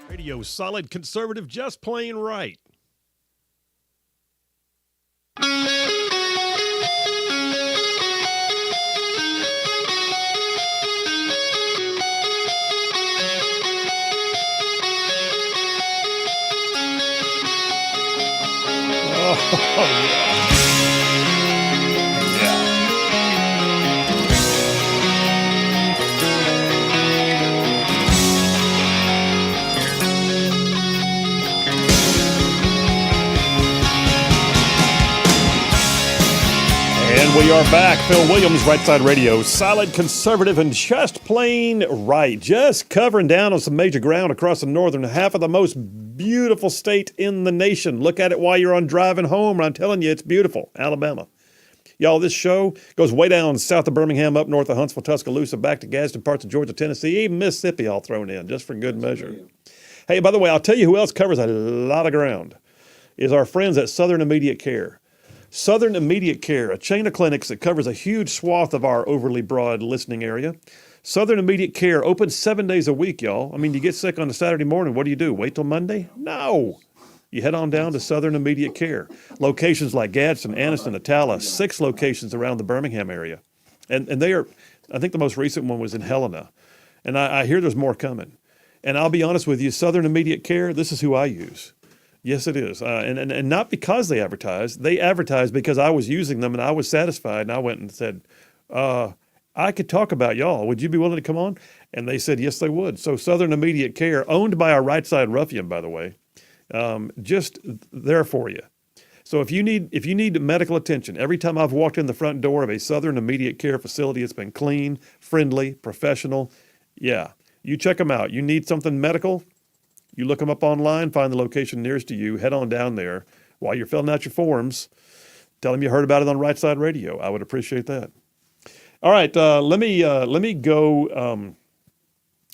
A: Radio, solid, conservative, just plain right. And we are back. Phil Williams, Rightside Radio. Solid, conservative, and just plain right. Just covering down on some major ground across the northern half of the most beautiful state in the nation. Look at it while you're on driving home. I'm telling you, it's beautiful. Alabama. Y'all, this show goes way down south of Birmingham, up north of Huntsville, Tuscaloosa, back to Gadsden, parts of Georgia, Tennessee, even Mississippi all thrown in, just for good measure. Hey, by the way, I'll tell you who else covers a lot of ground is our friends at Southern Immediate Care. Southern Immediate Care, a chain of clinics that covers a huge swath of our overly broad listening area. Southern Immediate Care opens 7 days a week, y'all. I mean, you get sick on a Saturday morning, what do? Wait till Monday? No. You head on down to Southern Immediate Care. Locations like Gadsden, Anniston, Attala, 6 locations around the Birmingham area. And they are, I think the most recent one was in Helena. And I hear there's more coming. And I'll be honest with you, Southern Immediate Care, this is who I use. Yes, it is. And not because they advertised because I was using them and I was satisfied. And I went and said, I could talk about y'all. Would you be willing to come on? And they said, yes, they would. So Southern Immediate Care, owned by our Rightside ruffian, by the way, just there for you. So if you need medical attention, every time I've walked in the front door of a Southern Immediate Care facility, it's been clean, friendly, professional. Yeah, you check them out. You need something medical, you look them up online, find the location nearest to you, head on down there. While you're filling out your forms, tell them you heard about it on Rightside Radio. I would appreciate that. All right, let me go.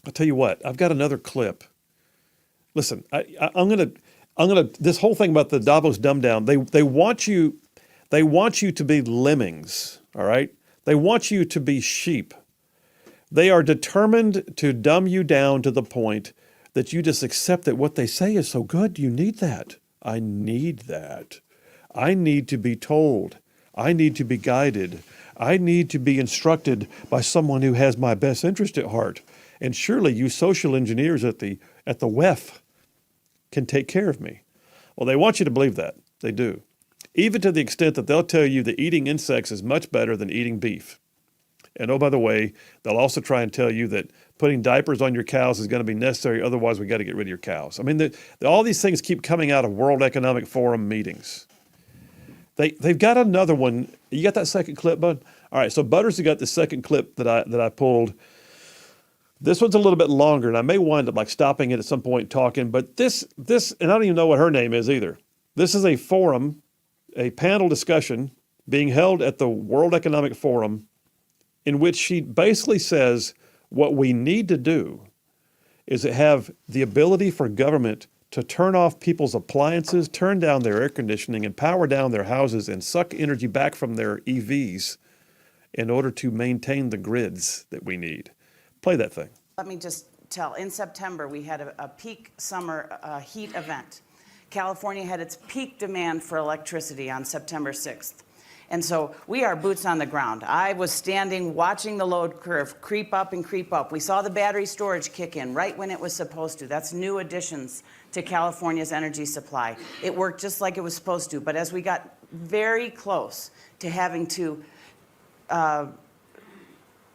A: I'll tell you what. I've got another clip. Listen, I'm gonna. This whole thing about the Davos dumb down. They want you to be lemmings. All right. They want you to be sheep. They are determined to dumb you down to the point that you just accept that what they say is so good. You need that. I need that. I need to be told. I need to be guided. I need to be instructed by someone who has my best interest at heart. And surely you social engineers at the WEF can take care of me. Well, they want you to believe that. They do. Even to the extent that they'll tell you that eating insects is much better than eating beef. And oh, by the way, they'll also try and tell you that putting diapers on your cows is going to be necessary. Otherwise, we got to get rid of your cows. I mean, all these things keep coming out of World Economic Forum meetings. They've got another one. You got that second clip, Bud? All right. So Butters has got the second clip that I pulled. This one's a little bit longer, and I may wind up like stopping it at some point talking. But this, and I don't even know what her name is either. This is a forum, a panel discussion being held at the World Economic Forum, in which she basically says what we need to do is to have the ability for government to turn off people's appliances, turn down their air conditioning, and power down their houses and suck energy back from their EVs in order to maintain the grids that we need. Play that thing.
I: Let me just tell, in September, we had a peak summer heat event. California had its peak demand for electricity on September 6th. And so we are boots on the ground. I was standing watching the load curve creep up and creep up. We saw the battery storage kick in right when it was supposed to. That's new additions to California's energy supply. It worked just like it was supposed to. But as we got very close to having to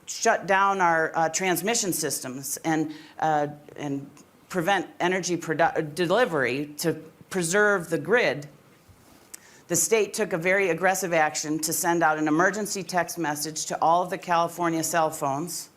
I: shut down our transmission systems and prevent energy delivery to preserve the grid, the state took a very aggressive action to send out an emergency text message to all of the California cell phones,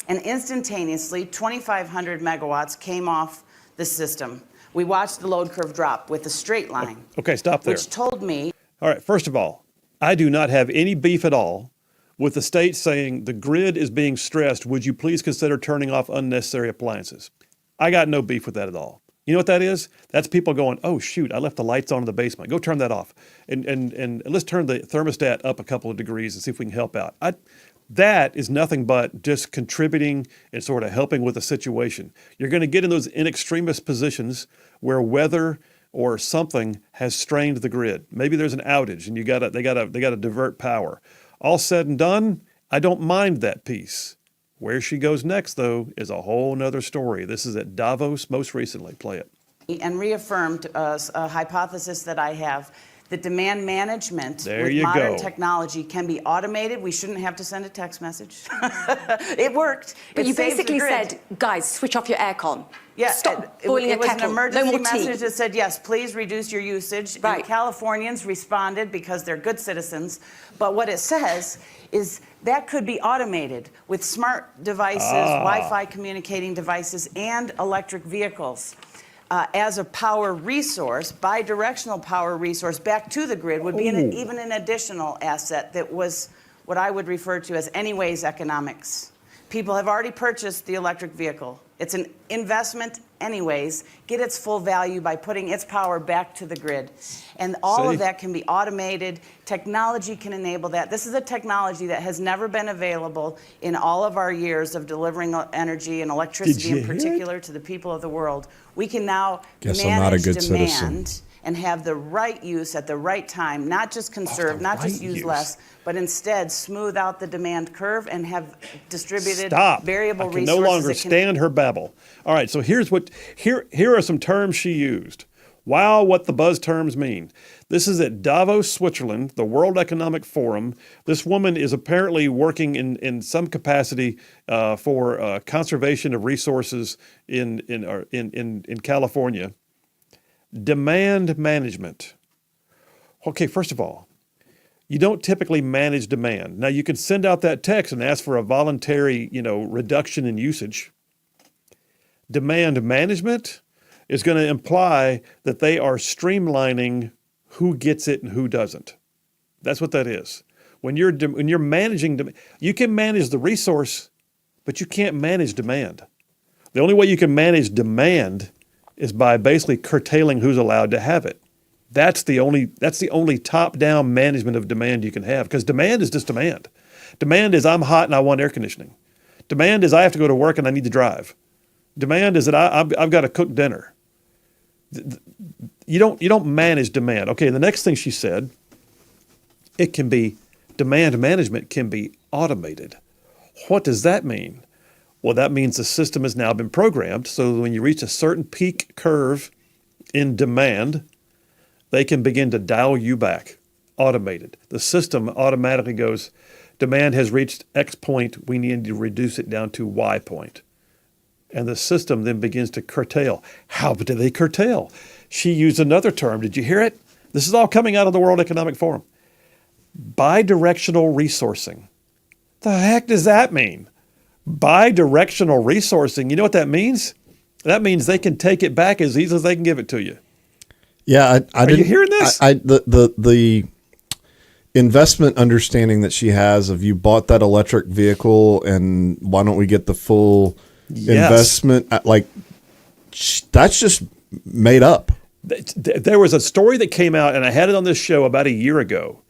I: and instantaneously 2,500 megawatts came off the system. We watched the load curve drop with a straight line.
A: Okay, stop there.
I: Which told me...
A: All right, first of all, I do not have any beef at all with the state saying the grid is being stressed. Would you please consider turning off unnecessary appliances? I got no beef with that at all. You know what that is? That's people going, oh, shoot, I left the lights on in the basement. Go turn that off. And let's turn the thermostat up a couple of degrees and see if we can help out. That is nothing but just contributing and sort of helping with the situation. You're going to get in those in extremis positions where weather or something has strained the grid. Maybe there's an outage and they gotta divert power. All said and done, I don't mind that piece. Where she goes next, though, is a whole nother story. This is at Davos most recently. Play it.
I: And reaffirmed a hypothesis that I have, that demand management
A: There
I: with
A: you
I: modern
A: go.
I: technology can be automated. We shouldn't have to send a text message. It worked.
J: But
I: It
J: you
I: saves the
J: basically
I: grid.
J: said, guys, switch off your aircon.
I: Yeah,
J: Stop boiling
I: it
J: a
I: was
J: kettle.
I: an
J: No
I: emergency
J: more tea.
I: message that said, yes, please reduce your usage.
J: Right.
I: And Californians responded because they're good citizens. But what it says is that could be automated with smart devices, Wi-Fi communicating devices, and electric vehicles. As a power resource, bi-directional power resource back to the grid would be even an additional asset that was what I would refer to as anyways economics. People have already purchased the electric vehicle. It's an investment anyways. Get its full value by putting its power back to the grid. And all
A: See?
I: of that can be automated. Technology can enable that. This is a technology that has never been available in all of our years of delivering energy and electricity
A: you
I: in
A: hear it?
I: particular to the people of the world. We can now
B: Guess I'm not a
I: manage
B: good
I: demand
B: citizen.
I: and have the right use at the right time, not just conserve, not just
A: right
I: use
A: use.
I: less, but instead smooth out the demand curve and have distributed
A: Stop.
I: variable
A: I can
I: resources.
A: no longer
I: that can-
A: stand her babble. All right, so here are some terms she used. Wow, what the buzz terms mean. This is at Davos, Switzerland, the World Economic Forum. This woman is apparently working in some capacity for conservation of resources in California. Demand management. Okay, first of all, you don't typically manage demand. Now, you can send out that text and ask for a voluntary, reduction in usage. Demand management is going to imply that they are streamlining who gets it and who doesn't. That's what that is. When you're managing, you can manage the resource, but you can't manage demand. The only way you can manage demand is by basically curtailing who's allowed to have it. That's the only top-down management of demand you can have, because demand is just demand. Demand is I'm hot and I want air conditioning. Demand is I have to go to work and I need to drive. Demand is that I've got to cook dinner. You don't manage demand. Okay, the next thing she said, demand management can be automated. What does that mean? Well, that means the system has now been programmed so that when you reach a certain peak curve in demand, they can begin to dial you back, automated. The system automatically goes, demand has reached X point, we need to reduce it down to Y point. And the system then begins to curtail. How do they curtail? She used another term. Did you hear it? This is all coming out of the World Economic Forum. Bidirectional resourcing. The heck does that mean? Bidirectional resourcing. You know what that means? That means they can take it back as easily as they can give it to you.
B: Yeah, I
A: Are
B: didn't,
A: you hearing this?
B: The investment understanding that she has of you bought that electric vehicle and why don't we get the full investment? That's just made up.
A: There was a story that came out, and I had it on this show about a year ago,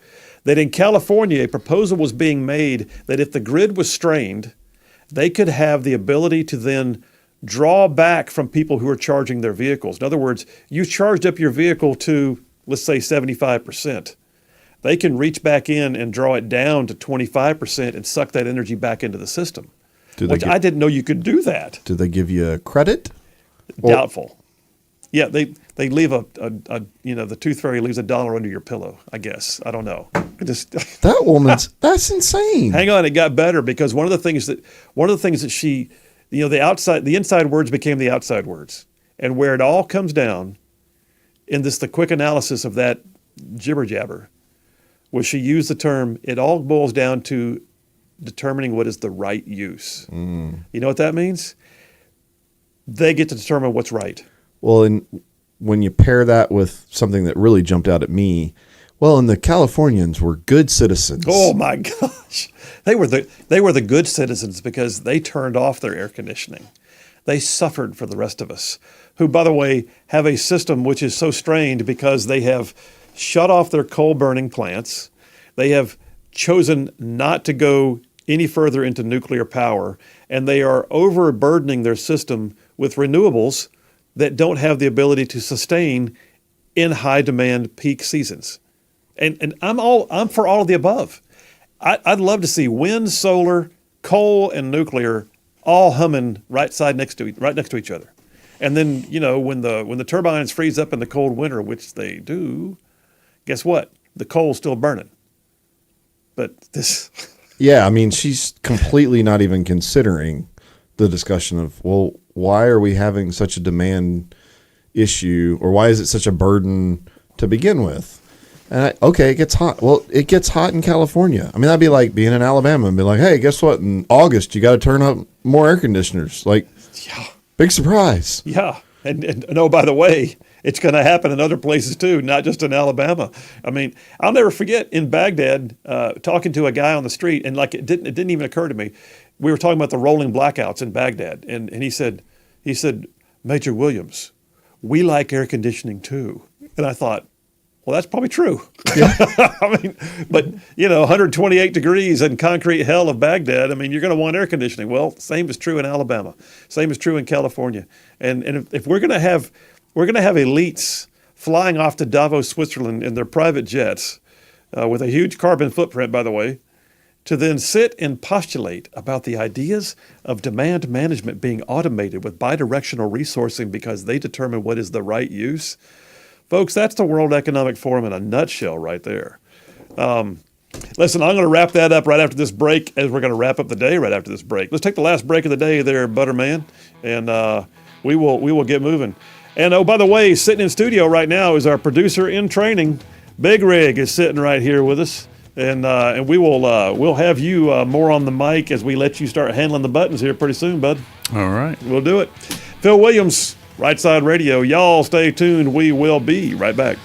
A: that in California, a proposal was being made that if the grid was strained, they could have the ability to then draw back from people who are charging their vehicles. In other words, you charged up your vehicle to, let's say, 75%. They can reach back in and draw it down to 25% and suck that energy back into the system. I didn't know you could do that.
B: Do they give you a credit?
A: Doubtful. Yeah, they leave the tooth fairy leaves $1 under your pillow, I guess. I don't know.
B: That woman's that's insane.
A: Hang on, it got better because one of the things that she, the inside words became the outside words. And where it all comes down in the quick analysis of that jibber jabber was she used the term, it all boils down to determining what is the right use. You know what that means? They get to determine what's right.
B: Well, and when you pair that with something that really jumped out at me, and the Californians were good citizens.
A: Oh my gosh. They were the good citizens because they turned off their air conditioning. They suffered for the rest of us, who, by the way, have a system which is so strained because they have shut off their coal burning plants. They have chosen not to go any further into nuclear power, and they are overburdening their system with renewables that don't have the ability to sustain in high demand peak seasons. And I'm for all of the above. I'd love to see wind, solar, coal, and nuclear all humming right next to each other. And then, when the turbines freeze up in the cold winter, which they do, guess what? The coal's still burning. But this
B: Yeah, I mean, she's completely not even considering the discussion of, well, why are we having such a demand issue, or why is it such a burden to begin with? And okay, it gets hot. Well, it gets hot in California. I mean, that'd be like being in Alabama and be like, hey, guess what? In August, you got to turn up more air conditioners. Like,
A: yeah.
B: Big surprise.
A: Yeah. And oh, by the way, it's going to happen in other places too, not just in Alabama. I mean, I'll never forget in Baghdad, talking to a guy on the street, and like it didn't even occur to me. We were talking about the rolling blackouts in Baghdad, and he said, Major Williams, we like air conditioning too. And I thought, well, that's probably true. Yeah. I mean, but 128 degrees in concrete hell of Baghdad. I mean, you're going to want air conditioning. Well, same is true in Alabama. Same is true in California. And if we're going to have elites flying off to Davos, Switzerland in their private jets, with a huge carbon footprint, by the way, to then sit and postulate about the ideas of demand management being automated with bidirectional resourcing because they determine what is the right use. Folks, that's the World Economic Forum in a nutshell right there. Listen, I'm going to wrap that up right after this break, as we're going to wrap up the day right after this break. Let's take the last break of the day there, Butterman, and we will get moving. And oh, by the way, sitting in studio right now is our producer in training. Big Rig is sitting right here with us, and we'll have you more on the mic as we let you start handling the buttons here pretty soon, bud.
C: All right.
A: We'll do it. Phil Williams, Rightside Radio. Y'all stay tuned. We will be right back.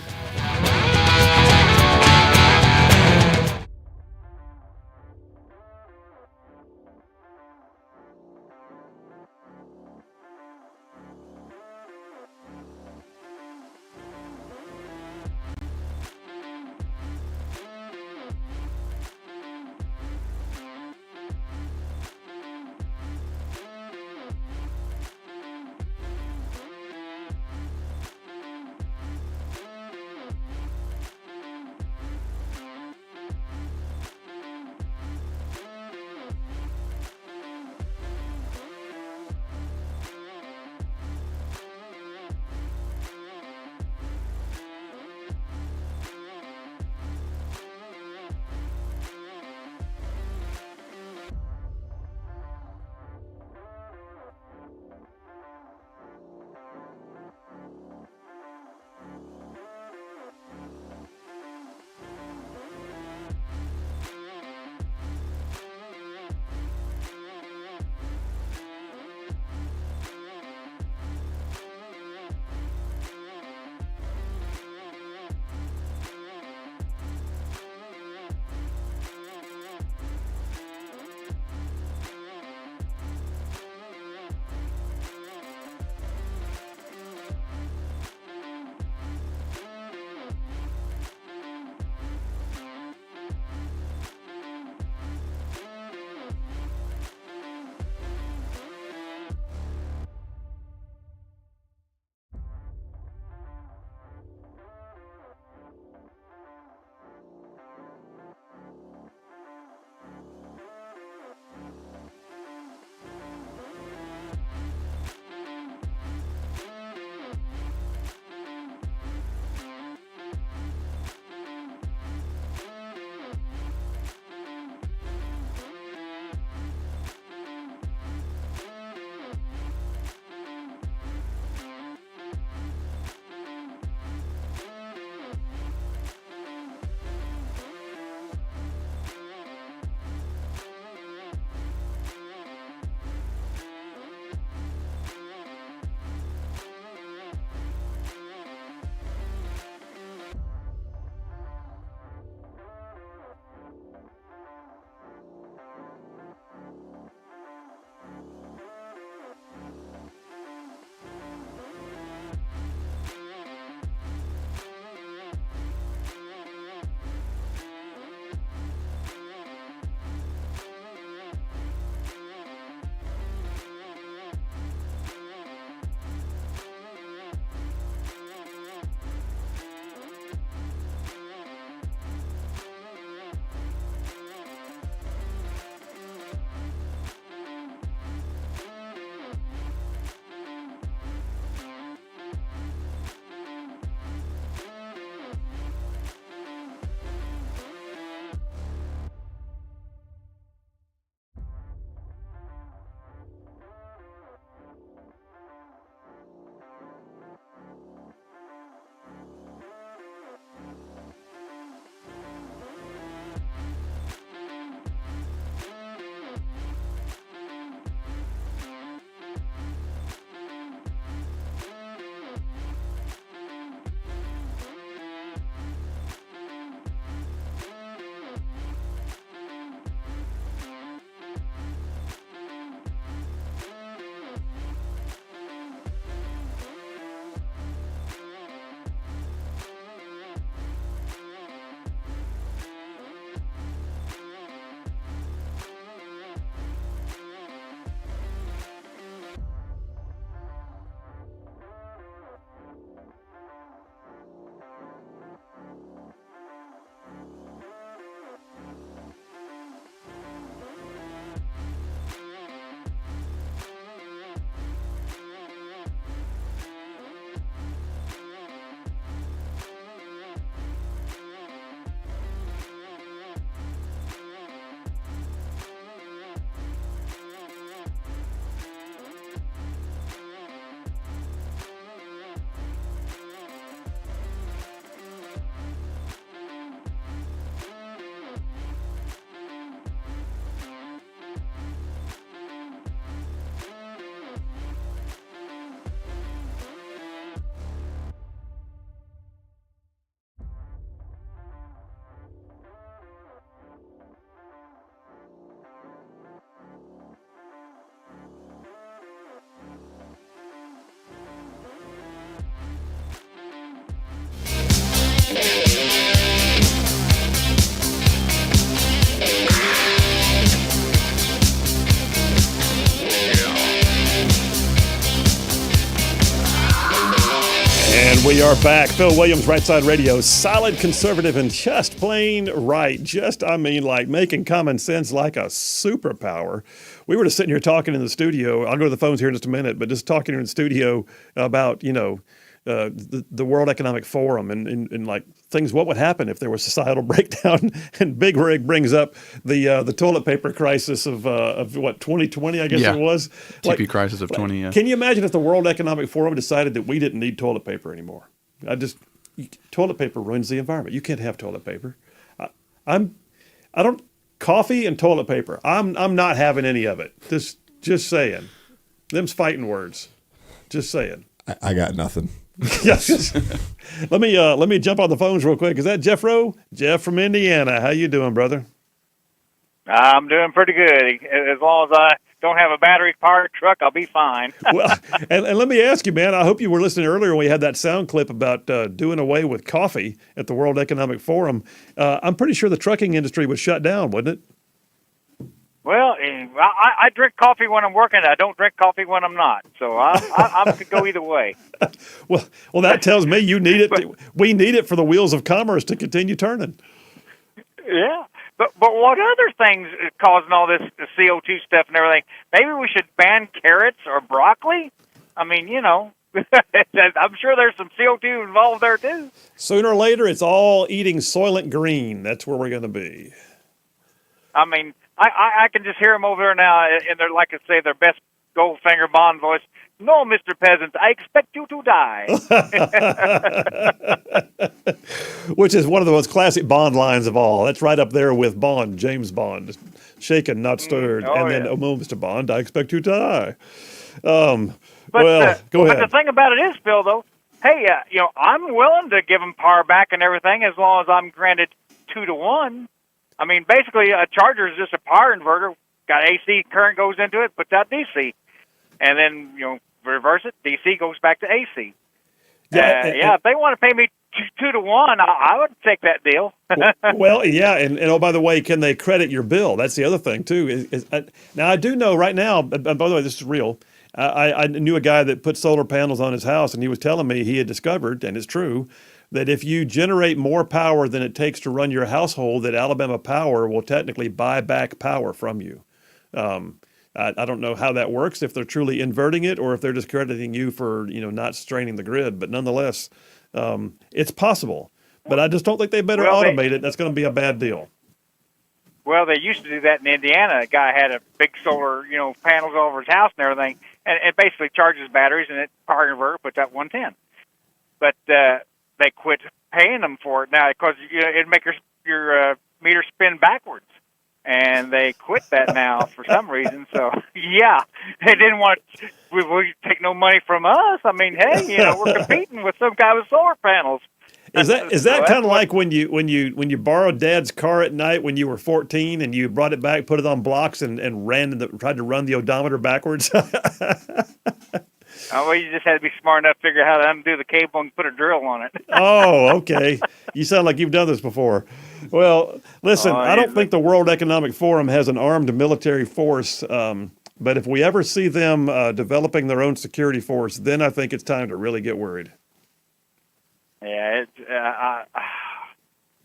A: We are back. Phil Williams, Rightside Radio. Solid, conservative, and just plain right. Like making common sense like a superpower. We were just sitting here talking in the studio. I'll go to the phones here in just a minute, but just talking in the studio about, the World Economic Forum and like things. What would happen if there was societal breakdown? And Big Rig brings up the toilet paper crisis of what 2020, I guess it was.
C: TP crisis of 20. Yeah.
A: Can you imagine if the World Economic Forum decided that we didn't need toilet paper anymore? Toilet paper ruins the environment. You can't have toilet paper. Coffee and toilet paper. I'm not having any of it. Just saying. Them's fighting words. Just saying.
B: I got nothing.
A: Yes. Let me jump on the phones real quick. Is that Jeff Rowe? Jeff from Indiana. How you doing, brother?
K: I'm doing pretty good. As long as I don't have a battery-powered truck, I'll be fine.
A: Well, and let me ask you, man, I hope you were listening earlier when we had that sound clip about doing away with coffee at the World Economic Forum. I'm pretty sure the trucking industry was shut down, wasn't it?
K: Well, I drink coffee when I'm working. I don't drink coffee when I'm not. So I could go either way.
A: Well, that tells me you need it. We need it for the wheels of commerce to continue turning.
K: Yeah. But what other things is causing all this CO2 stuff and everything? Maybe we should ban carrots or broccoli? I mean, I'm sure there's some CO2 involved there, too.
A: Sooner or later, it's all eating Soylent Green. That's where we're going to be.
K: I mean, I can just hear them over there now, and they're, like I say, their best Goldfinger Bond voice. No, Mr. Peasant, I expect you to die.
A: Which is one of the most classic Bond lines of all. That's right up there with Bond, James Bond. Shaken, not stirred. Then, oh, Mr. Bond, I expect you to die. Go ahead.
K: But the thing about it is, Phil, though, hey, I'm willing to give them power back and everything as long as I'm granted 2-to-1. I mean, basically, a charger is just a power inverter. Got AC current goes into it, puts out DC. And then, reverse it, DC goes back to AC. If they want to pay me 2-to-1, I would take that deal.
A: Well, yeah, and oh, by the way, can they credit your bill? That's the other thing, too. Now, I do know right now, by the way, this is real, I knew a guy that put solar panels on his house, and he was telling me he had discovered, and it's true, that if you generate more power than it takes to run your household, that Alabama Power will technically buy back power from you. I don't know how that works, if they're truly inverting it or if they're just crediting you for, not straining the grid. But nonetheless, it's possible. But I just don't think they better automate it. That's going to be a bad deal.
K: Well, they used to do that in Indiana. A guy had a big solar, panels all over his house and everything, and it basically charges batteries, and it power inverter puts out 110. But they quit paying them for it now because it'd make your meter spin backwards. And they quit that now for some reason. So, yeah, they didn't want to take no money from us. I mean, hey, we're competing with some guy with solar panels.
A: Is that kind of like when you borrowed Dad's car at night when you were 14 and you brought it back, put it on blocks, and tried to run the odometer backwards?
K: Well, you just had to be smart enough to figure out how to undo the cable and put a drill on it.
A: Oh, okay. You sound like you've done this before. Well, listen, I don't think the World Economic Forum has an armed military force, but if we ever see them developing their own security force, then I think it's time to really get worried.
K: Yeah,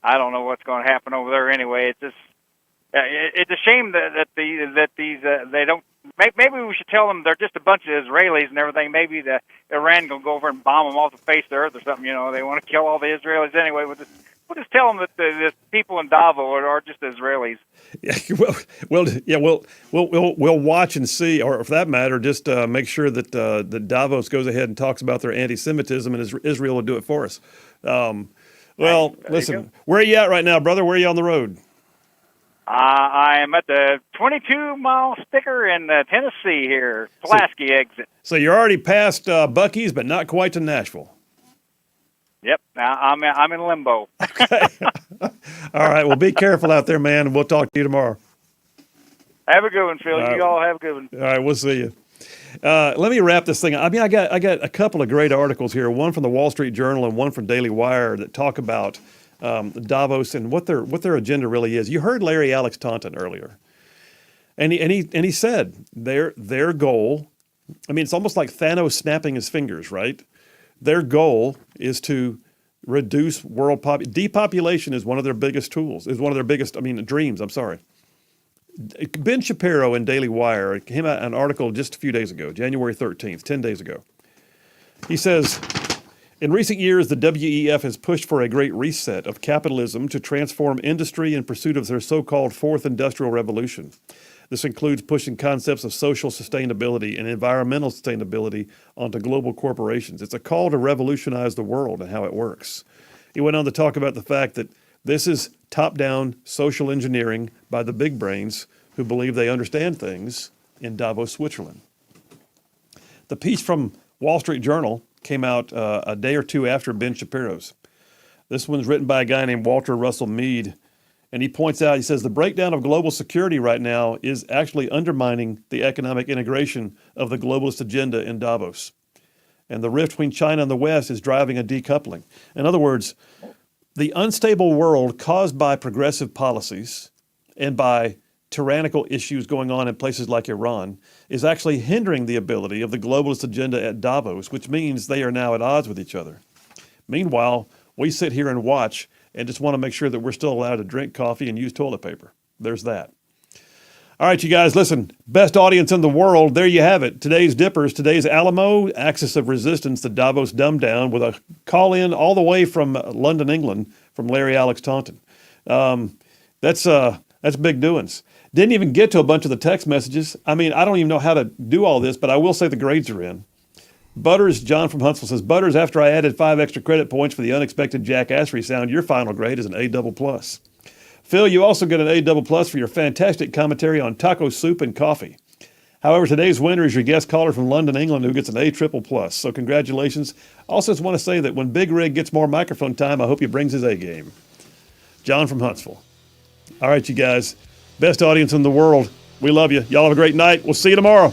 K: I don't know what's going to happen over there anyway. It's just it's a shame that these they don't. Maybe we should tell them they're just a bunch of Israelis and everything. Maybe the Iran will go over and bomb them off the face of the earth or something. They want to kill all the Israelis anyway. We'll just tell them that the people in Davos are just Israelis.
A: Yeah, we'll watch and see, or for that matter, just make sure that that Davos goes ahead and talks about their anti-Semitism, and Israel will do it for us. Listen, where are you at right now, brother? Where are you on the road?
K: I am at the 22-mile sticker in Tennessee here, Pulaski exit.
A: So you're already past Buc-ee's, but not quite to Nashville.
K: Yep, I'm in limbo.
A: Okay. All right, well, be careful out there, man, and we'll talk to you tomorrow.
K: Have a good one, Phil. You all have a good one.
A: All right, we'll see you. Let me wrap this thing up. I mean, I got a couple of great articles here, one from the Wall Street Journal and one from Daily Wire that talk about Davos and what their agenda really is. You heard Larry Alex Taunton earlier, and he said their goal. I mean, it's almost like Thanos snapping his fingers, right? their goal is to reduce world depopulation is one of their biggest tools, is one of their biggest, dreams, I'm sorry. Ben Shapiro in Daily Wire came out an article just a few days ago, January 13th, 10 days ago. He says, in recent years, the WEF has pushed for a great reset of capitalism to transform industry in pursuit of their so-called fourth industrial revolution. This includes pushing concepts of social sustainability and environmental sustainability onto global corporations. It's a call to revolutionize the world and how it works. He went on to talk about the fact that this is top-down social engineering by the big brains who believe they understand things in Davos, Switzerland. The piece from Wall Street Journal came out a day or two after Ben Shapiro's. This one's written by a guy named Walter Russell Mead, and he points out, he says, the breakdown of global security right now is actually undermining the economic integration of the globalist agenda in Davos. And the rift between China and the West is driving a decoupling. In other words, the unstable world caused by progressive policies and by tyrannical issues going on in places like Iran is actually hindering the ability of the globalist agenda at Davos, which means they are now at odds with each other. Meanwhile, we sit here and watch and just want to make sure that we're still allowed to drink coffee and use toilet paper. There's that. All right, you guys, listen, best audience in the world. There you have it. Today's Dippers, today's Alamo, Axis of Resistance, the Davos Dumbed Down, with a call-in all the way from London, England, from Larry Alex Taunton. That's big doings. Didn't even get to a bunch of the text messages. I don't even know how to do all this, but I will say the grades are in. Butters, John from Huntsville says, Butters, after I added 5 extra credit points for the unexpected jackassery sound, your final grade is an A++. Phil, you also get an A++ for your fantastic commentary on taco soup and coffee. However, today's winner is your guest caller from London, England, who gets an A++. So congratulations. Also just want to say that when Big Rig gets more microphone time, I hope he brings his A game. John from Huntsville. All right, you guys. Best audience in the world. We love you. Y'all have a great night. We'll see you tomorrow.